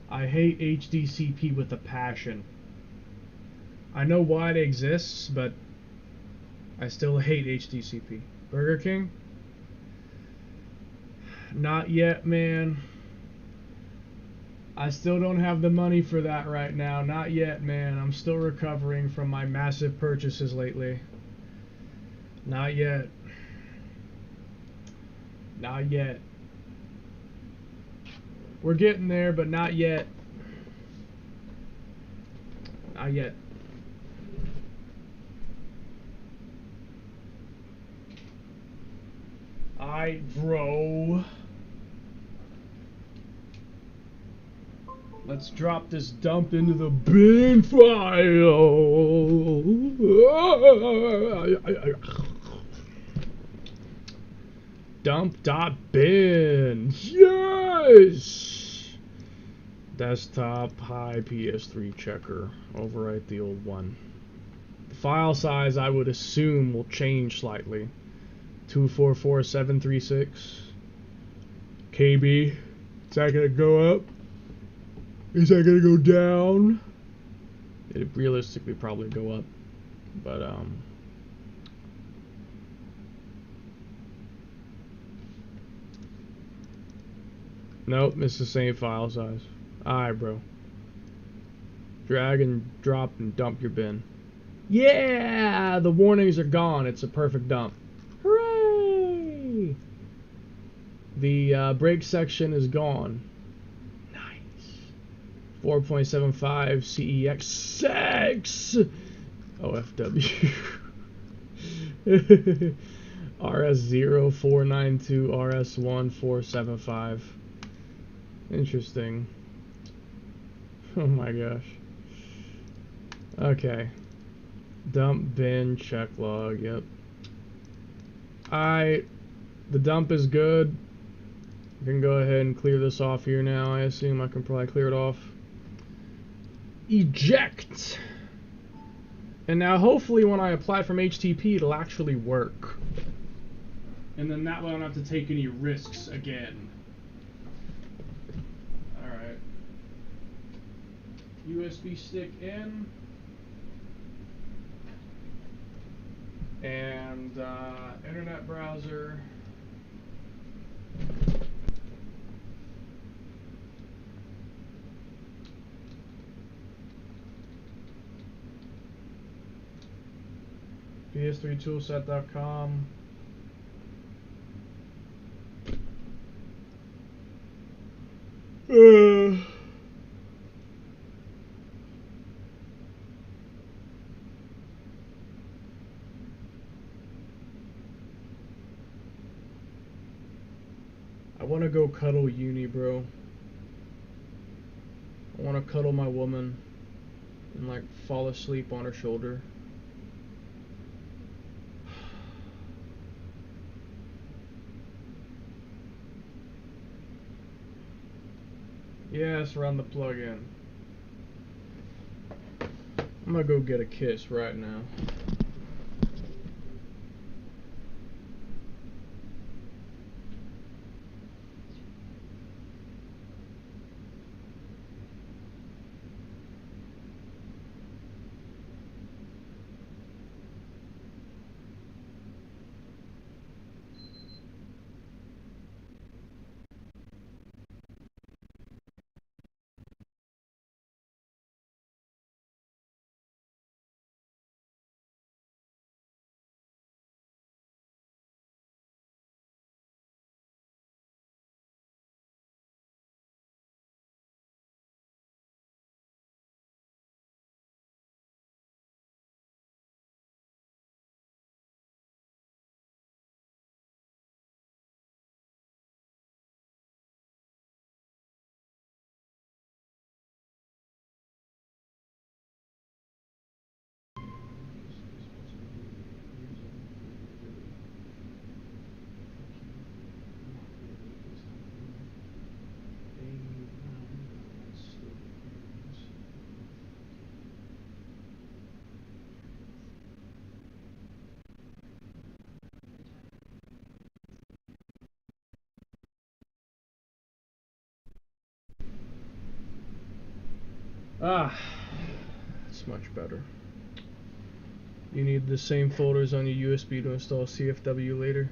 I hate HDCP with a passion. I know why it exists, but I still hate HDCP. Burger King? Not yet, man. I still don't have the money for that right now. Not yet, man. I'm still recovering from my massive purchases lately. Not yet. Not yet. We're getting there, but not yet. Not yet. Bro. Let's drop this dump into the bin file. Dump.bin. Yes! Desktop high PS3 checker. Overwrite the old one. The file size I would assume will change slightly. 244736 KB. Is that gonna go up? Is that gonna go down? It'd realistically probably go up, but nope, it's the same file size. Alright, bro. Drag and drop and dump your bin. Yeah! The warnings are gone. It's a perfect dump. Hooray! The brake section is gone. Nice. 4.75 CEX6 OFW. RS0492 RS1475. Interesting. Oh my gosh. Okay. Dump bin check log. Yep. The dump is good. I can go ahead and clear this off here now. I assume I can probably clear it off. Eject. And now hopefully when I apply from HTTP it'll actually work. And then that way I don't have to take any risks again. Alright. USB stick in. And internet browser. ps3toolset.com. I want to go cuddle Uni, bro. I want to cuddle my woman and like fall asleep on her shoulder. Yes, run the plugin. I'm gonna go get a kiss right now. Ah, that's much better. You need the same folders on your USB to install CFW later.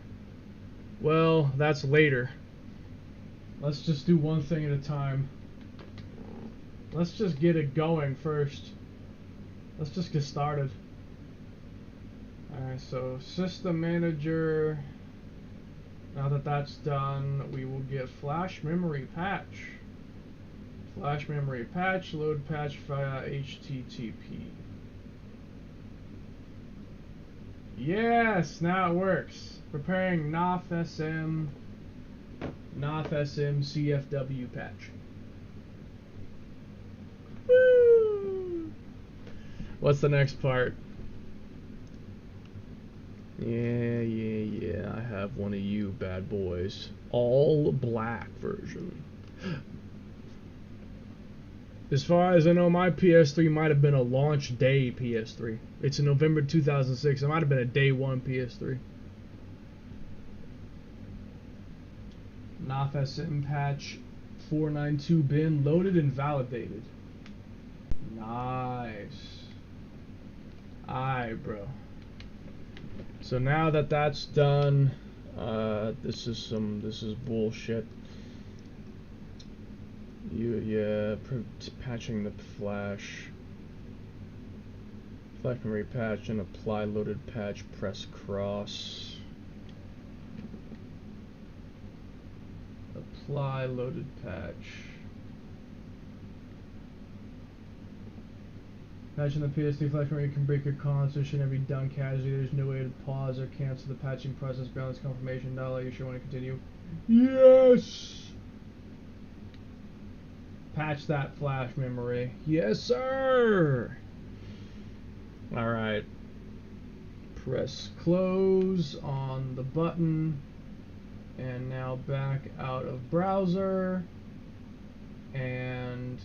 Well, that's later. Let's just do one thing at a time. Let's just get it going first. Let's just get started. Alright, so System Manager. Now that that's done, we will get Flash Memory Patch. Flash Memory Patch, load patch via HTTP. Yes, now it works. Preparing NOF-SM CFW patch. Woo! What's the next part? Yeah, I have one of you bad boys. All black version. As far as I know, my PS3 might have been a launch day PS3. It's in November 2006. It might have been a day one PS3. NOF-SM patch 492 bin loaded and validated. Nice. Alright, bro. So now that that's done, this is bullshit. Patching the flash. Flash memory patch and apply loaded patch, press cross. Apply loaded patch. Patching the ps3 flash memory can break your con, so it shouldn't be done casually. There's no way to pause or cancel the patching process beyond this confirmation. Are you sure want to continue? Yes! Patch that flash memory. Yes, sir! Alright. Press close on the button. And now back out of browser. And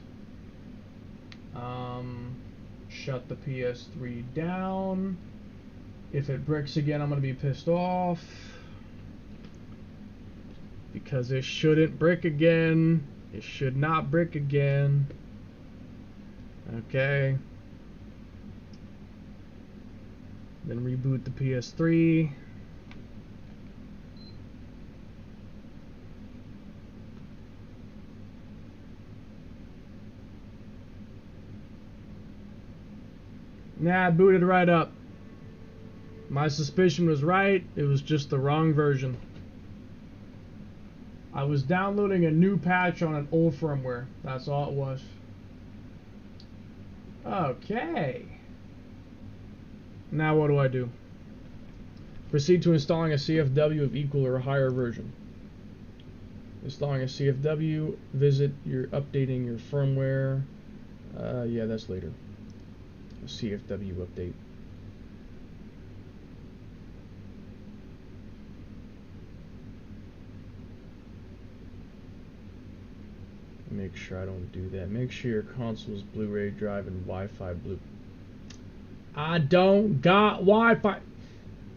shut the PS3 down. If it bricks again, I'm gonna be pissed off. Because it shouldn't brick again. It should not brick again. Okay. Then reboot the PS3. Nah, it booted right up. My suspicion was right. It was just the wrong version. I was downloading a new patch on an old firmware. That's all it was. Okay. Now what do I do? Proceed to installing a CFW of equal or higher version. Installing a CFW. Visit your updating your firmware. Yeah, that's later. A CFW update. Make sure I don't do that. Make sure your console's Blu-ray drive and Wi-Fi blue. I don't got Wi-Fi.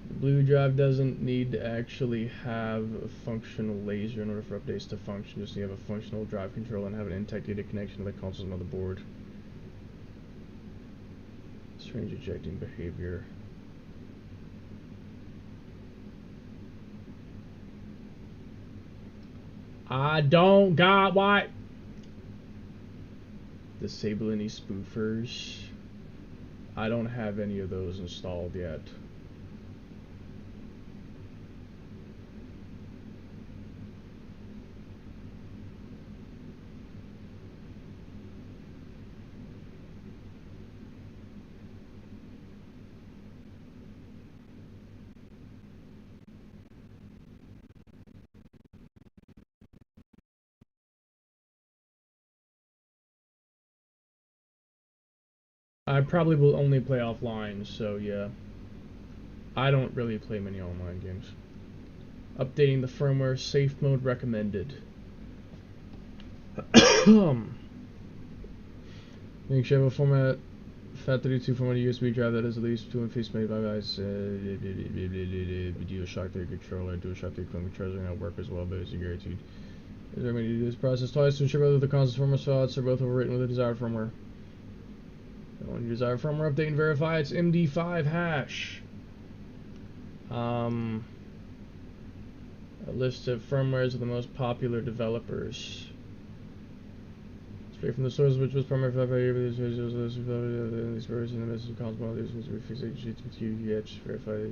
The Blu drive doesn't need to actually have a functional laser in order for updates to function. Just need to have a functional drive controller and have an intact data connection to the console's motherboard. Strange ejecting behavior. I don't got Wi-Fi. Disable any spoofers. I don't have any of those installed yet. I probably will only play offline, so yeah. I don't really play many online games. Updating the firmware, safe mode recommended. Make sure you have a format, FAT32 format USB drive that is at least 2 face made by guys. DualShock 3 controller, DualShock 3 controller are going to work as well, but it's guaranteed. Is there going to do this process twice to ensure whether the console's firmware slots are both overwritten with the desired firmware. When you desire firmware update and verify its MD5 hash. A list of firmwares of the most popular developers. Straight from the source, which was primary for these versions in the message console. These was verify.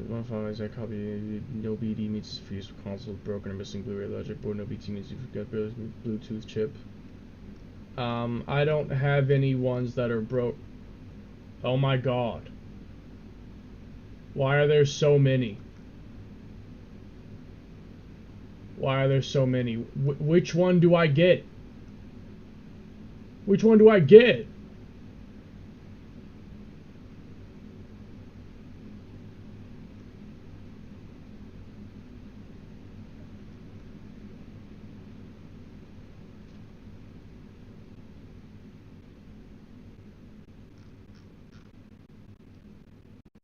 One file is that copy. No BD means for use with consoles broken or missing Blu-ray logic board. No BT means you've got Bluetooth chip. I don't have any ones that are broke. Oh my god. Why are there so many? Why are there so many? Which one do I get? Which one do I get?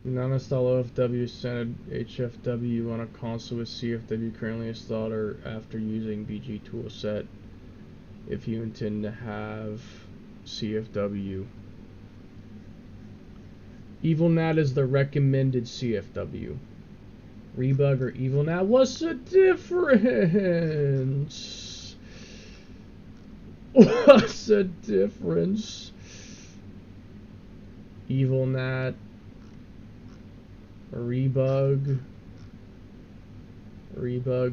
Non-install OFW standard HFW on a console with CFW currently installed or after using BG toolset if you intend to have CFW. EvilNat is the recommended CFW. Rebug or EvilNat? What's the difference? What's the difference? EvilNat, Rebug,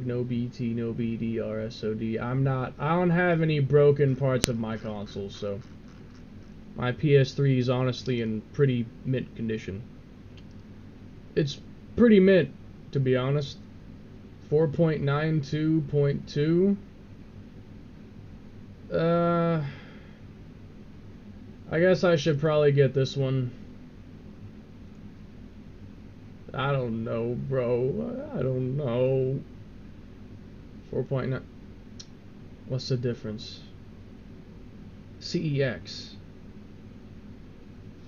no BT, no BD, RSOD. I don't have any broken parts of my console, so my PS3 is honestly in pretty mint condition. It's pretty mint, to be honest. 4.92.2. I guess I should probably get this one. I don't know, bro. I don't know. 4.9. What's the difference? CEX.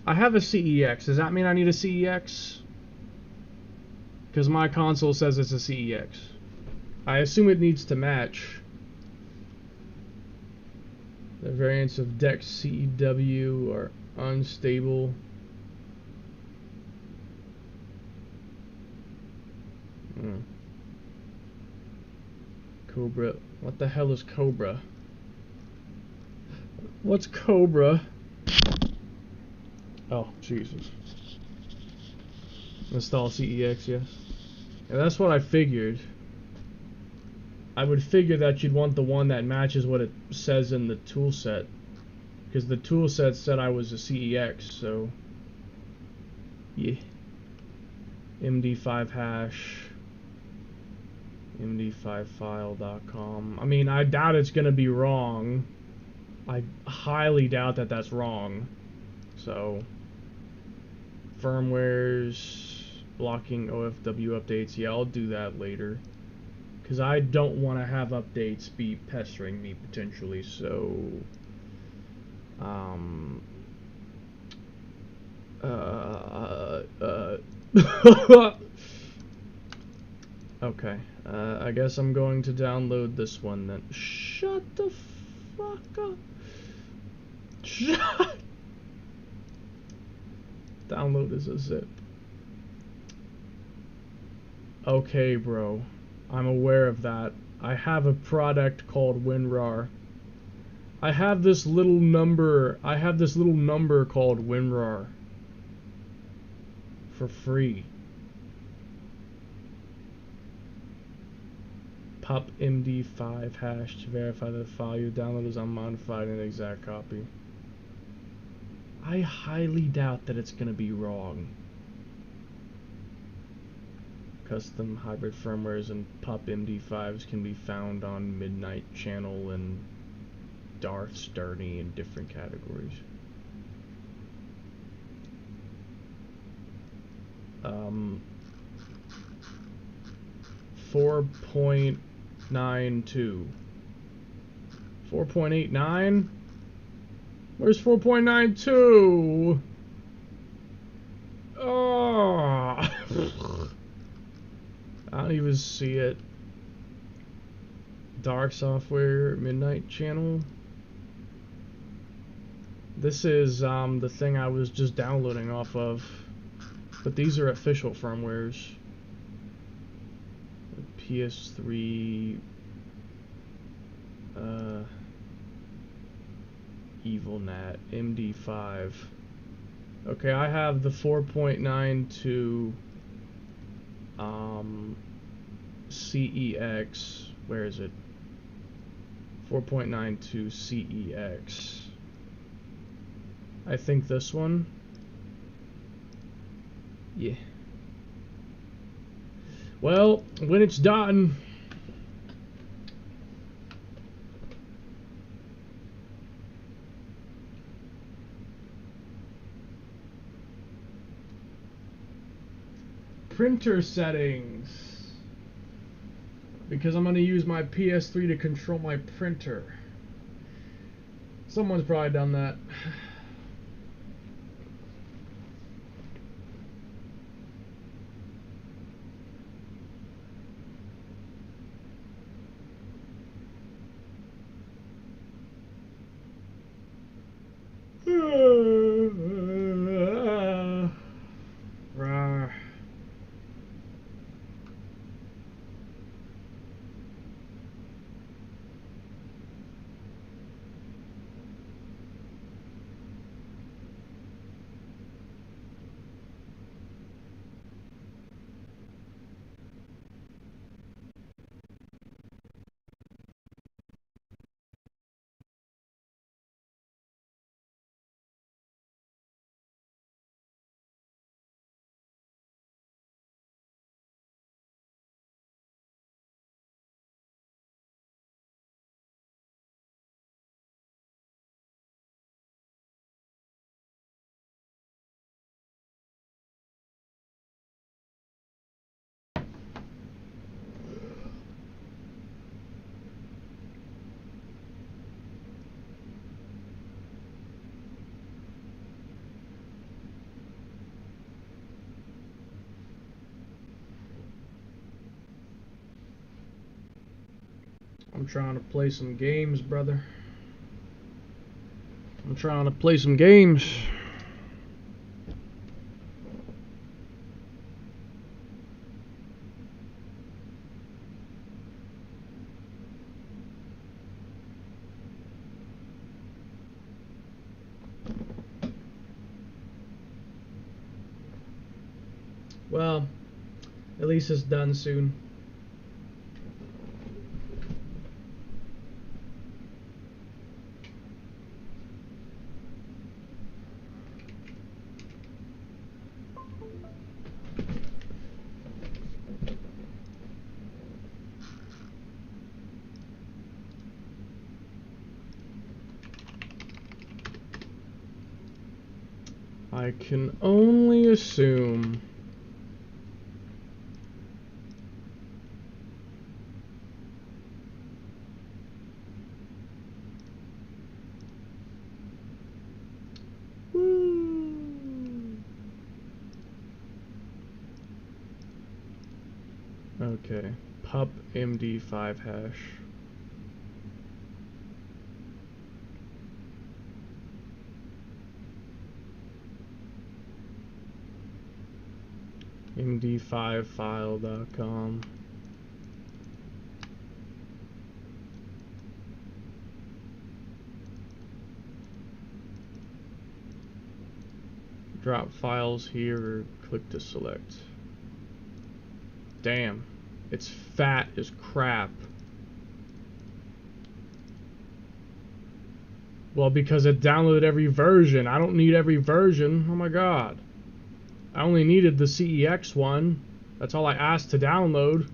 I have a CEX. Does that mean I need a CEX? Because my console says it's a CEX. I assume it needs to match. The variants of DEX CEW are unstable. Cobra. What the hell is Cobra? What's Cobra? Oh, Jesus. Install CEX, yes. Yeah, that's what I figured. I would figure that you'd want the one that matches what it says in the toolset. Because the toolset said I was a CEX, so... yeah. MD5 hash. MD5file.com. I mean, I doubt it's going to be wrong. I highly doubt that that's wrong. So... firmwares, blocking OFW updates. Yeah, I'll do that later. Because I don't want to have updates be pestering me potentially, so... okay, I guess I'm going to download this one then. Shut the fuck up. Shut... Download as a zip. Okay, bro. I'm aware of that. I have a product called WinRAR. I have this little number called WinRAR for free. Pop MD5 hash to verify that the file you download is unmodified and an exact copy. I highly doubt that it's gonna be wrong. Custom hybrid firmwares and pop MD5s can be found on Midnight Channel and Darth Sturdy in different categories. 4.92. 4.89? Where's 4.92? Oh. I don't even see it. Dark Software Midnight Channel. This is the thing I was just downloading off of. But these are official firmwares. PS3 EvilNat MD5. Okay, I have the 4.92 CEX. Where is it? 4.92 CEX. I think this one. Yeah. Well, when it's done, printer settings, because I'm going to use my PS3 to control my printer. Someone's probably done that. I'm trying to play some games, brother. I'm trying to play some games. Well, at least it's done soon. I can only assume. Okay, pup MD5 hash. md5file.com. Drop files here or click to select. Damn, it's fat as crap. Well, because it downloaded every version. I don't need every version. Oh my god. I only needed the CEX one. That's all I asked to download.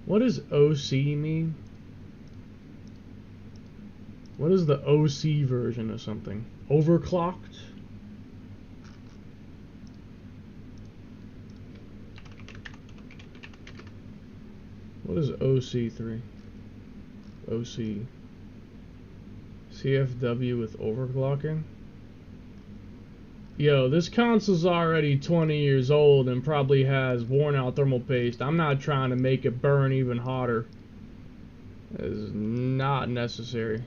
What does OC mean? What is the OC version of something? Overclocked? What is OC3? OC. CFW with overclocking? Yo, this console's already 20 years old and probably has worn out thermal paste. I'm not trying to make it burn even hotter. It is not necessary.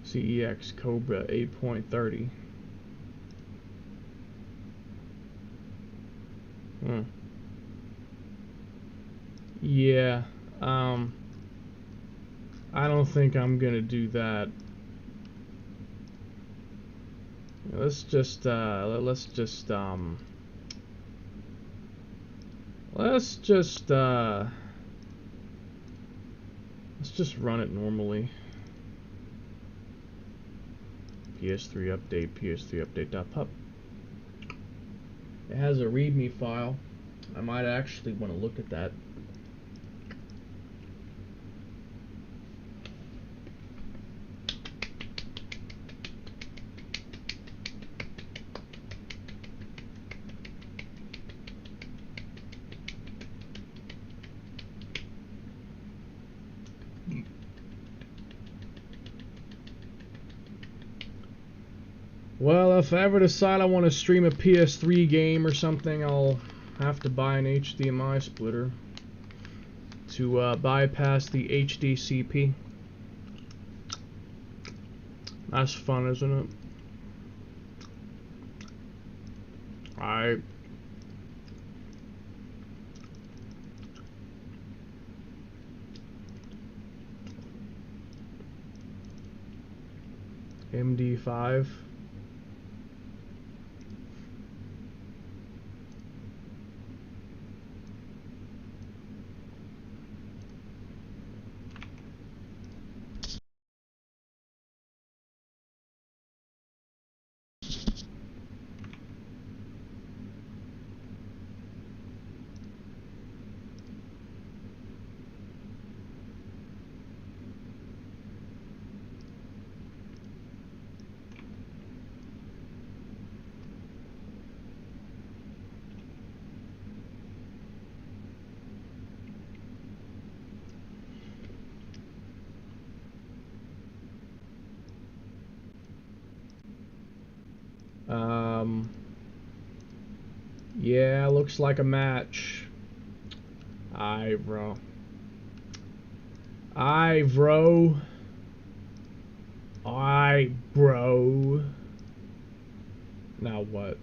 CEX Cobra 8.30. Yeah, I don't think I'm gonna do that. Let's just let's just run it normally. ps3 update, ps3 update.pub. It has a readme file. I might actually want to look at that. Well, if I ever decide I want to stream a PS3 game or something, I'll have to buy an HDMI splitter to bypass the HDCP. That's fun, isn't it? Alright. MD5. Yeah, looks like a match. Aye, bro. Aye, bro. Aye, bro. Now what?